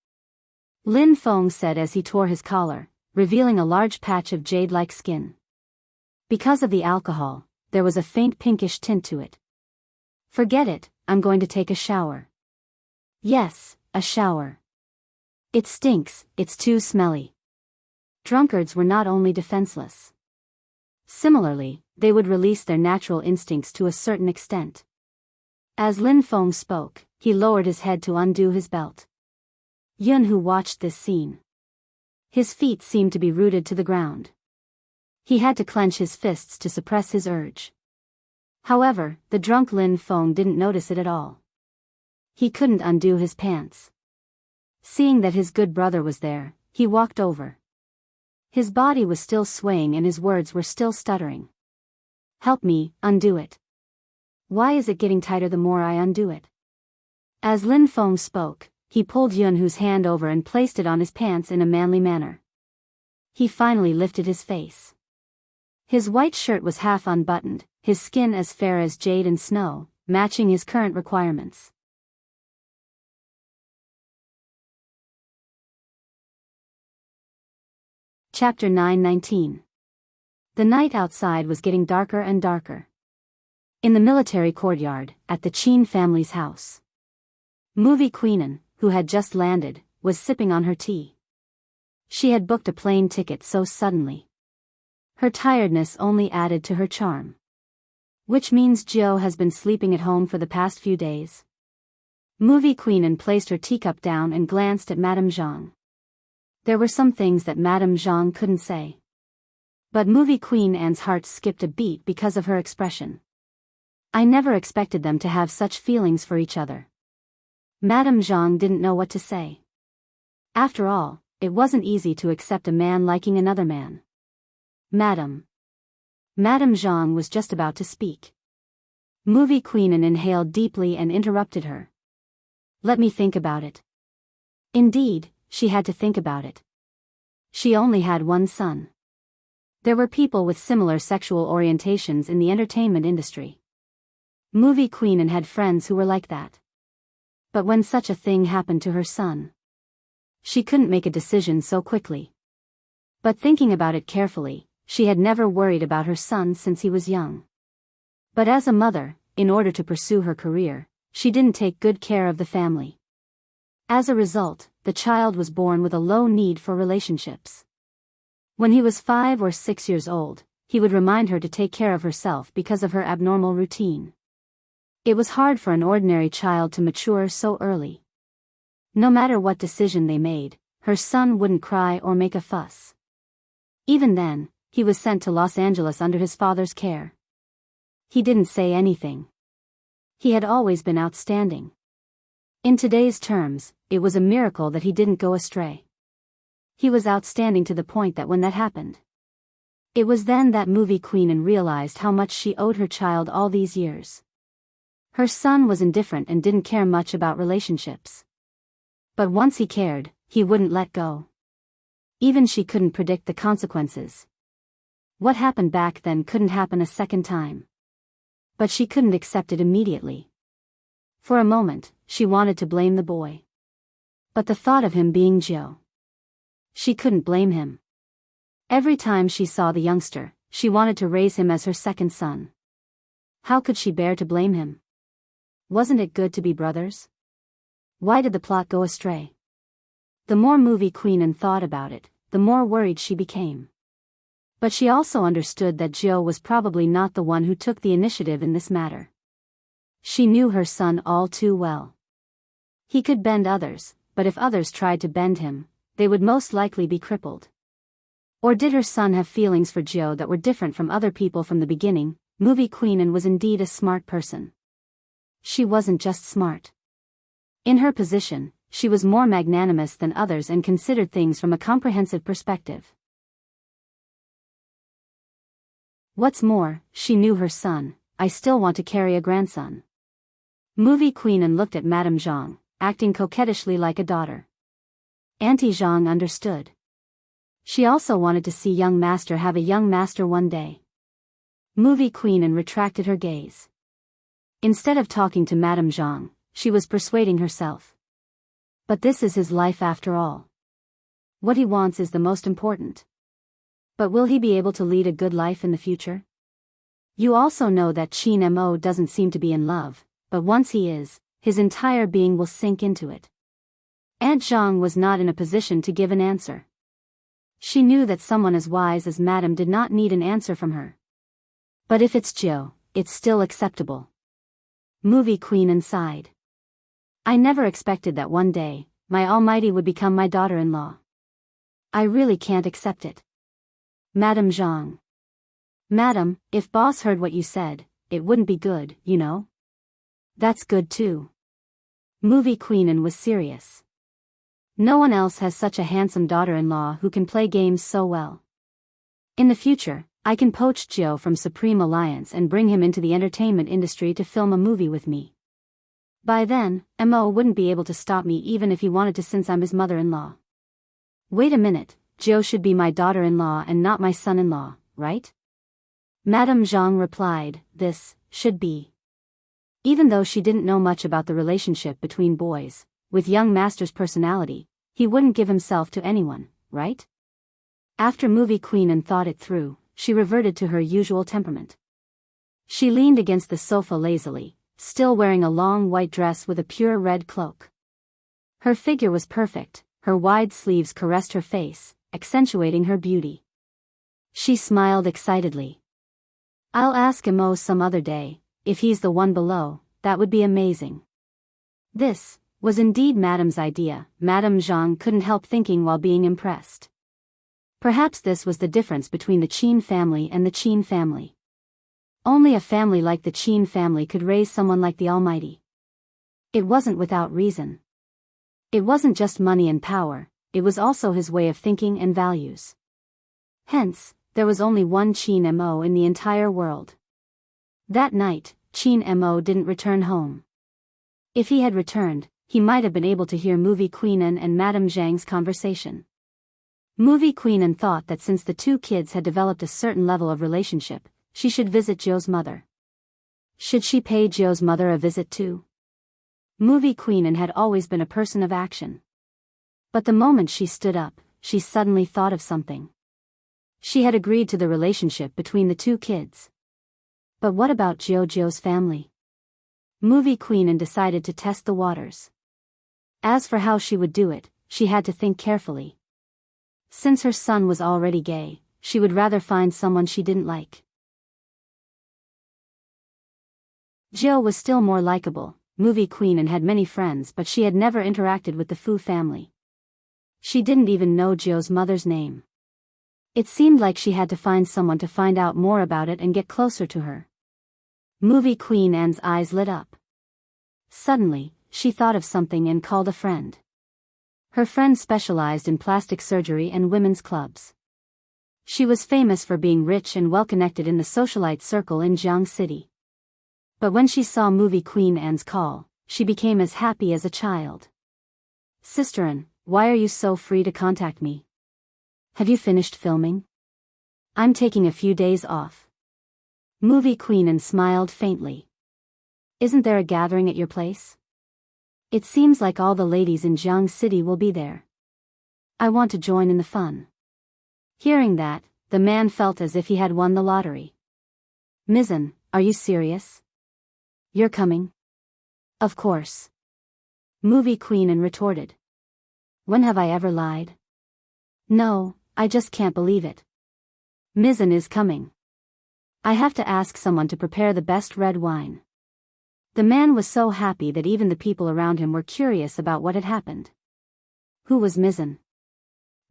Lin Feng said as he tore his collar, revealing a large patch of jade-like skin. Because of the alcohol, there was a faint pinkish tint to it. Forget it, I'm going to take a shower. Yes, a shower. It stinks, it's too smelly. Drunkards were not only defenseless. Similarly, they would release their natural instincts to a certain extent. As Lin Feng spoke, he lowered his head to undo his belt. Yunhu watched this scene. His feet seemed to be rooted to the ground. He had to clench his fists to suppress his urge. However, the drunk Lin Feng didn't notice it at all. He couldn't undo his pants. Seeing that his good brother was there, he walked over. His body was still swaying and his words were still stuttering. "Help me, undo it. Why is it getting tighter the more I undo it?" As Lin Feng spoke, he pulled Yunhu's hand over and placed it on his pants in a manly manner. He finally lifted his face. His white shirt was half unbuttoned, his skin as fair as jade and snow, matching his current requirements. Chapter 9:19. The night outside was getting darker and darker. In the military courtyard, at the Qin family's house, Movie Queenan, who had just landed, was sipping on her tea. She had booked a plane ticket so suddenly. Her tiredness only added to her charm. Which means Jiao has been sleeping at home for the past few days. Movie Queenan placed her teacup down and glanced at Madame Zhang. There were some things that Madame Zhang couldn't say. But Movie Queen Anne's heart skipped a beat because of her expression. I never expected them to have such feelings for each other. Madame Zhang didn't know what to say. After all, it wasn't easy to accept a man liking another man. Madame Zhang was just about to speak. Movie Queenan inhaled deeply and interrupted her. Let me think about it. Indeed, she had to think about it. She only had one son. There were people with similar sexual orientations in the entertainment industry. Movie Queenan had friends who were like that. But when such a thing happened to her son, she couldn't make a decision so quickly. But thinking about it carefully, she had never worried about her son since he was young. But as a mother, in order to pursue her career, she didn't take good care of the family. As a result, the child was born with a low need for relationships. When he was 5 or 6 years old, he would remind her to take care of herself because of her abnormal routine. It was hard for an ordinary child to mature so early. No matter what decision they made, her son wouldn't cry or make a fuss. Even then, he was sent to Los Angeles under his father's care. He didn't say anything. He had always been outstanding. In today's terms, it was a miracle that he didn't go astray. He was outstanding to the point that when that happened, it was then that Movie Queenan realized how much she owed her child all these years. Her son was indifferent and didn't care much about relationships. But once he cared, he wouldn't let go. Even she couldn't predict the consequences. What happened back then couldn't happen a second time. But she couldn't accept it immediately. For a moment, she wanted to blame the boy. But the thought of him being Jiao, she couldn't blame him. Every time she saw the youngster, she wanted to raise him as her second son. How could she bear to blame him? Wasn't it good to be brothers? Why did the plot go astray? The more movie queen thought about it, the more worried she became. But she also understood that Jill was probably not the one who took the initiative in this matter. She knew her son all too well. He could bend others, but if others tried to bend him, they would most likely be crippled. Or did her son have feelings for Jill that were different from other people from the beginning? Movie queen was indeed a smart person. She wasn't just smart. In her position, she was more magnanimous than others and considered things from a comprehensive perspective. What's more, she knew her son. I still want to carry a grandson. Movie queen looked at Madame Zhang, acting coquettishly like a daughter. Auntie Zhang understood. She also wanted to see young master have a young master one day. Movie queen retracted her gaze. Instead of talking to Madame Zhang, she was persuading herself. But this is his life after all. What he wants is the most important. But will he be able to lead a good life in the future? You also know that Qin Mo doesn't seem to be in love, but once he is, his entire being will sink into it. Aunt Zhang was not in a position to give an answer. She knew that someone as wise as Madame did not need an answer from her. But if it's Jill, it's still acceptable. Movie queen sighed. I never expected that one day, my almighty would become my daughter-in-law. I really can't accept it. Madame Zhang. Madam, if boss heard what you said, it wouldn't be good, you know? That's good too. Movie queen was serious. No one else has such a handsome daughter-in-law who can play games so well. In the future, I can poach Joe from Supreme Alliance and bring him into the entertainment industry to film a movie with me. By then, Mo wouldn't be able to stop me even if he wanted to since I'm his mother-in-law. Wait a minute, Joe should be my daughter-in-law and not my son-in-law, right? Madame Zhang replied, this should be. Even though she didn't know much about the relationship between boys, with young master's personality, he wouldn't give himself to anyone, right? After movie queen thought it through, she reverted to her usual temperament. She leaned against the sofa lazily, still wearing a long white dress with a pure red cloak. Her figure was perfect, her wide sleeves caressed her face, accentuating her beauty. She smiled excitedly. I'll ask Mo some other day, if he's the one below, that would be amazing. This was indeed Madame's idea. Madame Zhang couldn't help thinking while being impressed. Perhaps this was the difference between the Qin family and the Qin family. Only a family like the Qin family could raise someone like the Almighty. It wasn't without reason. It wasn't just money and power, it was also his way of thinking and values. Hence, there was only one Qin Mo in the entire world. That night, Qin Mo didn't return home. If he had returned, he might have been able to hear movie queen and Madame Zhang's conversation. Movie queen thought that since the two kids had developed a certain level of relationship, she should visit Joe's mother. Should she pay Joe's mother a visit too? Movie queen had always been a person of action. But the moment she stood up, she suddenly thought of something. She had agreed to the relationship between the two kids. But what about Joe's family? Movie queen decided to test the waters. As for how she would do it, she had to think carefully. Since her son was already gay, she would rather find someone she didn't like. Jill was still more likable. Movie queen had many friends, but she had never interacted with the Fu family. She didn't even know Joe's mother's name. It seemed like she had to find someone to find out more about it and get closer to her. Movie queen's eyes lit up. Suddenly, she thought of something and called a friend. Her friend specialized in plastic surgery and women's clubs. She was famous for being rich and well-connected in the socialite circle in Jiang City. But when she saw movie queen's call, she became as happy as a child. Sister-in, why are you so free to contact me? Have you finished filming? I'm taking a few days off. Movie queen smiled faintly. Isn't there a gathering at your place? It seems like all the ladies in Jiang City will be there. I want to join in the fun. Hearing that, the man felt as if he had won the lottery. Mizzen, are you serious? You're coming? Of course. Movie queen and retorted. When have I ever lied? No, I just can't believe it. Mizzen is coming. I have to ask someone to prepare the best red wine. The man was so happy that even the people around him were curious about what had happened. Who was Mizzen?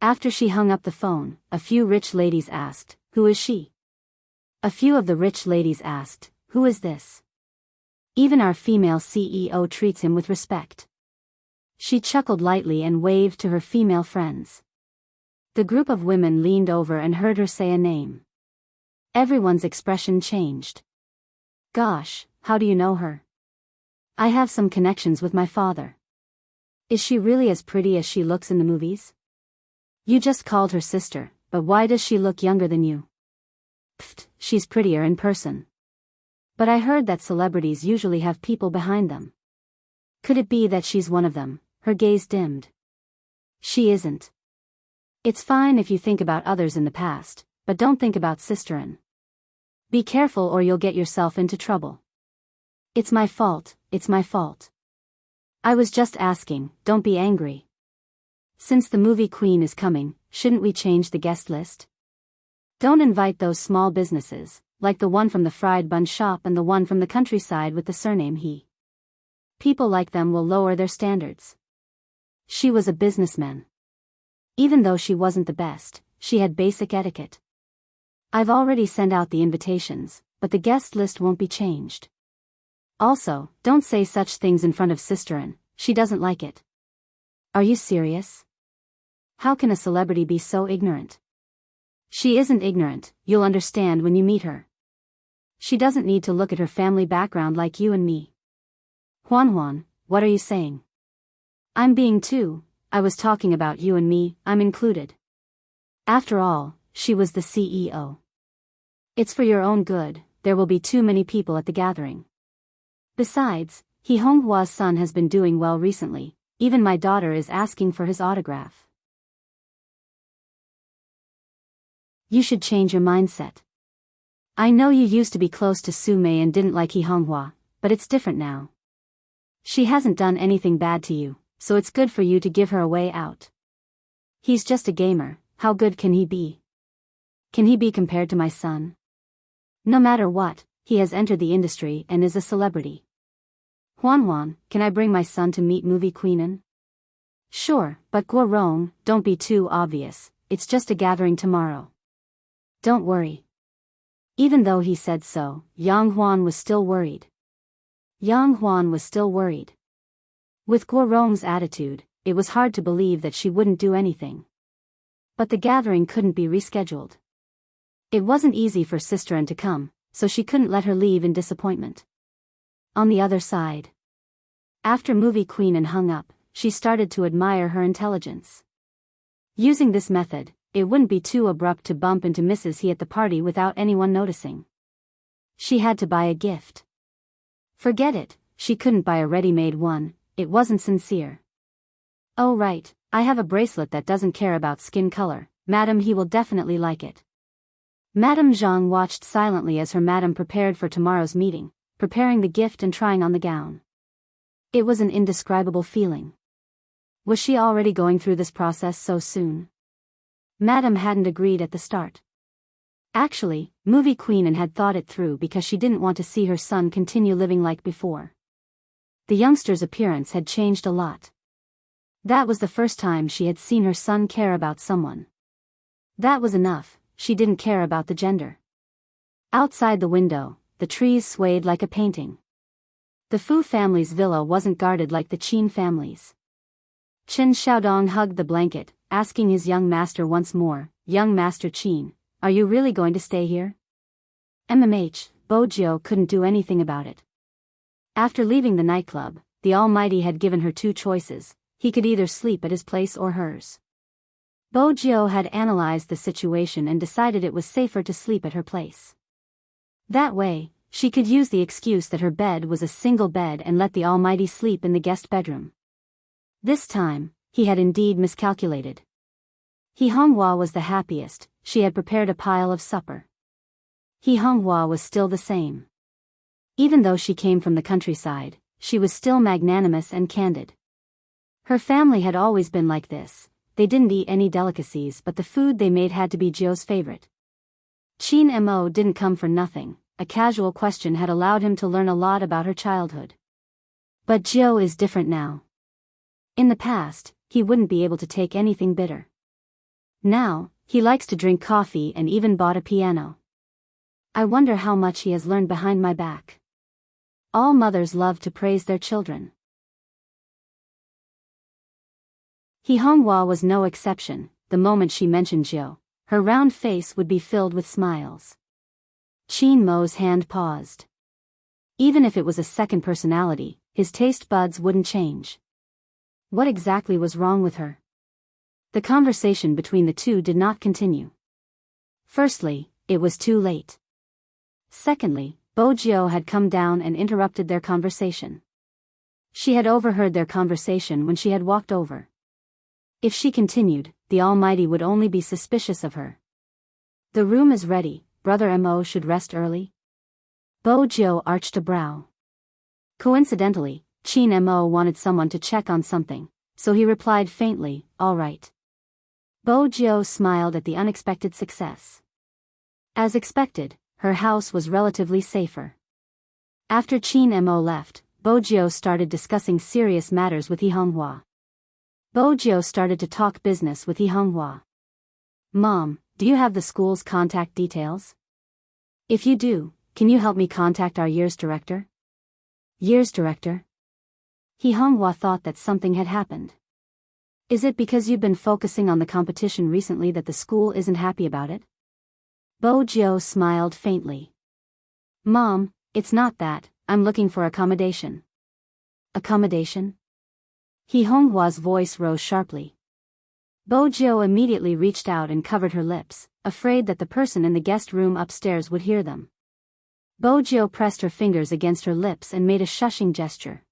After she hung up the phone, a few rich ladies asked, who is she? A few of the rich ladies asked, who is this? Even our female CEO treats him with respect. She chuckled lightly and waved to her female friends. The group of women leaned over and heard her say a name. Everyone's expression changed. Gosh, how do you know her? I have some connections with my father. Is she really as pretty as she looks in the movies? You just called her sister, but why does she look younger than you? Pfft, she's prettier in person. But I heard that celebrities usually have people behind them. Could it be that she's one of them? Her gaze dimmed. She isn't. It's fine if you think about others in the past, but don't think about Sisterin. Be careful or you'll get yourself into trouble. It's my fault, it's my fault. I was just asking, don't be angry. Since the movie queen is coming, shouldn't we change the guest list? Don't invite those small businesses, like the one from the fried bun shop and the one from the countryside with the surname he. People like them will lower their standards. She was a businessman. Even though she wasn't the best, she had basic etiquette. I've already sent out the invitations, but the guest list won't be changed. Also, don't say such things in front of Sisterin, she doesn't like it. Are you serious? How can a celebrity be so ignorant? She isn't ignorant, you'll understand when you meet her. She doesn't need to look at her family background like you and me. Juan, what are you saying? I'm being too, I was talking about you and me, I'm included. After all, she was the CEO. It's for your own good, there will be too many people at the gathering. Besides, He Honghua's son has been doing well recently, even my daughter is asking for his autograph. You should change your mindset. I know you used to be close to Sume and didn't like He Honghua, but it's different now. She hasn't done anything bad to you, so it's good for you to give her a way out. He's just a gamer, how good can he be? Can he be compared to my son? No matter what, he has entered the industry and is a celebrity. Juan, can I bring my son to meet movie queenin? Sure, but Guo Rong, don't be too obvious, it's just a gathering tomorrow. Don't worry. Even though he said so, Yang Huan was still worried. Yang Huan was still worried. With Guo Rong's attitude, it was hard to believe that she wouldn't do anything. But the gathering couldn't be rescheduled. It wasn't easy for Sisterin to come, so she couldn't let her leave in disappointment. On the other side, after movie queenin hung up, she started to admire her intelligence. Using this method, it wouldn't be too abrupt to bump into Mrs. He at the party without anyone noticing. She had to buy a gift. Forget it, she couldn't buy a ready-made one, it wasn't sincere. Oh right, I have a bracelet that doesn't care about skin color, Madam He will definitely like it. Madame Zhang watched silently as her madam prepared for tomorrow's meeting, preparing the gift and trying on the gown. It was an indescribable feeling. Was she already going through this process so soon? Madam hadn't agreed at the start. Actually, movie queenin had thought it through because she didn't want to see her son continue living like before. The youngster's appearance had changed a lot. That was the first time she had seen her son care about someone. That was enough, she didn't care about the gender. Outside the window, the trees swayed like a painting. The Fu family's villa wasn't guarded like the Qin family's. Chen Xiaodong hugged the blanket, asking his young master once more, "Young Master Qin, are you really going to stay here?" Bojiu couldn't do anything about it. After leaving the nightclub, the Almighty had given her two choices, he could either sleep at his place or hers. Bojiu had analyzed the situation and decided it was safer to sleep at her place. That way, she could use the excuse that her bed was a single bed and let the Almighty sleep in the guest bedroom. This time, he had indeed miscalculated. He Honghua was the happiest, she had prepared a pile of supper. He Honghua was still the same. Even though she came from the countryside, she was still magnanimous and candid. Her family had always been like this. They didn't eat any delicacies, but the food they made had to be Joe's favorite. Qin Mo didn't come for nothing. A casual question had allowed him to learn a lot about her childhood. But Joe is different now. In the past, he wouldn't be able to take anything bitter. Now, he likes to drink coffee and even bought a piano. I wonder how much he has learned behind my back. All mothers love to praise their children. He Honghua was no exception. The moment she mentioned Joe, her round face would be filled with smiles. Qin Mo's hand paused. Even if it was a second personality, his taste buds wouldn't change. What exactly was wrong with her? The conversation between the two did not continue. Firstly, it was too late. Secondly, Bojo had come down and interrupted their conversation. She had overheard their conversation when she had walked over. If she continued, the Almighty would only be suspicious of her. The room is ready, Brother Mo should rest early. Bojo arched a brow. Coincidentally, Qin Mo wanted someone to check on something, so he replied faintly, all right. Bojo smiled at the unexpected success. As expected, her house was relatively safer. After Qin Mo left, Bojo started discussing serious matters with He Honghua. Bojo started to talk business with He Honghua. Mom, do you have the school's contact details? If you do, can you help me contact our year's director? Year's director? He Honghua thought that something had happened. Is it because you've been focusing on the competition recently that the school isn't happy about it? Bojo smiled faintly. Mom, it's not that, I'm looking for accommodation. Accommodation? He Honghua's voice rose sharply. Bojo immediately reached out and covered her lips, afraid that the person in the guest room upstairs would hear them. Bojo pressed her fingers against her lips and made a shushing gesture.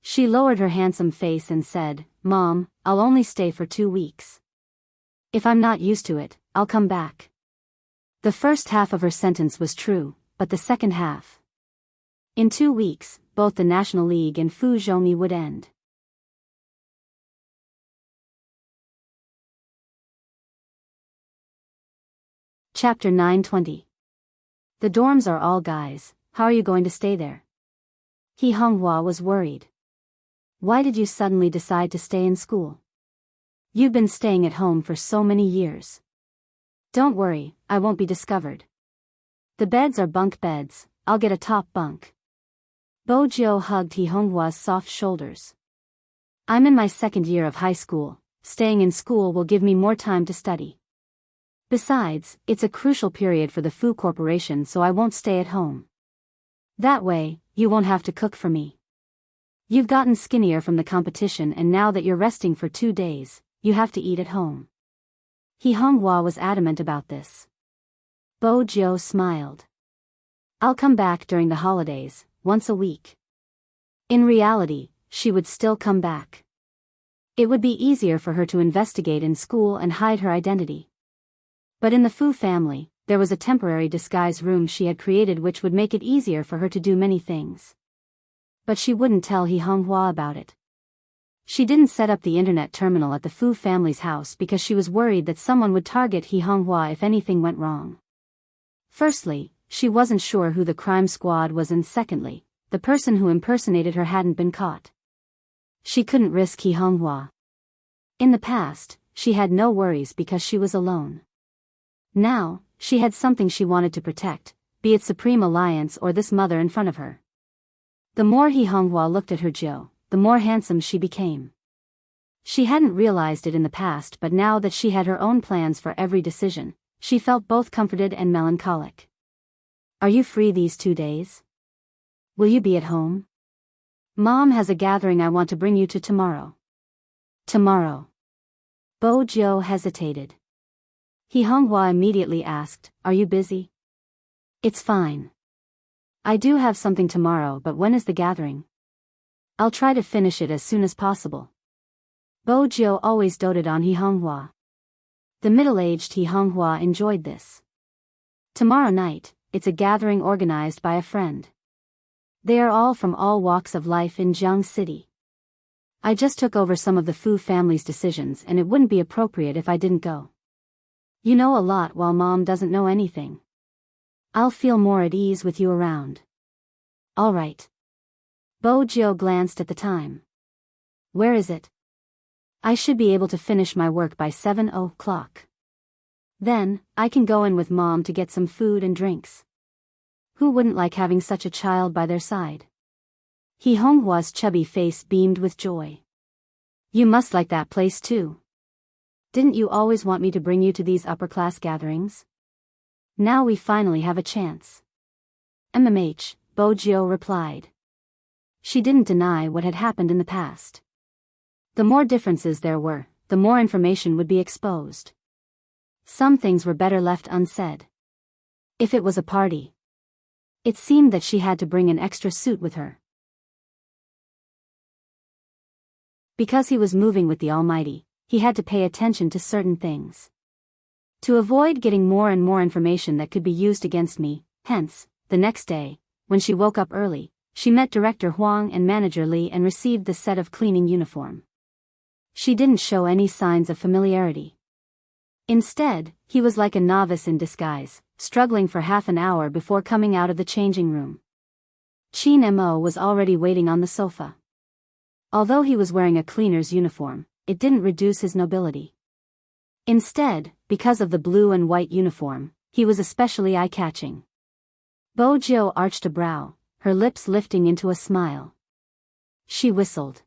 She lowered her handsome face and said, Mom, I'll only stay for 2 weeks. If I'm not used to it, I'll come back. The first half of her sentence was true, but the second half. In 2 weeks, both the National League and Fu Zhongyi would end. Chapter 920. The dorms are all guys, how are you going to stay there? He Honghua was worried. Why did you suddenly decide to stay in school? You've been staying at home for so many years. Don't worry, I won't be discovered. The beds are bunk beds, I'll get a top bunk. Bojo hugged He Honghua's soft shoulders. I'm in my second year of high school, staying in school will give me more time to study. Besides, it's a crucial period for the Fu Corporation, so I won't stay at home. That way, you won't have to cook for me. You've gotten skinnier from the competition, and now that you're resting for 2 days, you have to eat at home. He Honghua was adamant about this. Bojo smiled. I'll come back during the holidays, once a week. In reality, she would still come back. It would be easier for her to investigate in school and hide her identity. But in the Fu family, there was a temporary disguise room she had created which would make it easier for her to do many things. But she wouldn't tell He Honghua about it. She didn't set up the internet terminal at the Fu family's house because she was worried that someone would target He Honghua if anything went wrong. Firstly, she wasn't sure who the crime squad was, and secondly, the person who impersonated her hadn't been caught. She couldn't risk He Honghua. In the past, she had no worries because she was alone. Now, she had something she wanted to protect, be it Supreme Alliance or this mother in front of her. The more He Honghua looked at her Joe, the more handsome she became. She hadn't realized it in the past, but now that she had her own plans for every decision, she felt both comforted and melancholic. Are you free these 2 days? Will you be at home? Mom has a gathering I want to bring you to tomorrow. Tomorrow. Bojo hesitated. He Honghua immediately asked, are you busy? It's fine. I do have something tomorrow, but when is the gathering? I'll try to finish it as soon as possible. Bojo always doted on He Honghua. The middle-aged He Honghua enjoyed this. Tomorrow night, it's a gathering organized by a friend. They are all from all walks of life in Jiang City. I just took over some of the Fu family's decisions and it wouldn't be appropriate if I didn't go. You know a lot while Mom doesn't know anything. I'll feel more at ease with you around. All right. Bo Jiu glanced at the time. Where is it? I should be able to finish my work by 7 o'clock. Then, I can go in with Mom to get some food and drinks. Who wouldn't like having such a child by their side? He Honghua's chubby face beamed with joy. You must like that place too. Didn't you always want me to bring you to these upper-class gatherings? Now we finally have a chance. MMH, Bo Jiu replied. She didn't deny what had happened in the past. The more differences there were, the more information would be exposed. Some things were better left unsaid. If it was a party, it seemed that she had to bring an extra suit with her. Because he was moving with the Almighty, he had to pay attention to certain things. To avoid getting more and more information that could be used against me, hence, the next day, when she woke up early, she met Director Huang and Manager Li and received the set of cleaning uniform. She didn't show any signs of familiarity. Instead, he was like a novice in disguise, struggling for half an hour before coming out of the changing room. Qin Mo was already waiting on the sofa. Although he was wearing a cleaner's uniform, it didn't reduce his nobility. Instead, because of the blue and white uniform, he was especially eye-catching. Bo Jiu arched a brow, her lips lifting into a smile. She whistled.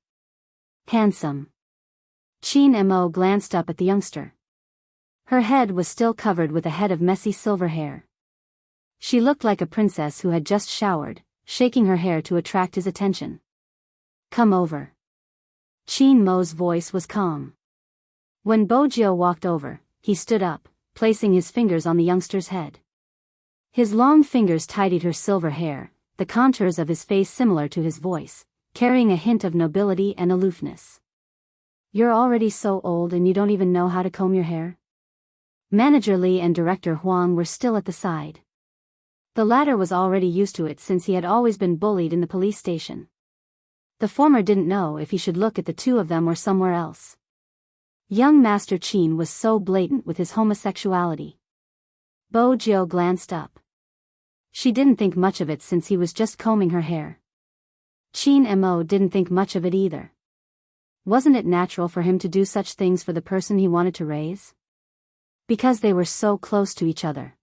Handsome. Qin Mo glanced up at the youngster. Her head was still covered with a head of messy silver hair. She looked like a princess who had just showered, shaking her hair to attract his attention. Come over. Qin Mo's voice was calm. When Bo Jiu walked over, he stood up, placing his fingers on the youngster's head. His long fingers tidied her silver hair, the contours of his face similar to his voice, carrying a hint of nobility and aloofness. You're already so old and you don't even know how to comb your hair? Manager Li and Director Huang were still at the side. The latter was already used to it since he had always been bullied in the police station. The former didn't know if he should look at the two of them or somewhere else. Young Master Qin was so blatant with his homosexuality. Bo Jiu glanced up. She didn't think much of it since he was just combing her hair. Qin Mo didn't think much of it either. Wasn't it natural for him to do such things for the person he wanted to raise? Because they were so close to each other.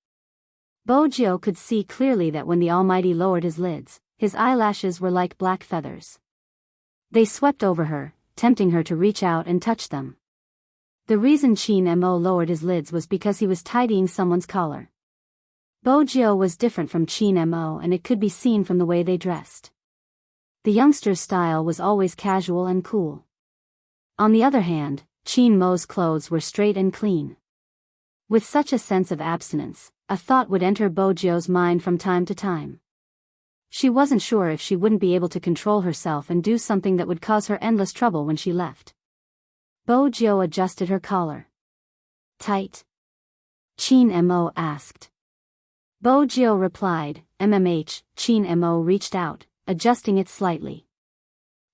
Bo Jiu could see clearly that when the Almighty lowered his lids, his eyelashes were like black feathers. They swept over her, tempting her to reach out and touch them. The reason Qin Mo lowered his lids was because he was tidying someone's collar. Bo Jiu was different from Qin Mo and it could be seen from the way they dressed. The youngster's style was always casual and cool. On the other hand, Qin Mo's clothes were straight and clean. With such a sense of abstinence, a thought would enter Bo Jiu's mind from time to time. She wasn't sure if she wouldn't be able to control herself and do something that would cause her endless trouble when she left. Bo Jiu adjusted her collar. Tight? Qin Mo asked. Bo Jiu replied, MMH. Qin Mo reached out, adjusting it slightly.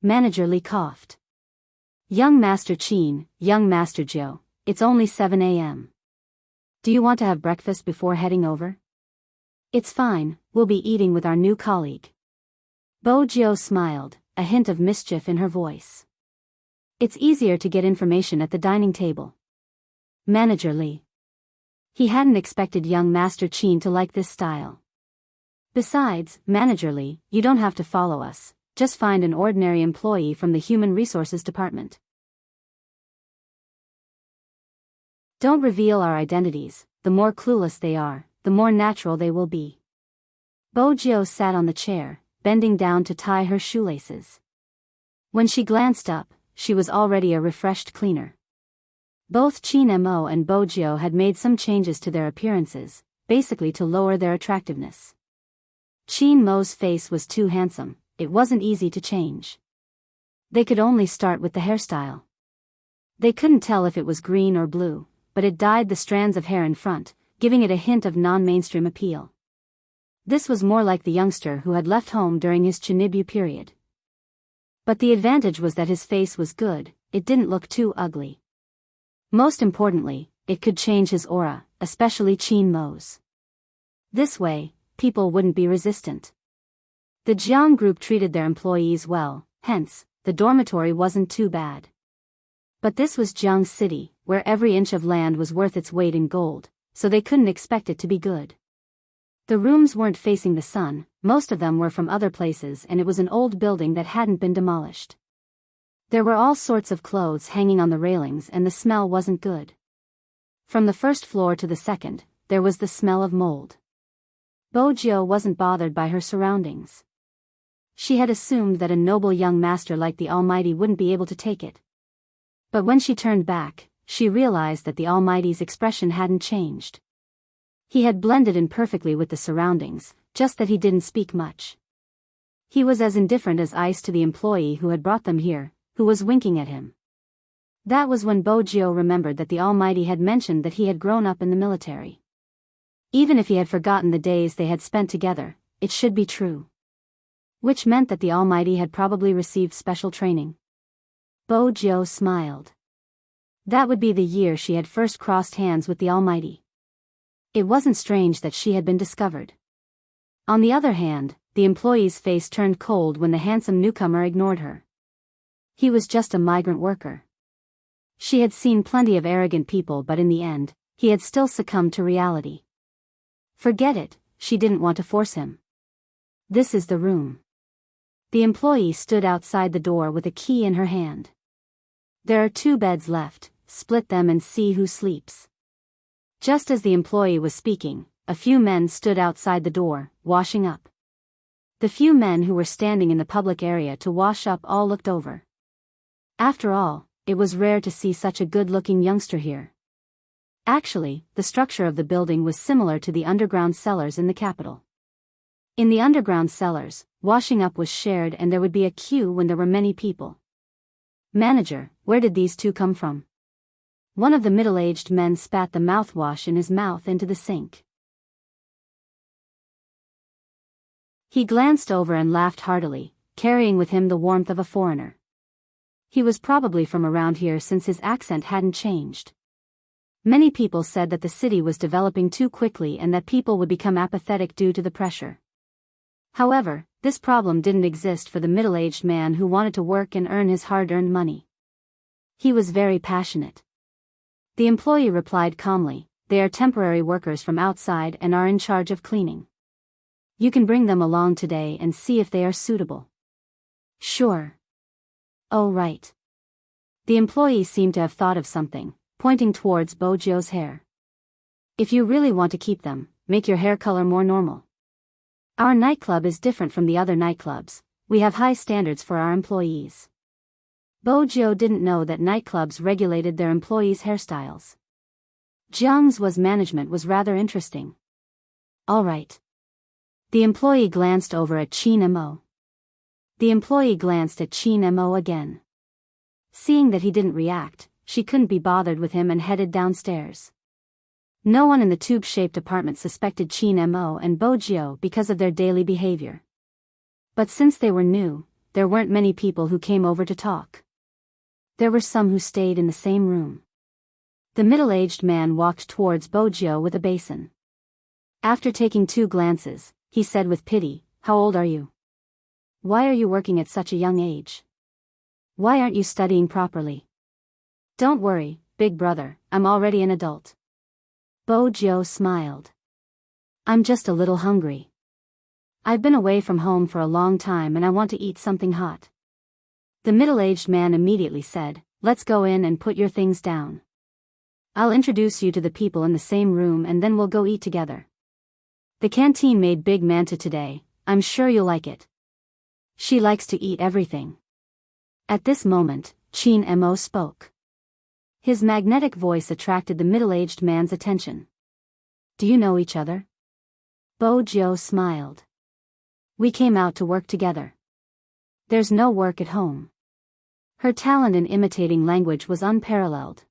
Manager Li coughed. Young Master Qin, Young Master Jiu, it's only 7 a.m. Do you want to have breakfast before heading over? It's fine, we'll be eating with our new colleague. Bo Jiu smiled, a hint of mischief in her voice. It's easier to get information at the dining table. Manager Li. He hadn't expected young Master Qin to like this style. Besides, Manager Li, you don't have to follow us, just find an ordinary employee from the Human Resources Department. Don't reveal our identities, the more clueless they are, the more natural they will be. Bo Jiu sat on the chair, bending down to tie her shoelaces. When she glanced up, she was already a refreshed cleaner. Both Qin Mo and Bo Jiu had made some changes to their appearances, basically to lower their attractiveness. Qin Mo's face was too handsome, it wasn't easy to change. They could only start with the hairstyle. They couldn't tell if it was green or blue, but it dyed the strands of hair in front, giving it a hint of non-mainstream appeal. This was more like the youngster who had left home during his Chinibu period. But the advantage was that his face was good, it didn't look too ugly. Most importantly, it could change his aura, especially Chin Mo's. This way, people wouldn't be resistant. The Jiang group treated their employees well, hence, the dormitory wasn't too bad. But this was Jiang City, where every inch of land was worth its weight in gold, so they couldn't expect it to be good. The rooms weren't facing the sun, most of them were from other places, and it was an old building that hadn't been demolished. There were all sorts of clothes hanging on the railings and the smell wasn't good. From the first floor to the second, there was the smell of mold. Bojo wasn't bothered by her surroundings. She had assumed that a noble young master like the Almighty wouldn't be able to take it. But when she turned back, she realized that the Almighty's expression hadn't changed. He had blended in perfectly with the surroundings, just that he didn't speak much. He was as indifferent as ice to the employee who had brought them here, who was winking at him. That was when Bojo remembered that the Almighty had mentioned that he had grown up in the military. Even if he had forgotten the days they had spent together, it should be true. Which meant that the Almighty had probably received special training. Bojo smiled. That would be the year she had first crossed hands with the Almighty. It wasn't strange that she had been discovered. On the other hand, the employee's face turned cold when the handsome newcomer ignored her. He was just a migrant worker. She had seen plenty of arrogant people, but in the end, he had still succumbed to reality. Forget it, she didn't want to force him. This is the room. The employee stood outside the door with a key in her hand. There are 2 beds left, split them and see who sleeps. Just as the employee was speaking, a few men stood outside the door, washing up. The few men who were standing in the public area to wash up all looked over. After all, it was rare to see such a good-looking youngster here. Actually, the structure of the building was similar to the underground cellars in the capital. In the underground cellars, washing up was shared and there would be a queue when there were many people. Manager, where did these 2 come from? One of the middle-aged men spat the mouthwash in his mouth into the sink. He glanced over and laughed heartily, carrying with him the warmth of a foreigner. He was probably from around here since his accent hadn't changed. Many people said that the city was developing too quickly and that people would become apathetic due to the pressure. However, this problem didn't exist for the middle-aged man who wanted to work and earn his hard-earned money. He was very passionate. The employee replied calmly, "They are temporary workers from outside and are in charge of cleaning. You can bring them along today and see if they are suitable." "Sure." "Oh right." The employee seemed to have thought of something, pointing towards Bojo's hair. "If you really want to keep them, make your hair color more normal. Our nightclub is different from the other nightclubs, we have high standards for our employees." Bojo didn't know that nightclubs regulated their employees' hairstyles. Jiang's management was rather interesting. "All right." The employee glanced over at Chin Mo. The employee glanced at Chin Mo again. Seeing that he didn't react, she couldn't be bothered with him and headed downstairs. No one in the tube-shaped apartment suspected Chin Mo and Bojo because of their daily behavior. But since they were new, there weren't many people who came over to talk. There were some who stayed in the same room. The middle-aged man walked towards Bojo with a basin. After taking 2 glances, he said with pity, "How old are you? Why are you working at such a young age? Why aren't you studying properly?" "Don't worry, big brother, I'm already an adult." Bojo smiled. "I'm just a little hungry. I've been away from home for a long time and I want to eat something hot." The middle-aged man immediately said, "Let's go in and put your things down. I'll introduce you to the people in the same room and then we'll go eat together. The canteen made big manta today, I'm sure you'll like it. She likes to eat everything." At this moment, Chin Mo spoke. His magnetic voice attracted the middle-aged man's attention. "Do you know each other?" Bojo smiled. "We came out to work together. There's no work at home." Her talent in imitating language was unparalleled.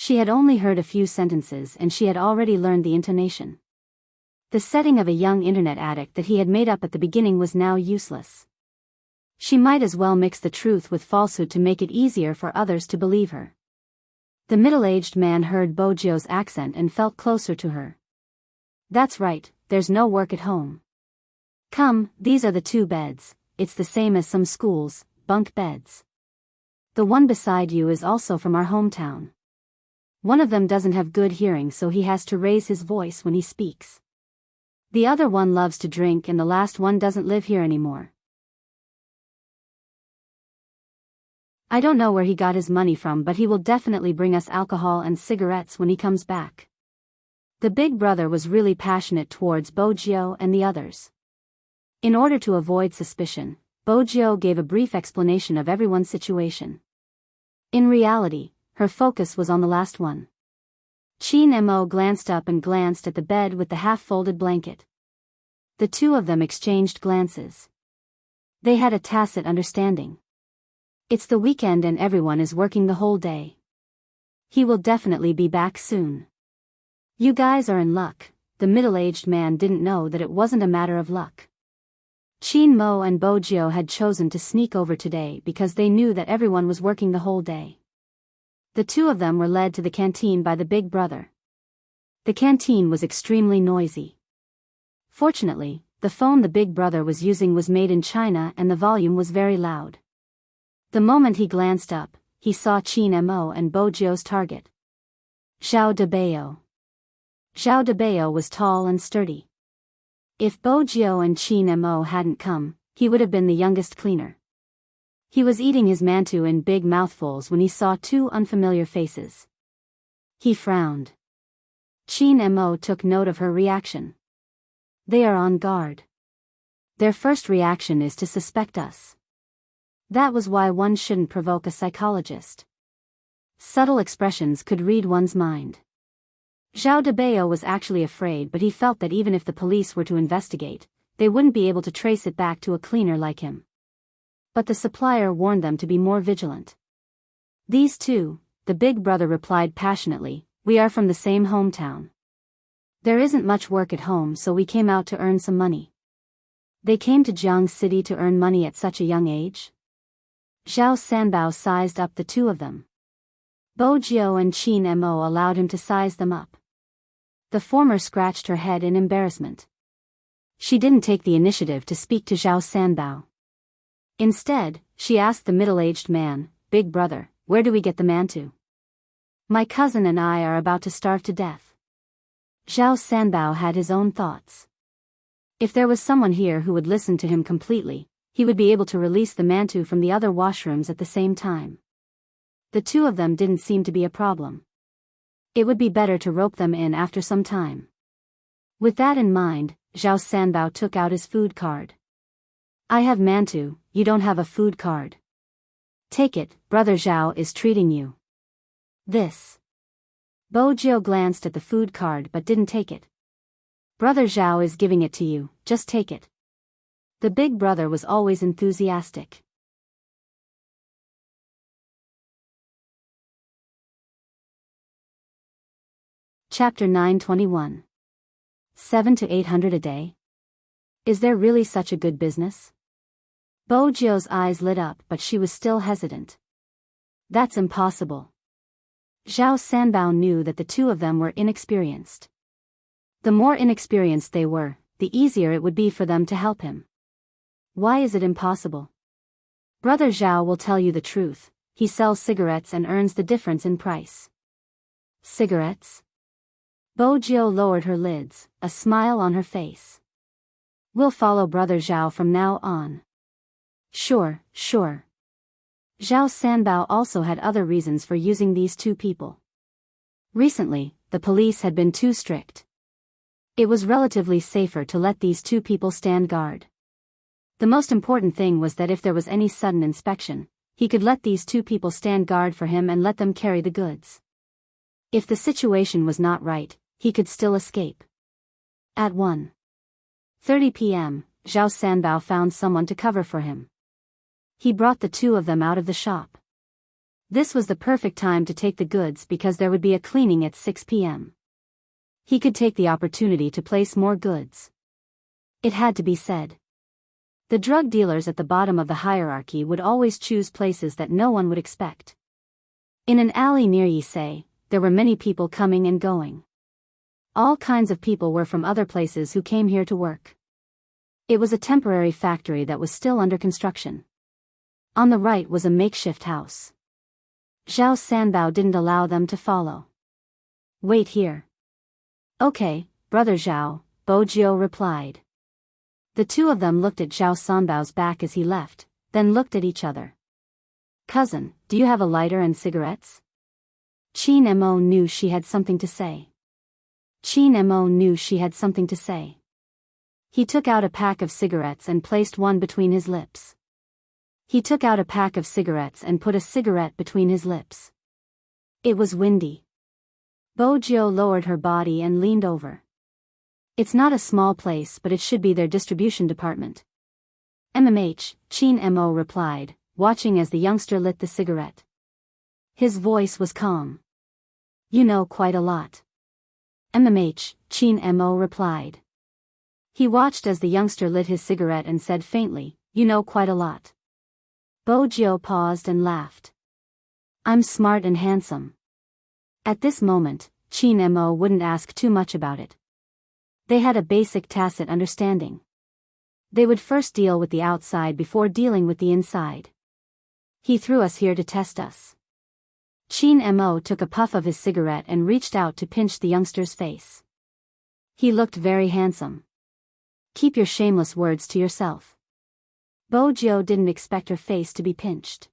She had only heard a few sentences and she had already learned the intonation. The setting of a young internet addict that he had made up at the beginning was now useless. She might as well mix the truth with falsehood to make it easier for others to believe her. The middle-aged man heard Bojio's accent and felt closer to her. That's right, there's no work at home. Come, these are the 2 beds, it's the same as some schools, bunk beds. The one beside you is also from our hometown. One of them doesn't have good hearing, so he has to raise his voice when he speaks. The other one loves to drink and the last one doesn't live here anymore. I don't know where he got his money from, but he will definitely bring us alcohol and cigarettes when he comes back. The big brother was really passionate towards Bojio and the others. In order to avoid suspicion, Bojio gave a brief explanation of everyone's situation. In reality, her focus was on the last one. Chin Mo glanced up and glanced at the bed with the half-folded blanket. The 2 of them exchanged glances. They had a tacit understanding. It's the weekend and everyone is working the whole day. He will definitely be back soon. You guys are in luck. The middle-aged man didn't know that it wasn't a matter of luck. Chin Mo and Bojio had chosen to sneak over today because they knew that everyone was working the whole day. The 2 of them were led to the canteen by the big brother. The canteen was extremely noisy. Fortunately, the phone the big brother was using was made in China and the volume was very loud. The moment he glanced up, he saw Chin Mo and Bojio's target. Zhao Debao. Zhao Debao was tall and sturdy. If Bojio and Chin Mo hadn't come, he would have been the youngest cleaner. He was eating his mantou in big mouthfuls when he saw 2 unfamiliar faces. He frowned. Chin Mo took note of her reaction. They are on guard. Their first reaction is to suspect us. That was why one shouldn't provoke a psychologist. Subtle expressions could read one's mind. Zhao Debao was actually afraid, but he felt that even if the police were to investigate, they wouldn't be able to trace it back to a cleaner like him. But the supplier warned them to be more vigilant. These 2, the big brother replied passionately, we are from the same hometown. There isn't much work at home, so we came out to earn some money. They came to Jiang City to earn money at such a young age? Zhao Sanbao sized up the 2 of them. Bojio and Chin Mo allowed him to size them up. The former scratched her head in embarrassment. She didn't take the initiative to speak to Zhao Sanbao. Instead, she asked the middle-aged man, Big brother, where do we get the mantou? My cousin and I are about to starve to death. Zhao Sanbao had his own thoughts. If there was someone here who would listen to him completely, he would be able to release the mantou from the other washrooms at the same time. The 2 of them didn't seem to be a problem. It would be better to rope them in after some time. With that in mind, Zhao Sanbao took out his food card. I have mantou, you don't have a food card. Take it, brother Zhao is treating you. This. Bojio glanced at the food card but didn't take it. Brother Zhao is giving it to you, just take it. The big brother was always enthusiastic. Chapter 921. 700 to 800 a day? Is there really such a good business? Bojio's eyes lit up, but she was still hesitant. That's impossible. Zhao Sanbao knew that the 2 of them were inexperienced. The more inexperienced they were, the easier it would be for them to help him. Why is it impossible? Brother Zhao will tell you the truth. He sells cigarettes and earns the difference in price. Cigarettes? Bojio lowered her lids, a smile on her face. We'll follow Brother Zhao from now on. Sure, sure. Zhao Sanbao also had other reasons for using these 2 people. Recently, the police had been too strict. It was relatively safer to let these 2 people stand guard. The most important thing was that if there was any sudden inspection, he could let these 2 people stand guard for him and let them carry the goods. If the situation was not right, he could still escape. At 1:30 p.m., Zhao Sanbao found someone to cover for him. He brought the 2 of them out of the shop. This was the perfect time to take the goods because there would be a cleaning at 6 p.m. He could take the opportunity to place more goods. It had to be said. The drug dealers at the bottom of the hierarchy would always choose places that no one would expect. In an alley near Yisei, there were many people coming and going. All kinds of people were from other places who came here to work. It was a temporary factory that was still under construction. On the right was a makeshift house. Zhao Sanbao didn't allow them to follow. Wait here. Okay, brother Zhao, Bo Jiu replied. The two of them looked at Zhao Sanbao's back as he left, then looked at each other. Cousin, do you have a lighter and cigarettes? Qin Mo knew she had something to say. Qin Mo knew she had something to say. He took out a pack of cigarettes and placed one between his lips. He took out a pack of cigarettes and put a cigarette between his lips. It was windy. Bo Jiu lowered her body and leaned over. It's not a small place, but it should be their distribution department. MMH, Qin Mo replied, watching as the youngster lit the cigarette. His voice was calm. You know quite a lot. MMH, Qin Mo replied. He watched as the youngster lit his cigarette and said faintly, you know quite a lot. Bo Jiu paused and laughed. I'm smart and handsome. At this moment, Qin Mo wouldn't ask too much about it. They had a basic tacit understanding. They would first deal with the outside before dealing with the inside. He threw us here to test us. Qin Mo took a puff of his cigarette and reached out to pinch the youngster's face. He looked very handsome. Keep your shameless words to yourself. Bo Jiu didn't expect her face to be pinched.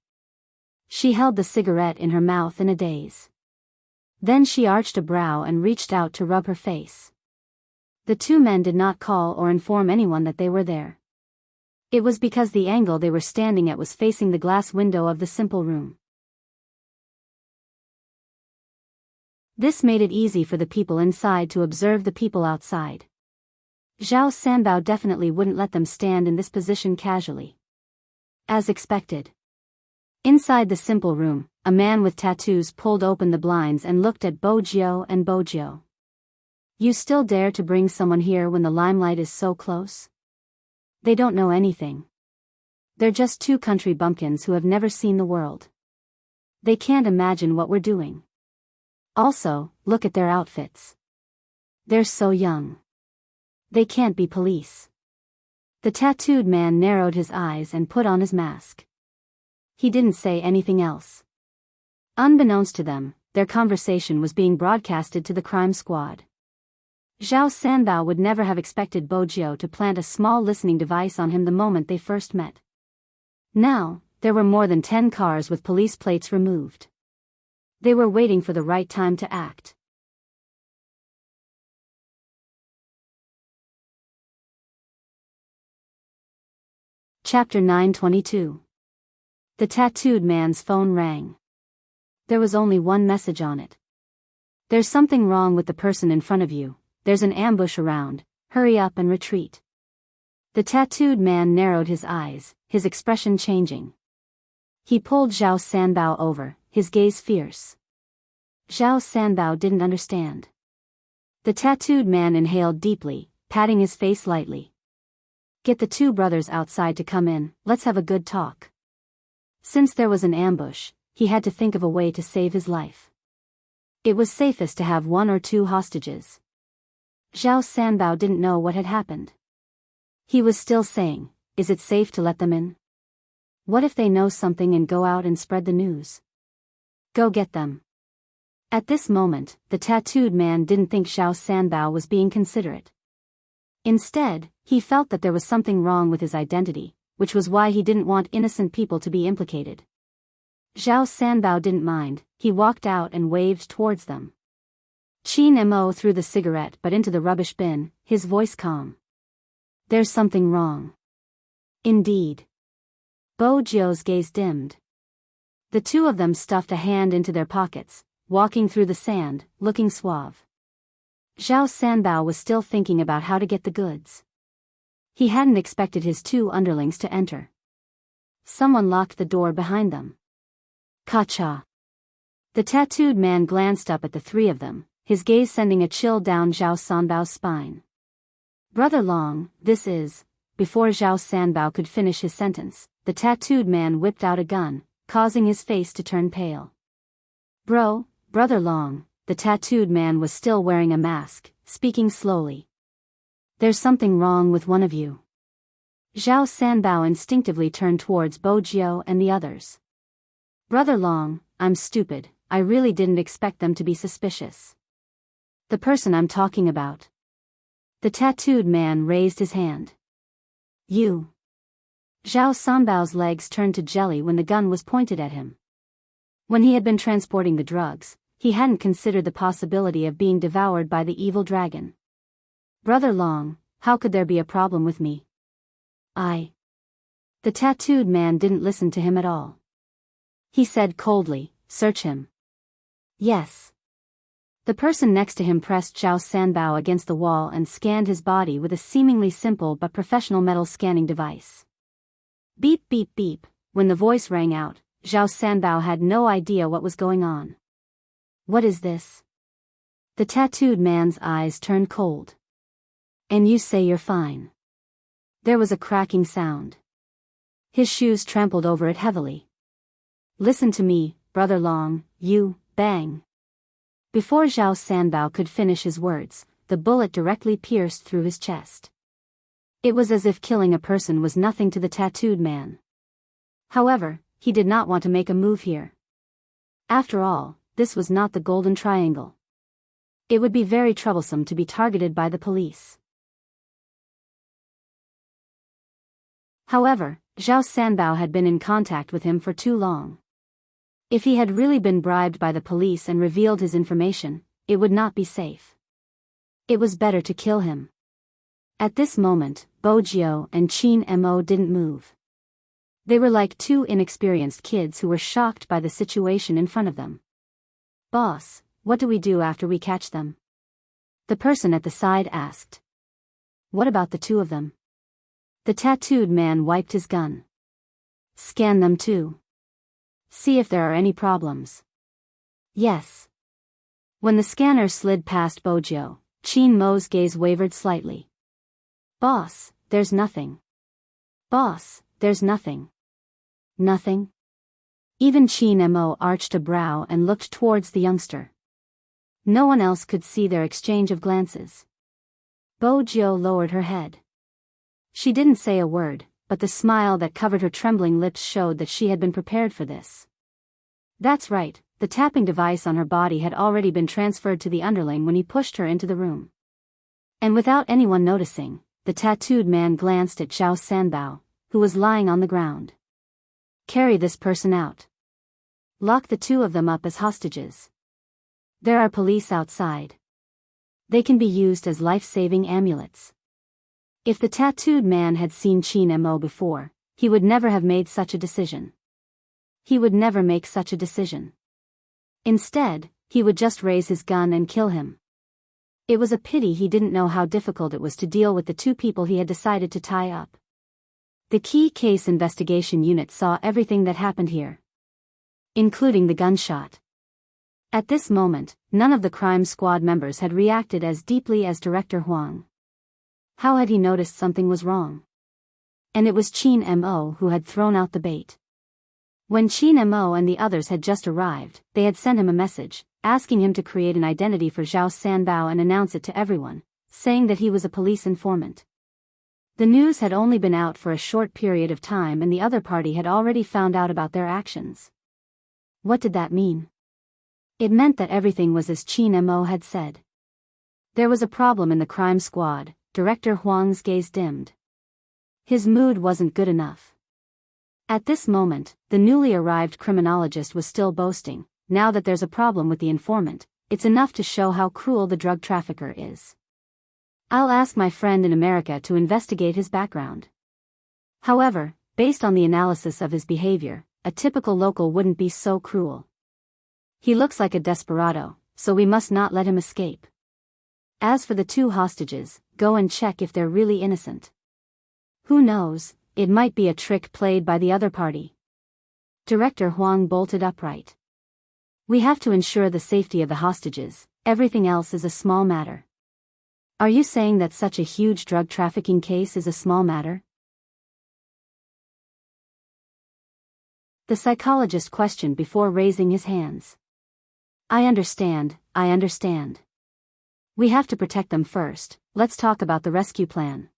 She held the cigarette in her mouth in a daze. Then she arched a brow and reached out to rub her face. The two men did not call or inform anyone that they were there. It was because the angle they were standing at was facing the glass window of the simple room. This made it easy for the people inside to observe the people outside. Zhao Sanbao definitely wouldn't let them stand in this position casually. As expected. Inside the simple room, a man with tattoos pulled open the blinds and looked at Bo Jiu and Bo Jiu. You still dare to bring someone here when the limelight is so close? They don't know anything. They're just two country bumpkins who have never seen the world. They can't imagine what we're doing. Also, look at their outfits. They're so young. They can't be police. The tattooed man narrowed his eyes and put on his mask. He didn't say anything else. Unbeknownst to them, their conversation was being broadcasted to the crime squad. Zhao Sanbao would never have expected Bo Jiu to plant a small listening device on him the moment they first met. Now, there were more than 10 cars with police plates removed. They were waiting for the right time to act. Chapter 922. The tattooed man's phone rang. There was only one message on it. There's something wrong with the person in front of you. There's an ambush around. Hurry up and retreat. The tattooed man narrowed his eyes, his expression changing. He pulled Zhao Sanbao over, his gaze fierce. Zhao Sanbao didn't understand. The tattooed man inhaled deeply, patting his face lightly. Get the two brothers outside to come in, let's have a good talk. Since there was an ambush, he had to think of a way to save his life. It was safest to have one or two hostages. Zhao Sanbao didn't know what had happened. He was still saying, is it safe to let them in? What if they know something and go out and spread the news? Go get them. At this moment, the tattooed man didn't think Zhao Sanbao was being considerate. Instead, he felt that there was something wrong with his identity, which was why he didn't want innocent people to be implicated. Zhao Sanbao didn't mind, he walked out and waved towards them. Qin Mo threw the cigarette butt into the rubbish bin, his voice calm. There's something wrong. Indeed. Bo Jiu's gaze dimmed. The two of them stuffed a hand into their pockets, walking through the sand, looking suave. Zhao Sanbao was still thinking about how to get the goods. He hadn't expected his two underlings to enter. Someone locked the door behind them. Ka-cha. The tattooed man glanced up at the three of them, his gaze sending a chill down Zhao Sanbao's spine. Brother Long, this is... Before Zhao Sanbao could finish his sentence, the tattooed man whipped out a gun, causing his face to turn pale. Brother Long, the tattooed man was still wearing a mask, speaking slowly. There's something wrong with one of you. Zhao Sanbao instinctively turned towards Bo Jiao and the others. Brother Long, I'm stupid, I really didn't expect them to be suspicious. The person I'm talking about. The tattooed man raised his hand. You. Zhao Sanbao's legs turned to jelly when the gun was pointed at him. When he had been transporting the drugs, he hadn't considered the possibility of being devoured by the evil dragon. Brother Long, how could there be a problem with me? The tattooed man didn't listen to him at all. He said coldly, search him. Yes. The person next to him pressed Zhao Sanbao against the wall and scanned his body with a seemingly simple but professional metal scanning device. Beep beep beep, when the voice rang out, Zhao Sanbao had no idea what was going on. What is this? The tattooed man's eyes turned cold. And you say you're fine. There was a cracking sound. His shoes trampled over it heavily. Listen to me, Brother Long, you, bang. Before Zhao Sanbao could finish his words, the bullet directly pierced through his chest. It was as if killing a person was nothing to the tattooed man. However, he did not want to make a move here. After all, this was not the Golden Triangle. It would be very troublesome to be targeted by the police. However, Zhao Sanbao had been in contact with him for too long. If he had really been bribed by the police and revealed his information, it would not be safe. It was better to kill him. At this moment, Bo Jiao and Qin Mo didn't move. They were like two inexperienced kids who were shocked by the situation in front of them. Boss, what do we do after we catch them? The person at the side asked. What about the two of them? The tattooed man wiped his gun. Scan them too. See if there are any problems. Yes. When the scanner slid past Bo Jiao, Qin Mo's gaze wavered slightly. Boss, there's nothing. Boss, there's nothing. Nothing? Even Qin Mo arched a brow and looked towards the youngster. No one else could see their exchange of glances. Bo Jiao lowered her head. She didn't say a word, but the smile that covered her trembling lips showed that she had been prepared for this. That's right, the tapping device on her body had already been transferred to the underling when he pushed her into the room. And without anyone noticing, the tattooed man glanced at Zhao Sanbao, who was lying on the ground. Carry this person out. Lock the two of them up as hostages. There are police outside. They can be used as life-saving amulets. If the tattooed man had seen Qin Mo before, he would never have made such a decision. He would never make such a decision. Instead, he would just raise his gun and kill him. It was a pity he didn't know how difficult it was to deal with the two people he had decided to tie up. The Key Case Investigation Unit saw everything that happened here, including the gunshot. At this moment, none of the crime squad members had reacted as deeply as Director Huang. How had he noticed something was wrong? And it was Qin Mo who had thrown out the bait. When Qin Mo and the others had just arrived, they had sent him a message, asking him to create an identity for Zhao Sanbao and announce it to everyone, saying that he was a police informant. The news had only been out for a short period of time and the other party had already found out about their actions. What did that mean? It meant that everything was as Qin Mo had said. There was a problem in the crime squad. Director Huang's gaze dimmed. His mood wasn't good enough. At this moment, the newly arrived criminologist was still boasting, now that there's a problem with the informant, it's enough to show how cruel the drug trafficker is. I'll ask my friend in America to investigate his background. However, based on the analysis of his behavior, a typical local wouldn't be so cruel. He looks like a desperado, so we must not let him escape. As for the two hostages, go and check if they're really innocent. Who knows, it might be a trick played by the other party. Director Huang bolted upright. We have to ensure the safety of the hostages, everything else is a small matter. Are you saying that such a huge drug trafficking case is a small matter? The psychologist questioned before raising his hands. I understand. We have to protect them first, let's talk about the rescue plan.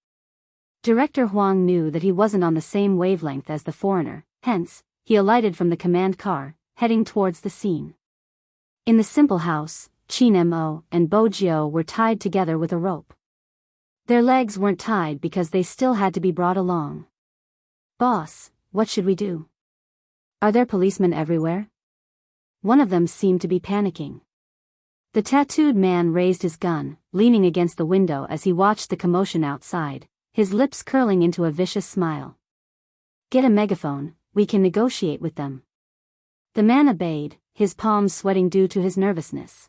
Director Huang knew that he wasn't on the same wavelength as the foreigner, hence, he alighted from the command car, heading towards the scene. In the simple house, Qin Mo and Bo Jiao were tied together with a rope. Their legs weren't tied because they still had to be brought along. Boss, what should we do? Are there policemen everywhere? One of them seemed to be panicking. The tattooed man raised his gun, leaning against the window as he watched the commotion outside, his lips curling into a vicious smile. Get a megaphone, we can negotiate with them. The man obeyed, his palms sweating due to his nervousness.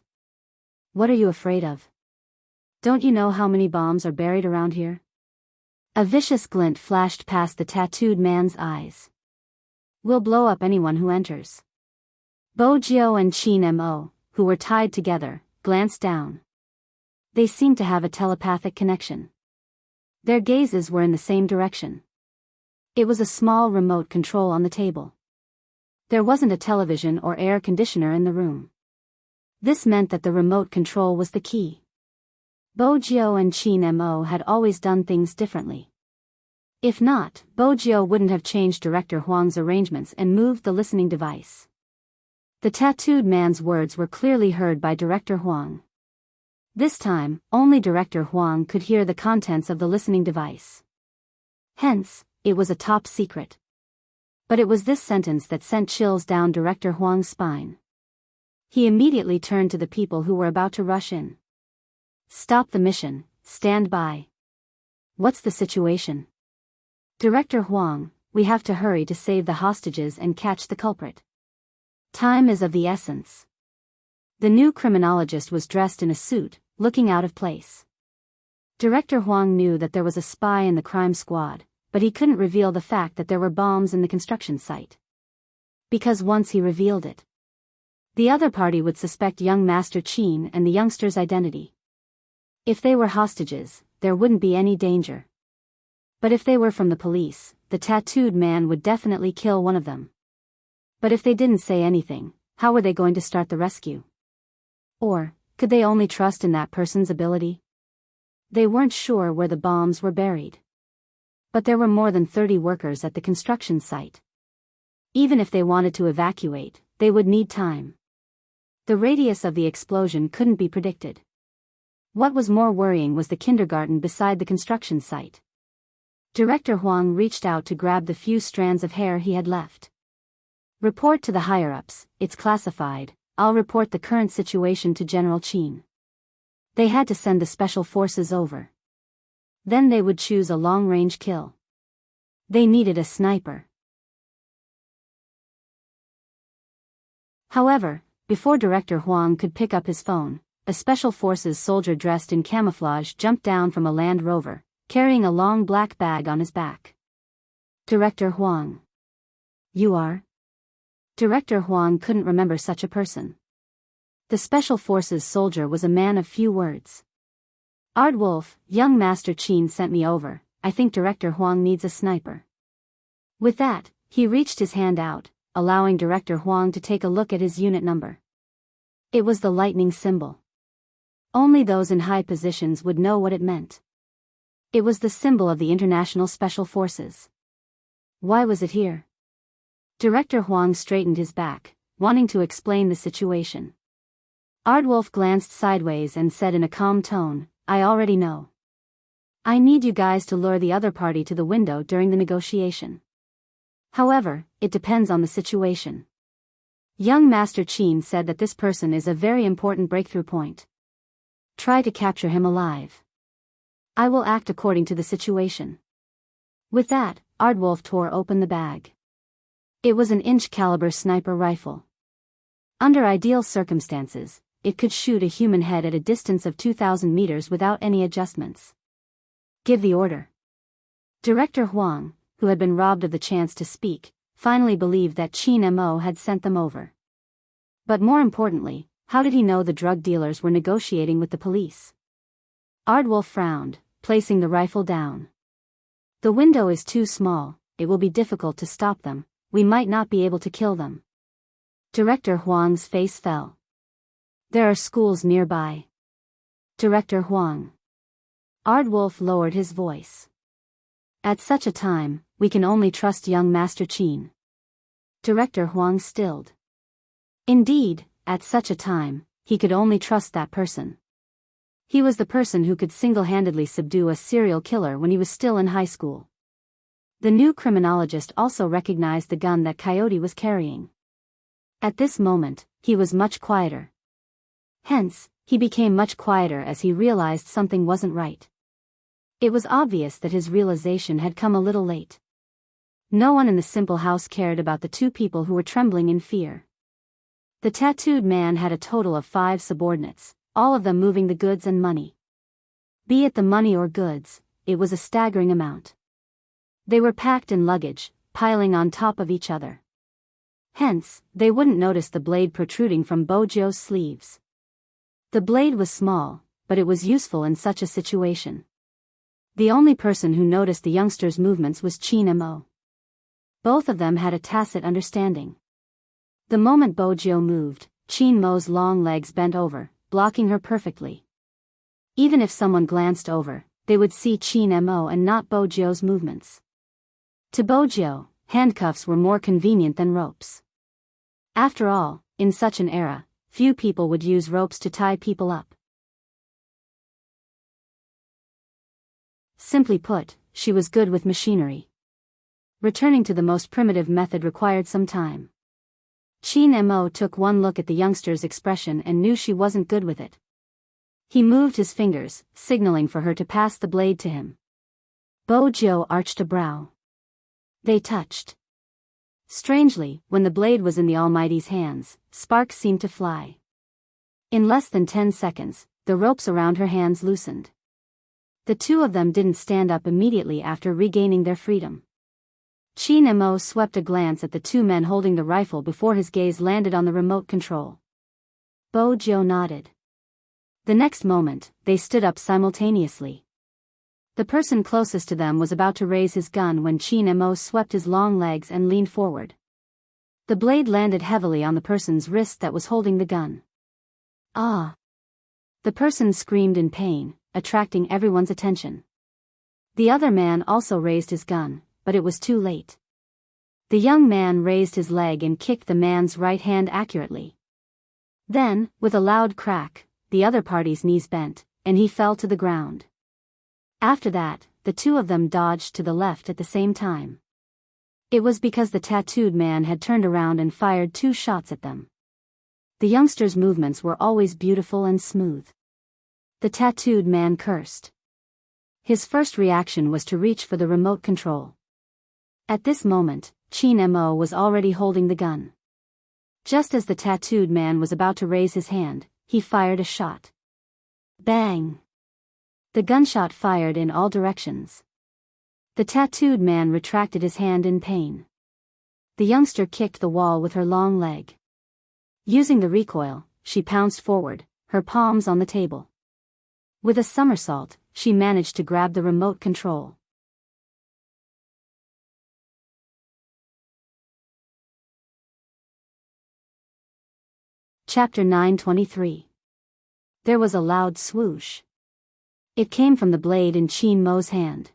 What are you afraid of? Don't you know how many bombs are buried around here? A vicious glint flashed past the tattooed man's eyes. We'll blow up anyone who enters. Bo Jiao and Qin Mo, who were tied together, glanced down. They seemed to have a telepathic connection. Their gazes were in the same direction. It was a small remote control on the table. There wasn't a television or air conditioner in the room. This meant that the remote control was the key. Bo Jiao and Qin Mo had always done things differently. If not, Bo Jiao wouldn't have changed Director Huang's arrangements and moved the listening device. The tattooed man's words were clearly heard by Director Huang. This time, only Director Huang could hear the contents of the listening device. Hence, it was a top secret. But it was this sentence that sent chills down Director Huang's spine. He immediately turned to the people who were about to rush in. Stop the mission, stand by. What's the situation? Director Huang, we have to hurry to save the hostages and catch the culprit. Time is of the essence. The new criminologist was dressed in a suit, looking out of place. Director Huang knew that there was a spy in the crime squad, but he couldn't reveal the fact that there were bombs in the construction site. Because once he revealed it, the other party would suspect young Master Qin and the youngster's identity. If they were hostages, there wouldn't be any danger. But if they were from the police, the tattooed man would definitely kill one of them. But if they didn't say anything, how were they going to start the rescue? Or, could they only trust in that person's ability? They weren't sure where the bombs were buried. But there were more than 30 workers at the construction site. Even if they wanted to evacuate, they would need time. The radius of the explosion couldn't be predicted. What was more worrying was the kindergarten beside the construction site. Director Huang reached out to grab the few strands of hair he had left. Report to the higher-ups, it's classified, I'll report the current situation to General Qin. They had to send the special forces over. Then they would choose a long-range kill. They needed a sniper. However, before Director Huang could pick up his phone, a special forces soldier dressed in camouflage jumped down from a Land Rover, carrying a long black bag on his back. Director Huang. You are? Director Huang couldn't remember such a person. The special forces soldier was a man of few words. Aardwolf, young Master Qin sent me over, I think Director Huang needs a sniper. With that, he reached his hand out, allowing Director Huang to take a look at his unit number. It was the lightning symbol. Only those in high positions would know what it meant. It was the symbol of the International Special Forces. Why was it here? Director Huang straightened his back, wanting to explain the situation. Aardwolf glanced sideways and said in a calm tone, I already know. I need you guys to lure the other party to the window during the negotiation. However, it depends on the situation. Young Master Qin said that this person is a very important breakthrough point. Try to capture him alive. I will act according to the situation. With that, Aardwolf tore open the bag. It was an inch-caliber sniper rifle. Under ideal circumstances, it could shoot a human head at a distance of 2,000 meters without any adjustments. Give the order. Director Huang, who had been robbed of the chance to speak, finally believed that Qin Mo had sent them over. But more importantly, how did he know the drug dealers were negotiating with the police? Ardwolf frowned, placing the rifle down. The window is too small, it will be difficult to stop them, we might not be able to kill them. Director Huang's face fell. There are schools nearby. Director Huang. Ardwolf lowered his voice. At such a time, we can only trust young Master Qin. Director Huang stilled. Indeed, at such a time, he could only trust that person. He was the person who could single-handedly subdue a serial killer when he was still in high school. The new criminologist also recognized the gun that Coyote was carrying. At this moment, he was much quieter. Hence, he became much quieter as he realized something wasn't right. It was obvious that his realization had come a little late. No one in the simple house cared about the two people who were trembling in fear. The tattooed man had a total of 5 subordinates, all of them moving the goods and money. Be it the money or goods, it was a staggering amount. They were packed in luggage, piling on top of each other. Hence, they wouldn't notice the blade protruding from Bojio's sleeves. The blade was small, but it was useful in such a situation. The only person who noticed the youngster's movements was Qin Mo. Both of them had a tacit understanding. The moment Bojio moved, Qin Mo's long legs bent over, blocking her perfectly. Even if someone glanced over, they would see Qin Mo and not Bojio's movements. To Bojio, handcuffs were more convenient than ropes. After all, in such an era, few people would use ropes to tie people up. Simply put, she was good with machinery. Returning to the most primitive method required some time. Qin Mo took one look at the youngster's expression and knew she wasn't good with it. He moved his fingers, signaling for her to pass the blade to him. Bojio arched a brow. They touched. Strangely, when the blade was in the Almighty's hands, sparks seemed to fly. In less than 10 seconds, the ropes around her hands loosened. The two of them didn't stand up immediately after regaining their freedom. Qin Mo swept a glance at the two men holding the rifle before his gaze landed on the remote control. Bojio nodded. The next moment, they stood up simultaneously. The person closest to them was about to raise his gun when Qin Mo swept his long legs and leaned forward. The blade landed heavily on the person's wrist that was holding the gun. Ah! The person screamed in pain, attracting everyone's attention. The other man also raised his gun, but it was too late. The young man raised his leg and kicked the man's right hand accurately. Then, with a loud crack, the other party's knees bent, and he fell to the ground. After that, the two of them dodged to the left at the same time. It was because the tattooed man had turned around and fired 2 shots at them. The youngster's movements were always beautiful and smooth. The tattooed man cursed. His first reaction was to reach for the remote control. At this moment, Qin Mo was already holding the gun. Just as the tattooed man was about to raise his hand, he fired a shot. Bang! The gunshot fired in all directions. The tattooed man retracted his hand in pain. The youngster kicked the wall with her long leg. Using the recoil, she pounced forward, her palms on the table. With a somersault, she managed to grab the remote control. Chapter 923. There was a loud swoosh. It came from the blade in Qin Mo's hand.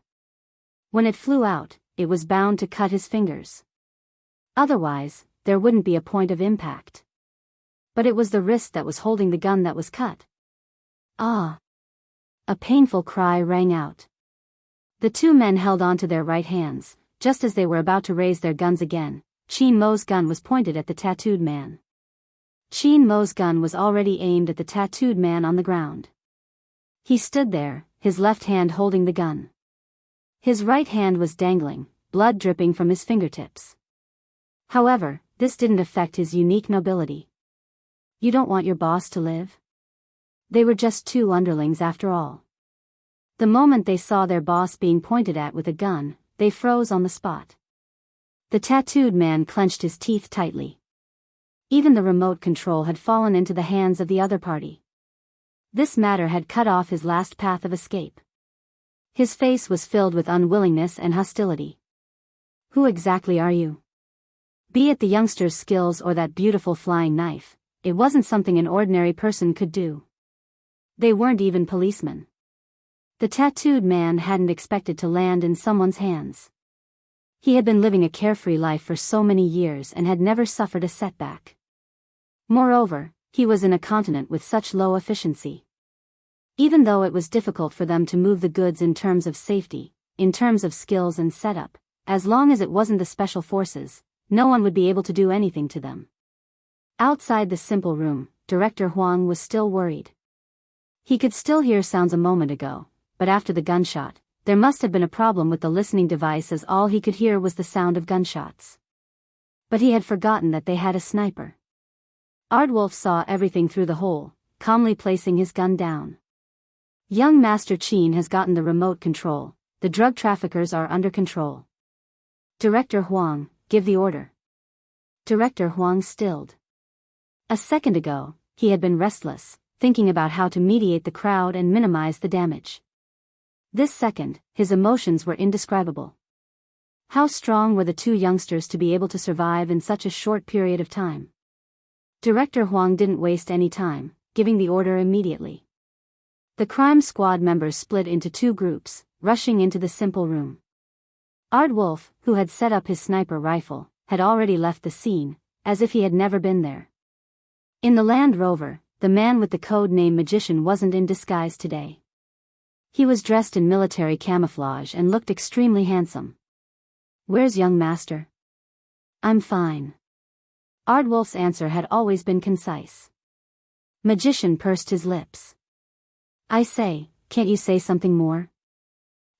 When it flew out, it was bound to cut his fingers. Otherwise, there wouldn't be a point of impact. But it was the wrist that was holding the gun that was cut. Ah! A painful cry rang out. The two men held onto their right hands. Just as they were about to raise their guns again, Qin Mo's gun was pointed at the tattooed man. Qin Mo's gun was already aimed at the tattooed man on the ground. He stood there, his left hand holding the gun. His right hand was dangling, blood dripping from his fingertips. However, this didn't affect his unique nobility. You don't want your boss to live? They were just 2 underlings after all. The moment they saw their boss being pointed at with a gun, they froze on the spot. The tattooed man clenched his teeth tightly. Even the remote control had fallen into the hands of the other party. This matter had cut off his last path of escape. His face was filled with unwillingness and hostility. Who exactly are you? Be it the youngster's skills or that beautiful flying knife, it wasn't something an ordinary person could do. They weren't even policemen. The tattooed man hadn't expected to land in someone's hands. He had been living a carefree life for so many years and had never suffered a setback. Moreover, he was in a continent with such low efficiency. Even though it was difficult for them to move the goods in terms of safety, in terms of skills and setup, as long as it wasn't the special forces, no one would be able to do anything to them. Outside the simple room, Director Huang was still worried. He could still hear sounds a moment ago, but after the gunshot, there must have been a problem with the listening device, as all he could hear was the sound of gunshots. But he had forgotten that they had a sniper. Aardwolf saw everything through the hole, calmly placing his gun down. Young Master Qin has gotten the remote control. The drug traffickers are under control. Director Huang, give the order. Director Huang stilled. A second ago, he had been restless, thinking about how to mediate the crowd and minimize the damage. This second, his emotions were indescribable. How strong were the two youngsters to be able to survive in such a short period of time? Director Huang didn't waste any time, giving the order immediately. The crime squad members split into two groups, rushing into the simple room. Aardwolf, who had set up his sniper rifle, had already left the scene, as if he had never been there. In the Land Rover, the man with the code name Magician wasn't in disguise today. He was dressed in military camouflage and looked extremely handsome. Where's young master? I'm fine. Aardwolf's answer had always been concise. Magician pursed his lips. I say, can't you say something more?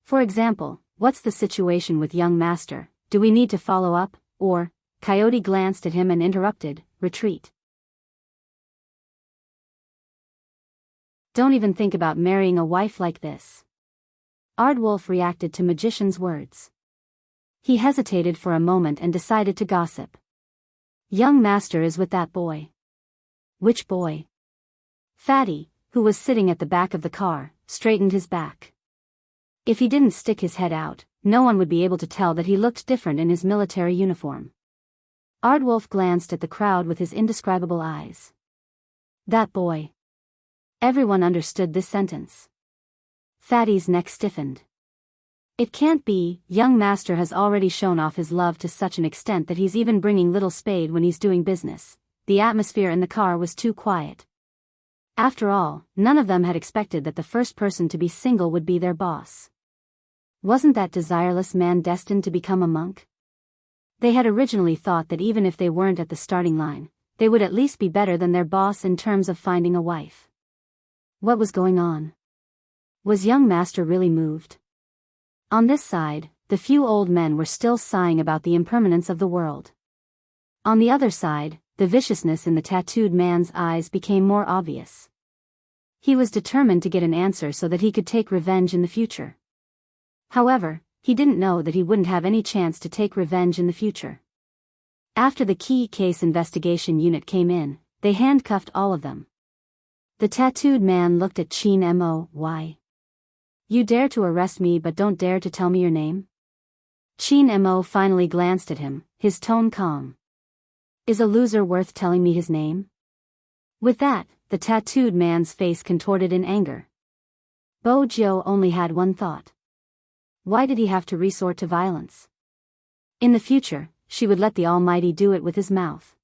For example, what's the situation with young master? Do we need to follow up, or? Coyote glanced at him and interrupted, retreat. Don't even think about marrying a wife like this. Aardwolf reacted to Magician's words. He hesitated for a moment and decided to gossip. Young master is with that boy. Which boy? Fatty, who was sitting at the back of the car, straightened his back. If he didn't stick his head out, no one would be able to tell that he looked different in his military uniform. Aardwolf glanced at the crowd with his indescribable eyes. That boy. Everyone understood this sentence. Fatty's neck stiffened. It can't be. Young master has already shown off his love to such an extent that he's even bringing little Spade when he's doing business. The atmosphere in the car was too quiet. After all, none of them had expected that the first person to be single would be their boss. Wasn't that desireless man destined to become a monk? They had originally thought that even if they weren't at the starting line, they would at least be better than their boss in terms of finding a wife. What was going on? Was young master really moved? On this side, the few old men were still sighing about the impermanence of the world. On the other side, the viciousness in the tattooed man's eyes became more obvious. He was determined to get an answer so that he could take revenge in the future. However, he didn't know that he wouldn't have any chance to take revenge in the future. After the key case investigation unit came in, they handcuffed all of them. The tattooed man looked at Qin Mo. Why? You dare to arrest me but don't dare to tell me your name? Qin Mo finally glanced at him, his tone calm. Is a loser worth telling me his name? With that, the tattooed man's face contorted in anger. Bo Jiu only had one thought. Why did he have to resort to violence? In the future, she would let the Almighty do it with his mouth.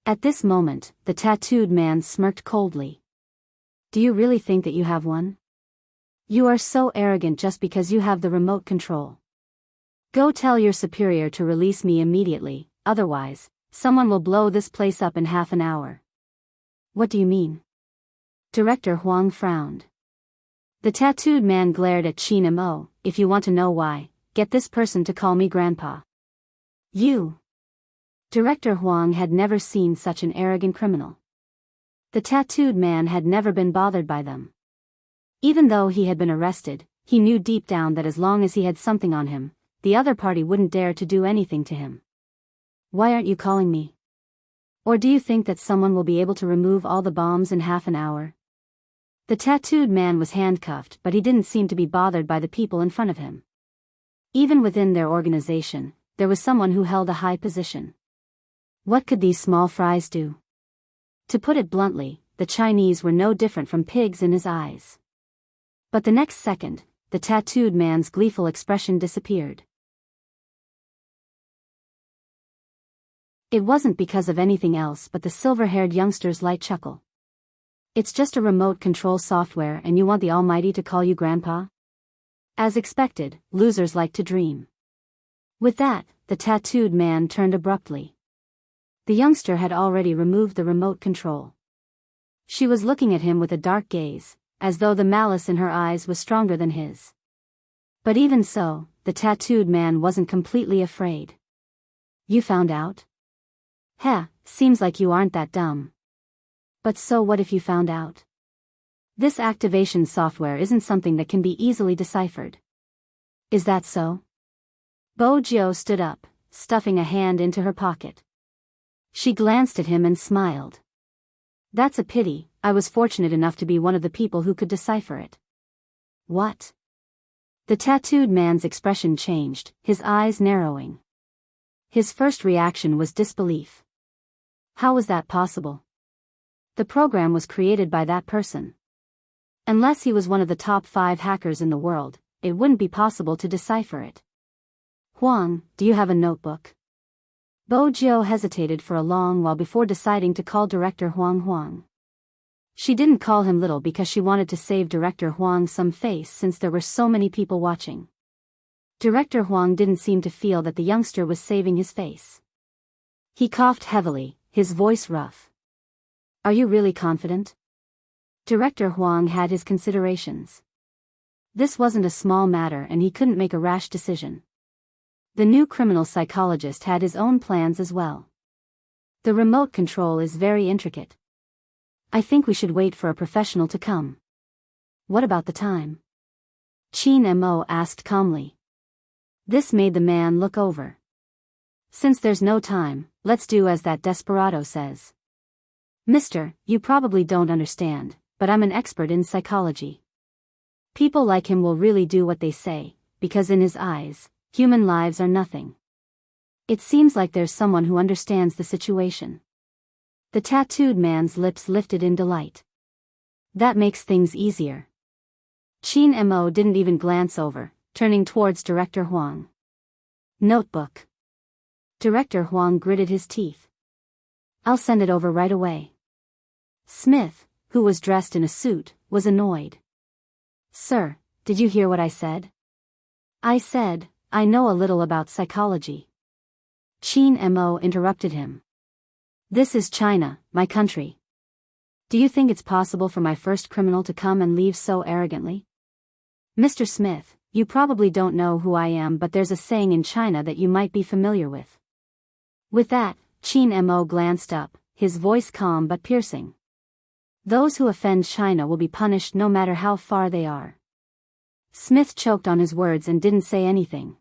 At this moment, the tattooed man smirked coldly. Do you really think that you have one? You are so arrogant just because you have the remote control. Go tell your superior to release me immediately, otherwise, someone will blow this place up in half an hour. What do you mean? Director Huang frowned. The tattooed man glared at Qin Mo. If you want to know why, get this person to call me Grandpa. You. Director Huang had never seen such an arrogant criminal. The tattooed man had never been bothered by them. Even though he had been arrested, he knew deep down that as long as he had something on him, the other party wouldn't dare to do anything to him. Why aren't you calling me? Or do you think that someone will be able to remove all the bombs in half an hour? The tattooed man was handcuffed, but he didn't seem to be bothered by the people in front of him. Even within their organization, there was someone who held a high position. What could these small fries do? To put it bluntly, the Chinese were no different from pigs in his eyes. But the next second, the tattooed man's gleeful expression disappeared. It wasn't because of anything else but the silver-haired youngster's light chuckle. It's just a remote control software and you want the Almighty to call you Grandpa? As expected, losers like to dream. With that, the tattooed man turned abruptly. The youngster had already removed the remote control. She was looking at him with a dark gaze, as though the malice in her eyes was stronger than his. But even so, the tattooed man wasn't completely afraid. You found out? Heh, seems like you aren't that dumb. But so what if you found out? This activation software isn't something that can be easily deciphered. Is that so? Bo Jiao stood up, stuffing a hand into her pocket. She glanced at him and smiled. That's a pity, I was fortunate enough to be one of the people who could decipher it. What? The tattooed man's expression changed, his eyes narrowing. His first reaction was disbelief. How was that possible? The program was created by that person. Unless he was one of the top 5 hackers in the world, it wouldn't be possible to decipher it. Huang, do you have a notebook? Bo Jiao hesitated for a long while before deciding to call Director Huang. She didn't call him little because she wanted to save Director Huang some face since there were so many people watching. Director Huang didn't seem to feel that the youngster was saving his face. He coughed heavily, his voice rough. Are you really confident? Director Huang had his considerations. This wasn't a small matter and he couldn't make a rash decision. The new criminal psychologist had his own plans as well. The remote control is very intricate. I think we should wait for a professional to come. What about the time? Qin Mo asked calmly. This made the man look over. Since there's no time, let's do as that desperado says. Mister, you probably don't understand, but I'm an expert in psychology. People like him will really do what they say, because in his eyes, human lives are nothing. It seems like there's someone who understands the situation. The tattooed man's lips lifted in delight. That makes things easier. Qin Mo didn't even glance over, turning towards Director Huang. Notebook. Director Huang gritted his teeth. I'll send it over right away. Smith, who was dressed in a suit, was annoyed. Sir, did you hear what I said? I said, I know a little about psychology. Qin Mo interrupted him. This is China, my country. Do you think it's possible for my first criminal to come and leave so arrogantly? Mr. Smith, you probably don't know who I am, but there's a saying in China that you might be familiar with. With that, Qin Mo glanced up, his voice calm but piercing. Those who offend China will be punished no matter how far they are. Smith choked on his words and didn't say anything.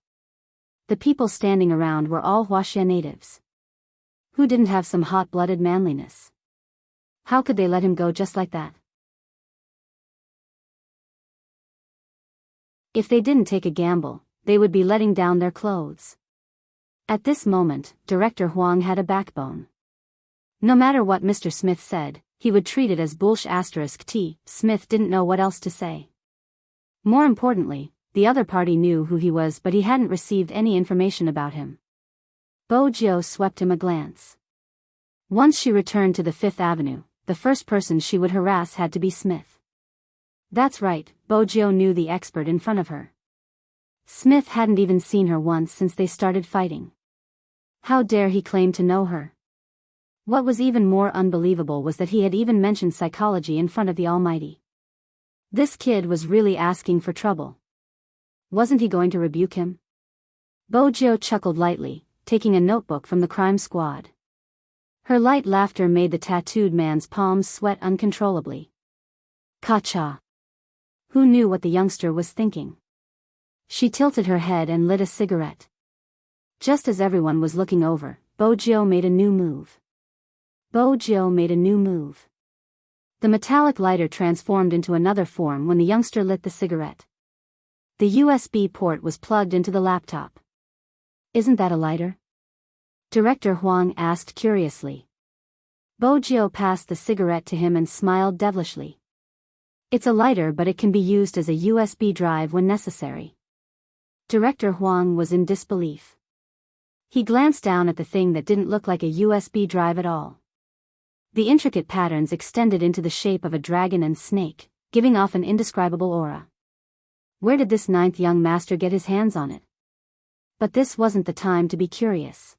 The people standing around were all Huaxia natives. Who didn't have some hot-blooded manliness? How could they let him go just like that? If they didn't take a gamble, they would be letting down their clothes. At this moment, Director Huang had a backbone. No matter what Mr. Smith said, he would treat it as bullsh*t. Smith didn't know what else to say. More importantly, the other party knew who he was, but he hadn't received any information about him. Bo Jiao swept him a glance. Once she returned to the Fifth Avenue, the first person she would harass had to be Smith. That's right, Bo Jiao knew the expert in front of her. Smith hadn't even seen her once since they started fighting. How dare he claim to know her? What was even more unbelievable was that he had even mentioned psychology in front of the Almighty. This kid was really asking for trouble. Wasn't he going to rebuke him? Bo Jiao chuckled lightly, taking a notebook from the crime squad. Her light laughter made the tattooed man's palms sweat uncontrollably. Ka-cha. Who knew what the youngster was thinking? She tilted her head and lit a cigarette. Just as everyone was looking over, Bo Jiao made a new move. Bojo made a new move. The metallic lighter transformed into another form when the youngster lit the cigarette. The USB port was plugged into the laptop. Isn't that a lighter? Director Huang asked curiously. Bojo passed the cigarette to him and smiled devilishly. It's a lighter, but it can be used as a USB drive when necessary. Director Huang was in disbelief. He glanced down at the thing that didn't look like a USB drive at all. The intricate patterns extended into the shape of a dragon and snake, giving off an indescribable aura. Where did this ninth young master get his hands on it? But this wasn't the time to be curious.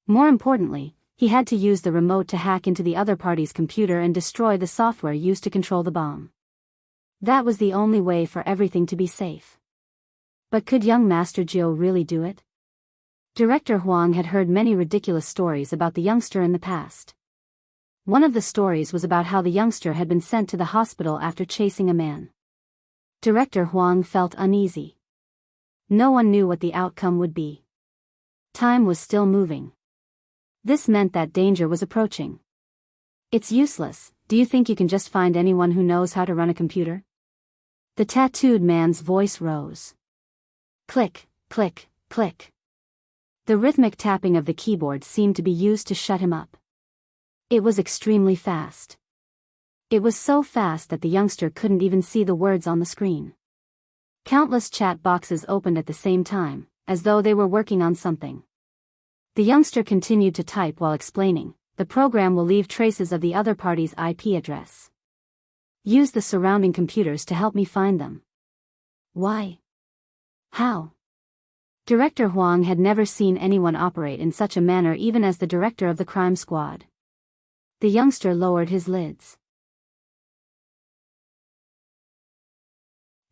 More importantly, he had to use the remote to hack into the other party's computer and destroy the software used to control the bomb. That was the only way for everything to be safe. But could young Master Jiu really do it? Director Huang had heard many ridiculous stories about the youngster in the past. One of the stories was about how the youngster had been sent to the hospital after chasing a man. Director Huang felt uneasy. No one knew what the outcome would be. Time was still moving. This meant that danger was approaching. It's useless. Do you think you can just find anyone who knows how to run a computer? The tattooed man's voice rose. Click, click, click. The rhythmic tapping of the keyboard seemed to be used to shut him up. It was extremely fast. It was so fast that the youngster couldn't even see the words on the screen. Countless chat boxes opened at the same time, as though they were working on something. The youngster continued to type while explaining, the program will leave traces of the other party's IP address. Use the surrounding computers to help me find them. Why? How? Director Huang had never seen anyone operate in such a manner, even as the director of the crime squad. The youngster lowered his lids.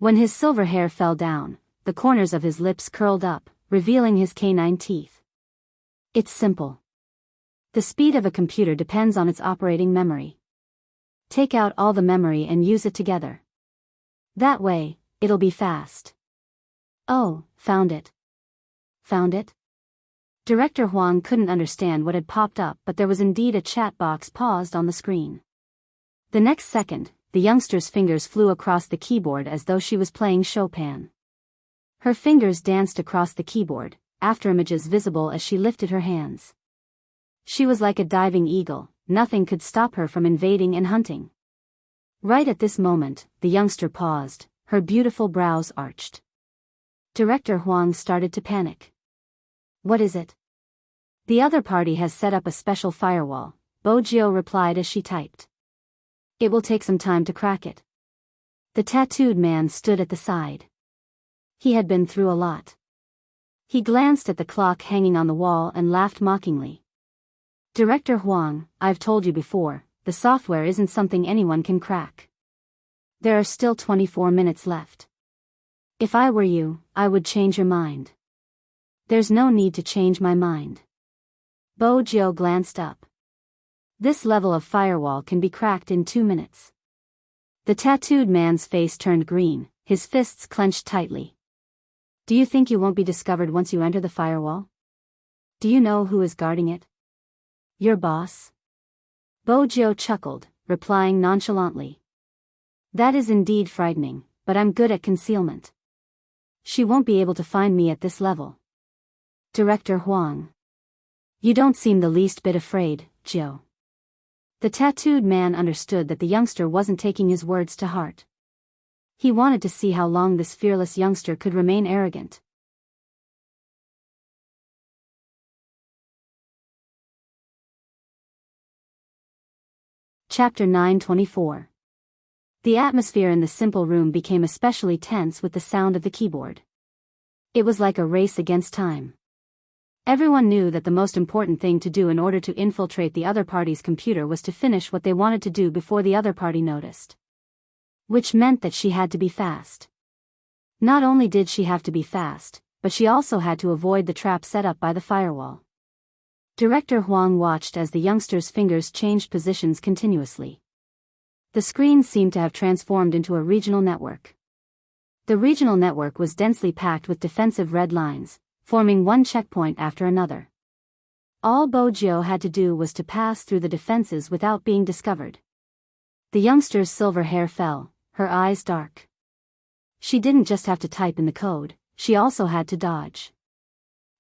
When his silver hair fell down, the corners of his lips curled up, revealing his canine teeth. It's simple. The speed of a computer depends on its operating memory. Take out all the memory and use it together. That way, it'll be fast. Oh, found it. Found it? Director Huang couldn't understand what had popped up, but there was indeed a chat box paused on the screen. The next second, the youngster's fingers flew across the keyboard as though she was playing Chopin. Her fingers danced across the keyboard, afterimages visible as she lifted her hands. She was like a diving eagle, nothing could stop her from invading and hunting. Right at this moment, the youngster paused, her beautiful brows arched. Director Huang started to panic. What is it? The other party has set up a special firewall, Bojo replied as she typed. It will take some time to crack it. The tattooed man stood at the side. He had been through a lot. He glanced at the clock hanging on the wall and laughed mockingly. Director Huang, I've told you before, the software isn't something anyone can crack. There are still 24 minutes left. If I were you, I would change your mind. There's no need to change my mind. Bojo glanced up. This level of firewall can be cracked in 2 minutes. The tattooed man's face turned green, his fists clenched tightly. Do you think you won't be discovered once you enter the firewall? Do you know who is guarding it? Your boss? Bojo chuckled, replying nonchalantly. That is indeed frightening, but I'm good at concealment. She won't be able to find me at this level. Director Huang. You don't seem the least bit afraid, Joe. The tattooed man understood that the youngster wasn't taking his words to heart. He wanted to see how long this fearless youngster could remain arrogant. Chapter 924. The atmosphere in the simple room became especially tense with the sound of the keyboard. It was like a race against time. Everyone knew that the most important thing to do in order to infiltrate the other party's computer was to finish what they wanted to do before the other party noticed. Which meant that she had to be fast. Not only did she have to be fast, but she also had to avoid the trap set up by the firewall. Director Huang watched as the youngster's fingers changed positions continuously. The screen seemed to have transformed into a regional network. The regional network was densely packed with defensive red lines, forming one checkpoint after another. All Bojo had to do was to pass through the defenses without being discovered. The youngster's silver hair fell, her eyes dark. She didn't just have to type in the code, she also had to dodge.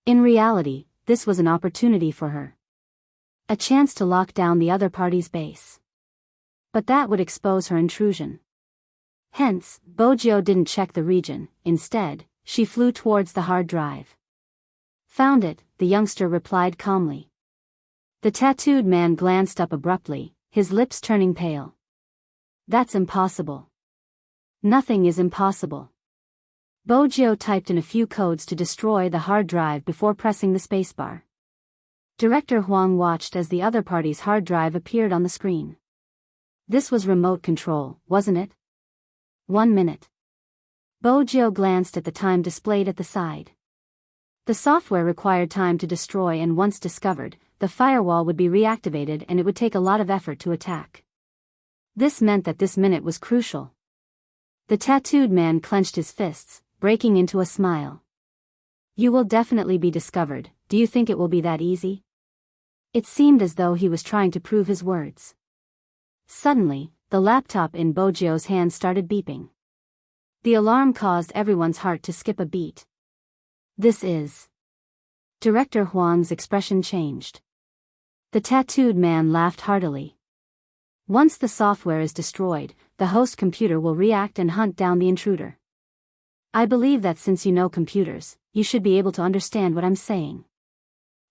In reality, this was an opportunity for her. A chance to lock down the other party's base. But that would expose her intrusion. Hence, Bojo didn't check the region, instead, she flew towards the hard drive. Found it, the youngster replied calmly. The tattooed man glanced up abruptly, his lips turning pale. That's impossible. Nothing is impossible. Bojo typed in a few codes to destroy the hard drive before pressing the spacebar. Director Huang watched as the other party's hard drive appeared on the screen. This was remote control, wasn't it? 1 minute. Bojo glanced at the time displayed at the side. The software required time to destroy, and once discovered, the firewall would be reactivated and it would take a lot of effort to attack. This meant that this minute was crucial. The tattooed man clenched his fists, breaking into a smile. You will definitely be discovered. Do you think it will be that easy? It seemed as though he was trying to prove his words. Suddenly, the laptop in Bojo's hand started beeping. The alarm caused everyone's heart to skip a beat. This is... Director Huang's expression changed. The tattooed man laughed heartily. Once the software is destroyed, the host computer will react and hunt down the intruder. I believe that since you know computers, you should be able to understand what I'm saying.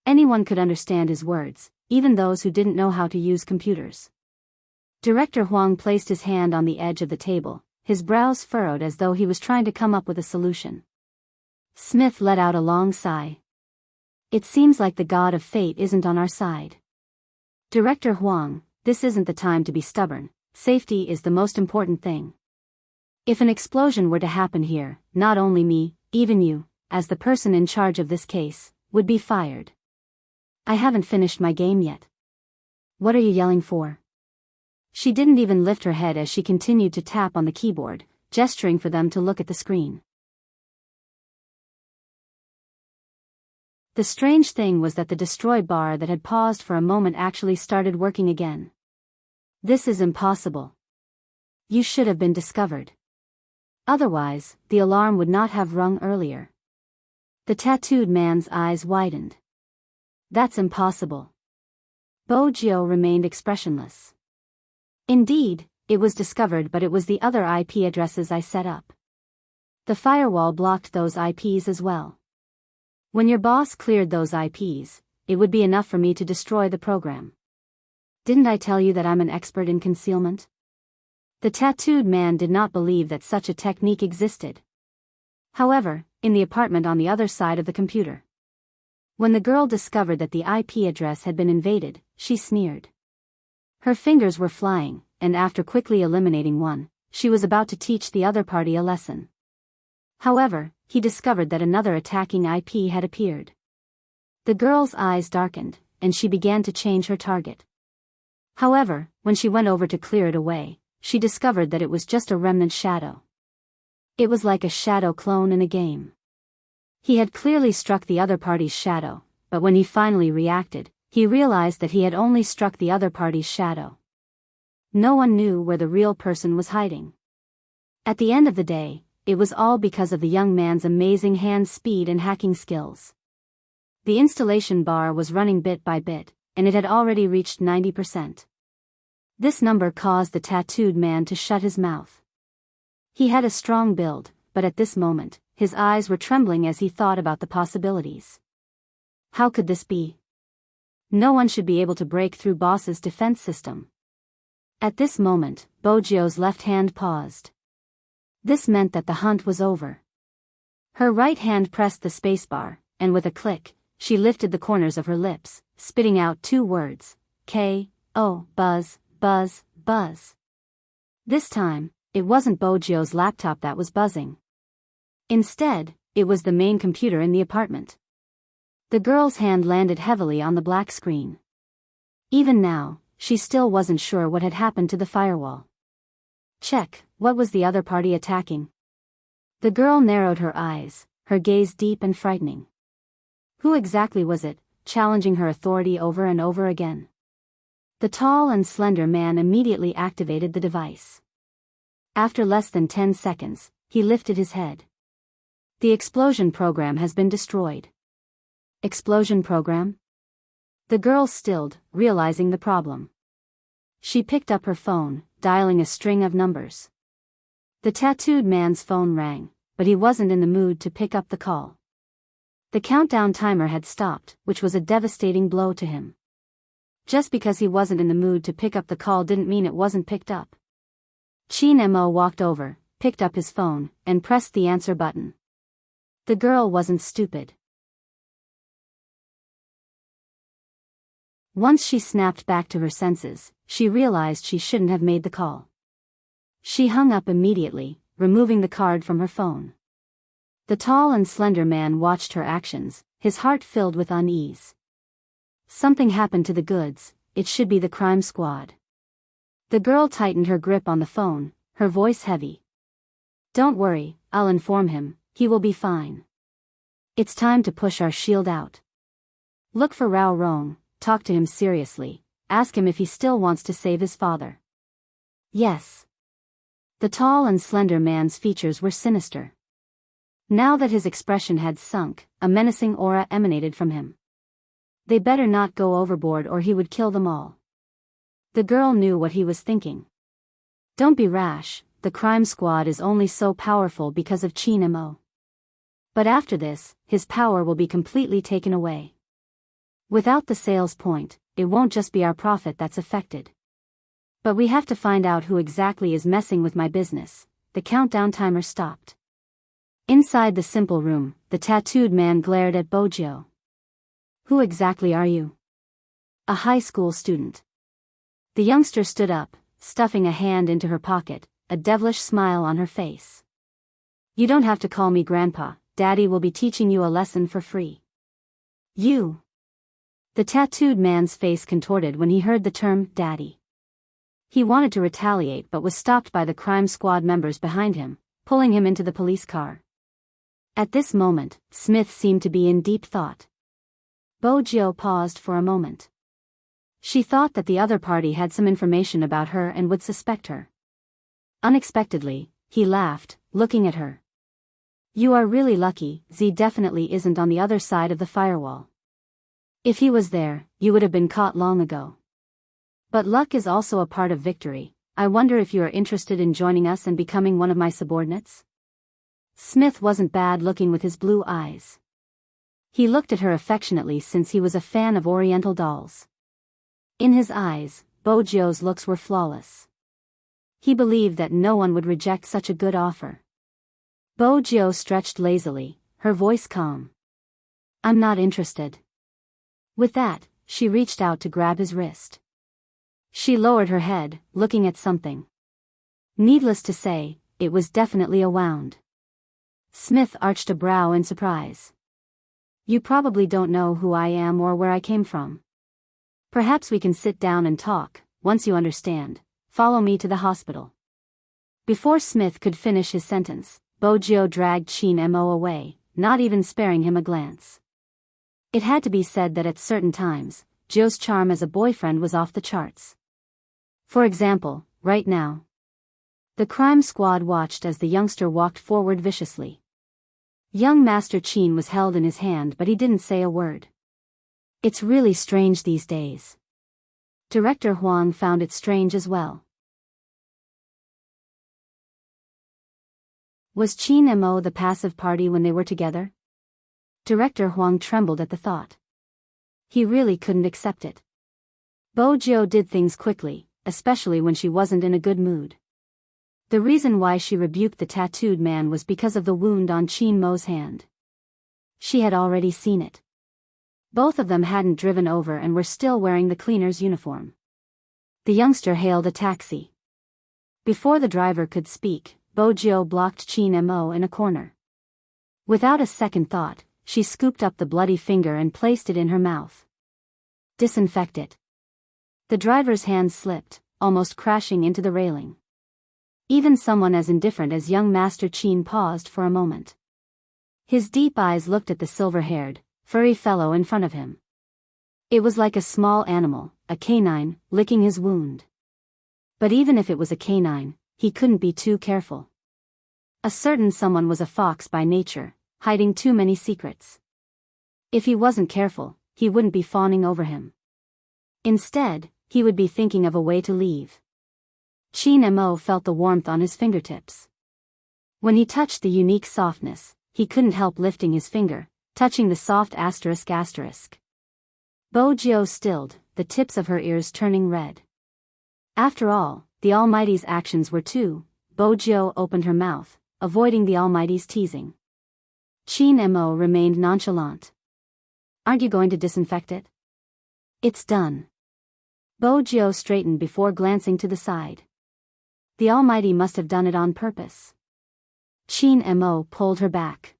Anyone could understand his words, even those who didn't know how to use computers. Director Huang placed his hand on the edge of the table, his brows furrowed as though he was trying to come up with a solution. Smith let out a long sigh. It seems like the god of fate isn't on our side. Director Huang, this isn't the time to be stubborn. Safety is the most important thing. If an explosion were to happen here, not only me, even you, as the person in charge of this case, would be fired. I haven't finished my game yet. What are you yelling for? She didn't even lift her head as she continued to tap on the keyboard, gesturing for them to look at the screen. The strange thing was that the destroy bar that had paused for a moment actually started working again. This is impossible. You should have been discovered. Otherwise, the alarm would not have rung earlier. The tattooed man's eyes widened. That's impossible. Bojo remained expressionless. Indeed, it was discovered, but it was the other IP addresses I set up. The firewall blocked those IPs as well. When your boss cleared those IPs, it would be enough for me to destroy the program. Didn't I tell you that I'm an expert in concealment? The tattooed man did not believe that such a technique existed. However, in the apartment on the other side of the computer. When the girl discovered that the IP address had been invaded, she sneered. Her fingers were flying, and after quickly eliminating one, she was about to teach the other party a lesson. However, he discovered that another attacking IP had appeared. The girl's eyes darkened, and she began to change her target. However, when she went over to clear it away, she discovered that it was just a remnant shadow. It was like a shadow clone in a game. He had clearly struck the other party's shadow, but when he finally reacted, he realized that he had only struck the other party's shadow. No one knew where the real person was hiding. At the end of the day, it was all because of the young man's amazing hand speed and hacking skills. The installation bar was running bit by bit, and it had already reached 90%. This number caused the tattooed man to shut his mouth. He had a strong build, but at this moment, his eyes were trembling as he thought about the possibilities. How could this be? No one should be able to break through boss's defense system. At this moment, Bojo's left hand paused. This meant that the hunt was over. Her right hand pressed the spacebar, and with a click, she lifted the corners of her lips, spitting out 2 words, K-O, buzz, buzz, buzz. This time, it wasn't Bojo's laptop that was buzzing. Instead, it was the main computer in the apartment. The girl's hand landed heavily on the black screen. Even now, she still wasn't sure what had happened to the firewall. Check, what was the other party attacking? The girl narrowed her eyes, her gaze deep and frightening. Who exactly was it, challenging her authority over and over again. The tall and slender man immediately activated the device. After less than 10 seconds, he lifted his head. The explosion program has been destroyed. Explosion program? The girl stilled, realizing the problem. She picked up her phone, dialing a string of numbers. The tattooed man's phone rang, but he wasn't in the mood to pick up the call. The countdown timer had stopped, which was a devastating blow to him. Just because he wasn't in the mood to pick up the call didn't mean it wasn't picked up. Chin Mo walked over, picked up his phone, and pressed the answer button. The girl wasn't stupid. Once she snapped back to her senses, she realized she shouldn't have made the call. She hung up immediately, removing the card from her phone. The tall and slender man watched her actions, his heart filled with unease. Something happened to the goods, it should be the crime squad. The girl tightened her grip on the phone, her voice heavy. Don't worry, I'll inform him, he will be fine. It's time to push our shield out. Look for Rao Rong, talk to him seriously, ask him if he still wants to save his father. Yes. The tall and slender man's features were sinister. Now that his expression had sunk, a menacing aura emanated from him. They better not go overboard or he would kill them all. The girl knew what he was thinking. Don't be rash, the crime squad is only so powerful because of Chin Mo. But after this, his power will be completely taken away. Without the sales point, it won't just be our profit that's affected. But we have to find out who exactly is messing with my business. The countdown timer stopped. Inside the simple room, the tattooed man glared at Bojo. Who exactly are you? A high school student. The youngster stood up, stuffing a hand into her pocket, a devilish smile on her face. You don't have to call me Grandpa, Daddy will be teaching you a lesson for free. You. The tattooed man's face contorted when he heard the term, Daddy. He wanted to retaliate but was stopped by the crime squad members behind him, pulling him into the police car. At this moment, Smith seemed to be in deep thought. Bojo paused for a moment. She thought that the other party had some information about her and would suspect her. Unexpectedly, he laughed, looking at her. You are really lucky, Z definitely isn't on the other side of the firewall. If he was there, you would have been caught long ago. But luck is also a part of victory. I wonder if you are interested in joining us and becoming one of my subordinates? Smith wasn't bad looking with his blue eyes. He looked at her affectionately since he was a fan of Oriental dolls. In his eyes, Bojo's looks were flawless. He believed that no one would reject such a good offer. Bojo stretched lazily, her voice calm. I'm not interested. With that, she reached out to grab his wrist. She lowered her head, looking at something. Needless to say, it was definitely a wound. Smith arched a brow in surprise. You probably don't know who I am or where I came from. Perhaps we can sit down and talk. Once you understand, follow me to the hospital. Before Smith could finish his sentence, Bojo dragged Chin Mo away, not even sparing him a glance. It had to be said that at certain times, Joe's charm as a boyfriend was off the charts. For example, right now. The crime squad watched as the youngster walked forward viciously. Young Master Chin was held in his hand but he didn't say a word. It's really strange these days. Director Huang found it strange as well. Was Chin Mo the passive party when they were together? Director Huang trembled at the thought. He really couldn't accept it. Bojo did things quickly, especially when she wasn't in a good mood. The reason why she rebuked the tattooed man was because of the wound on Chin Mo's hand. She had already seen it. Both of them hadn't driven over and were still wearing the cleaner's uniform. The youngster hailed a taxi. Before the driver could speak, Bojo blocked Chin Mo in a corner. Without a second thought, she scooped up the bloody finger and placed it in her mouth. Disinfect it. The driver's hand slipped, almost crashing into the railing. Even someone as indifferent as young Master Chin paused for a moment. His deep eyes looked at the silver-haired, furry fellow in front of him. It was like a small animal, a canine, licking his wound. But even if it was a canine, he couldn't be too careful. A certain someone was a fox by nature, hiding too many secrets. If he wasn't careful, he wouldn't be fawning over him. Instead, he would be thinking of a way to leave. Qin Mo felt the warmth on his fingertips. When he touched the unique softness, he couldn't help lifting his finger, touching the soft ***. Bo Jiao stilled, the tips of her ears turning red. After all, the Almighty's actions were too. Bo Jiao opened her mouth, avoiding the Almighty's teasing. Qin Mo remained nonchalant. Aren't you going to disinfect it? It's done. Bo Jiao straightened before glancing to the side. The Almighty must have done it on purpose. Qin Mo pulled her back.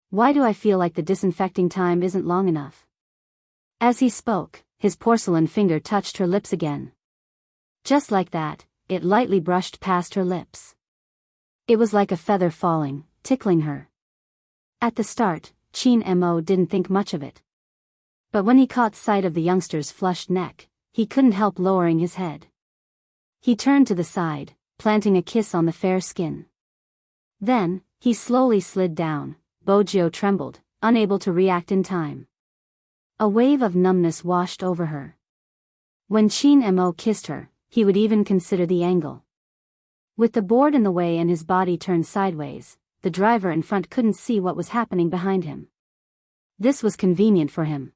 Why do I feel like the disinfecting time isn't long enough? As he spoke, his porcelain finger touched her lips again. Just like that, it lightly brushed past her lips. It was like a feather falling, tickling her. At the start, Qin Mo didn't think much of it. But when he caught sight of the youngster's flushed neck, he couldn't help lowering his head. He turned to the side, planting a kiss on the fair skin. Then, he slowly slid down. Bo Jiao trembled, unable to react in time. A wave of numbness washed over her. When Qin Mo kissed her, he would even consider the angle. With the board in the way and his body turned sideways, the driver in front couldn't see what was happening behind him. This was convenient for him.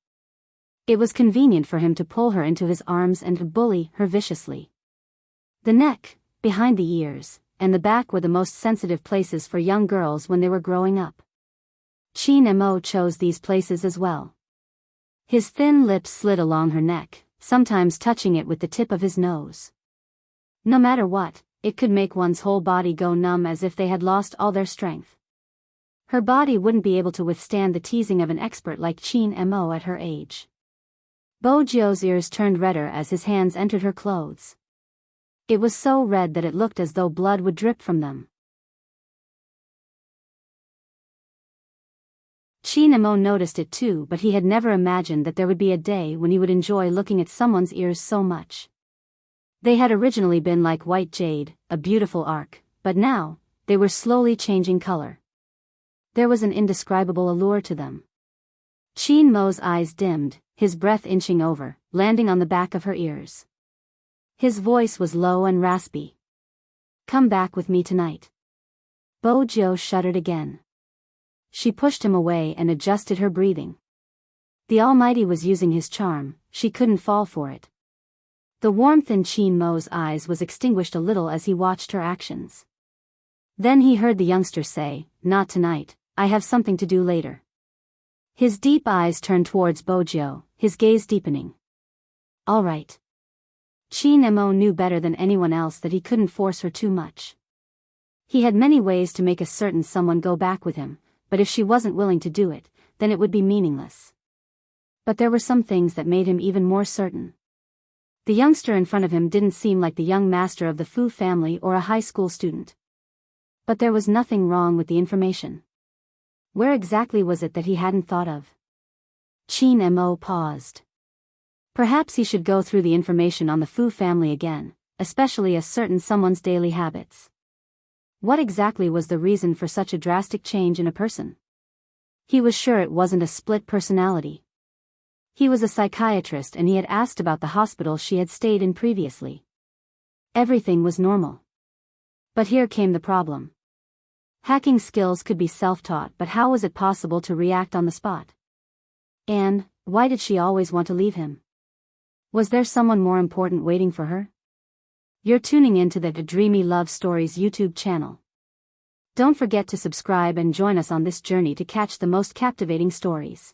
It was convenient for him to pull her into his arms and to bully her viciously. The neck, behind the ears, and the back were the most sensitive places for young girls when they were growing up. Qin Mo chose these places as well. His thin lips slid along her neck, sometimes touching it with the tip of his nose. No matter what, it could make one's whole body go numb as if they had lost all their strength. Her body wouldn't be able to withstand the teasing of an expert like Qin Mo at her age. Bo Jiao's ears turned redder as his hands entered her clothes. It was so red that it looked as though blood would drip from them. Qin Mo noticed it too, but he had never imagined that there would be a day when he would enjoy looking at someone's ears so much. They had originally been like white jade, a beautiful arc, but now, they were slowly changing color. There was an indescribable allure to them. Qin Mo's eyes dimmed, his breath inching over, landing on the back of her ears. His voice was low and raspy. Come back with me tonight. Bo Jiao shuddered again. She pushed him away and adjusted her breathing. The Almighty was using his charm, she couldn't fall for it. The warmth in Qin Mo's eyes was extinguished a little as he watched her actions. Then he heard the youngster say, "Not tonight, I have something to do later." His deep eyes turned towards Bo Jiao, his gaze deepening. All right. Qin Mo knew better than anyone else that he couldn't force her too much. He had many ways to make a certain someone go back with him, but if she wasn't willing to do it, then it would be meaningless. But there were some things that made him even more certain. The youngster in front of him didn't seem like the young master of the Fu family or a high school student. But there was nothing wrong with the information. Where exactly was it that he hadn't thought of? Qin Mo paused. Perhaps he should go through the information on the Fu family again, especially a certain someone's daily habits. What exactly was the reason for such a drastic change in a person? He was sure it wasn't a split personality. He was a psychiatrist and he had asked about the hospital she had stayed in previously. Everything was normal. But here came the problem. Hacking skills could be self-taught, but how was it possible to react on the spot? And, why did she always want to leave him? Was there someone more important waiting for her? You're tuning into the Dreamy Love Stories YouTube channel. Don't forget to subscribe and join us on this journey to catch the most captivating stories.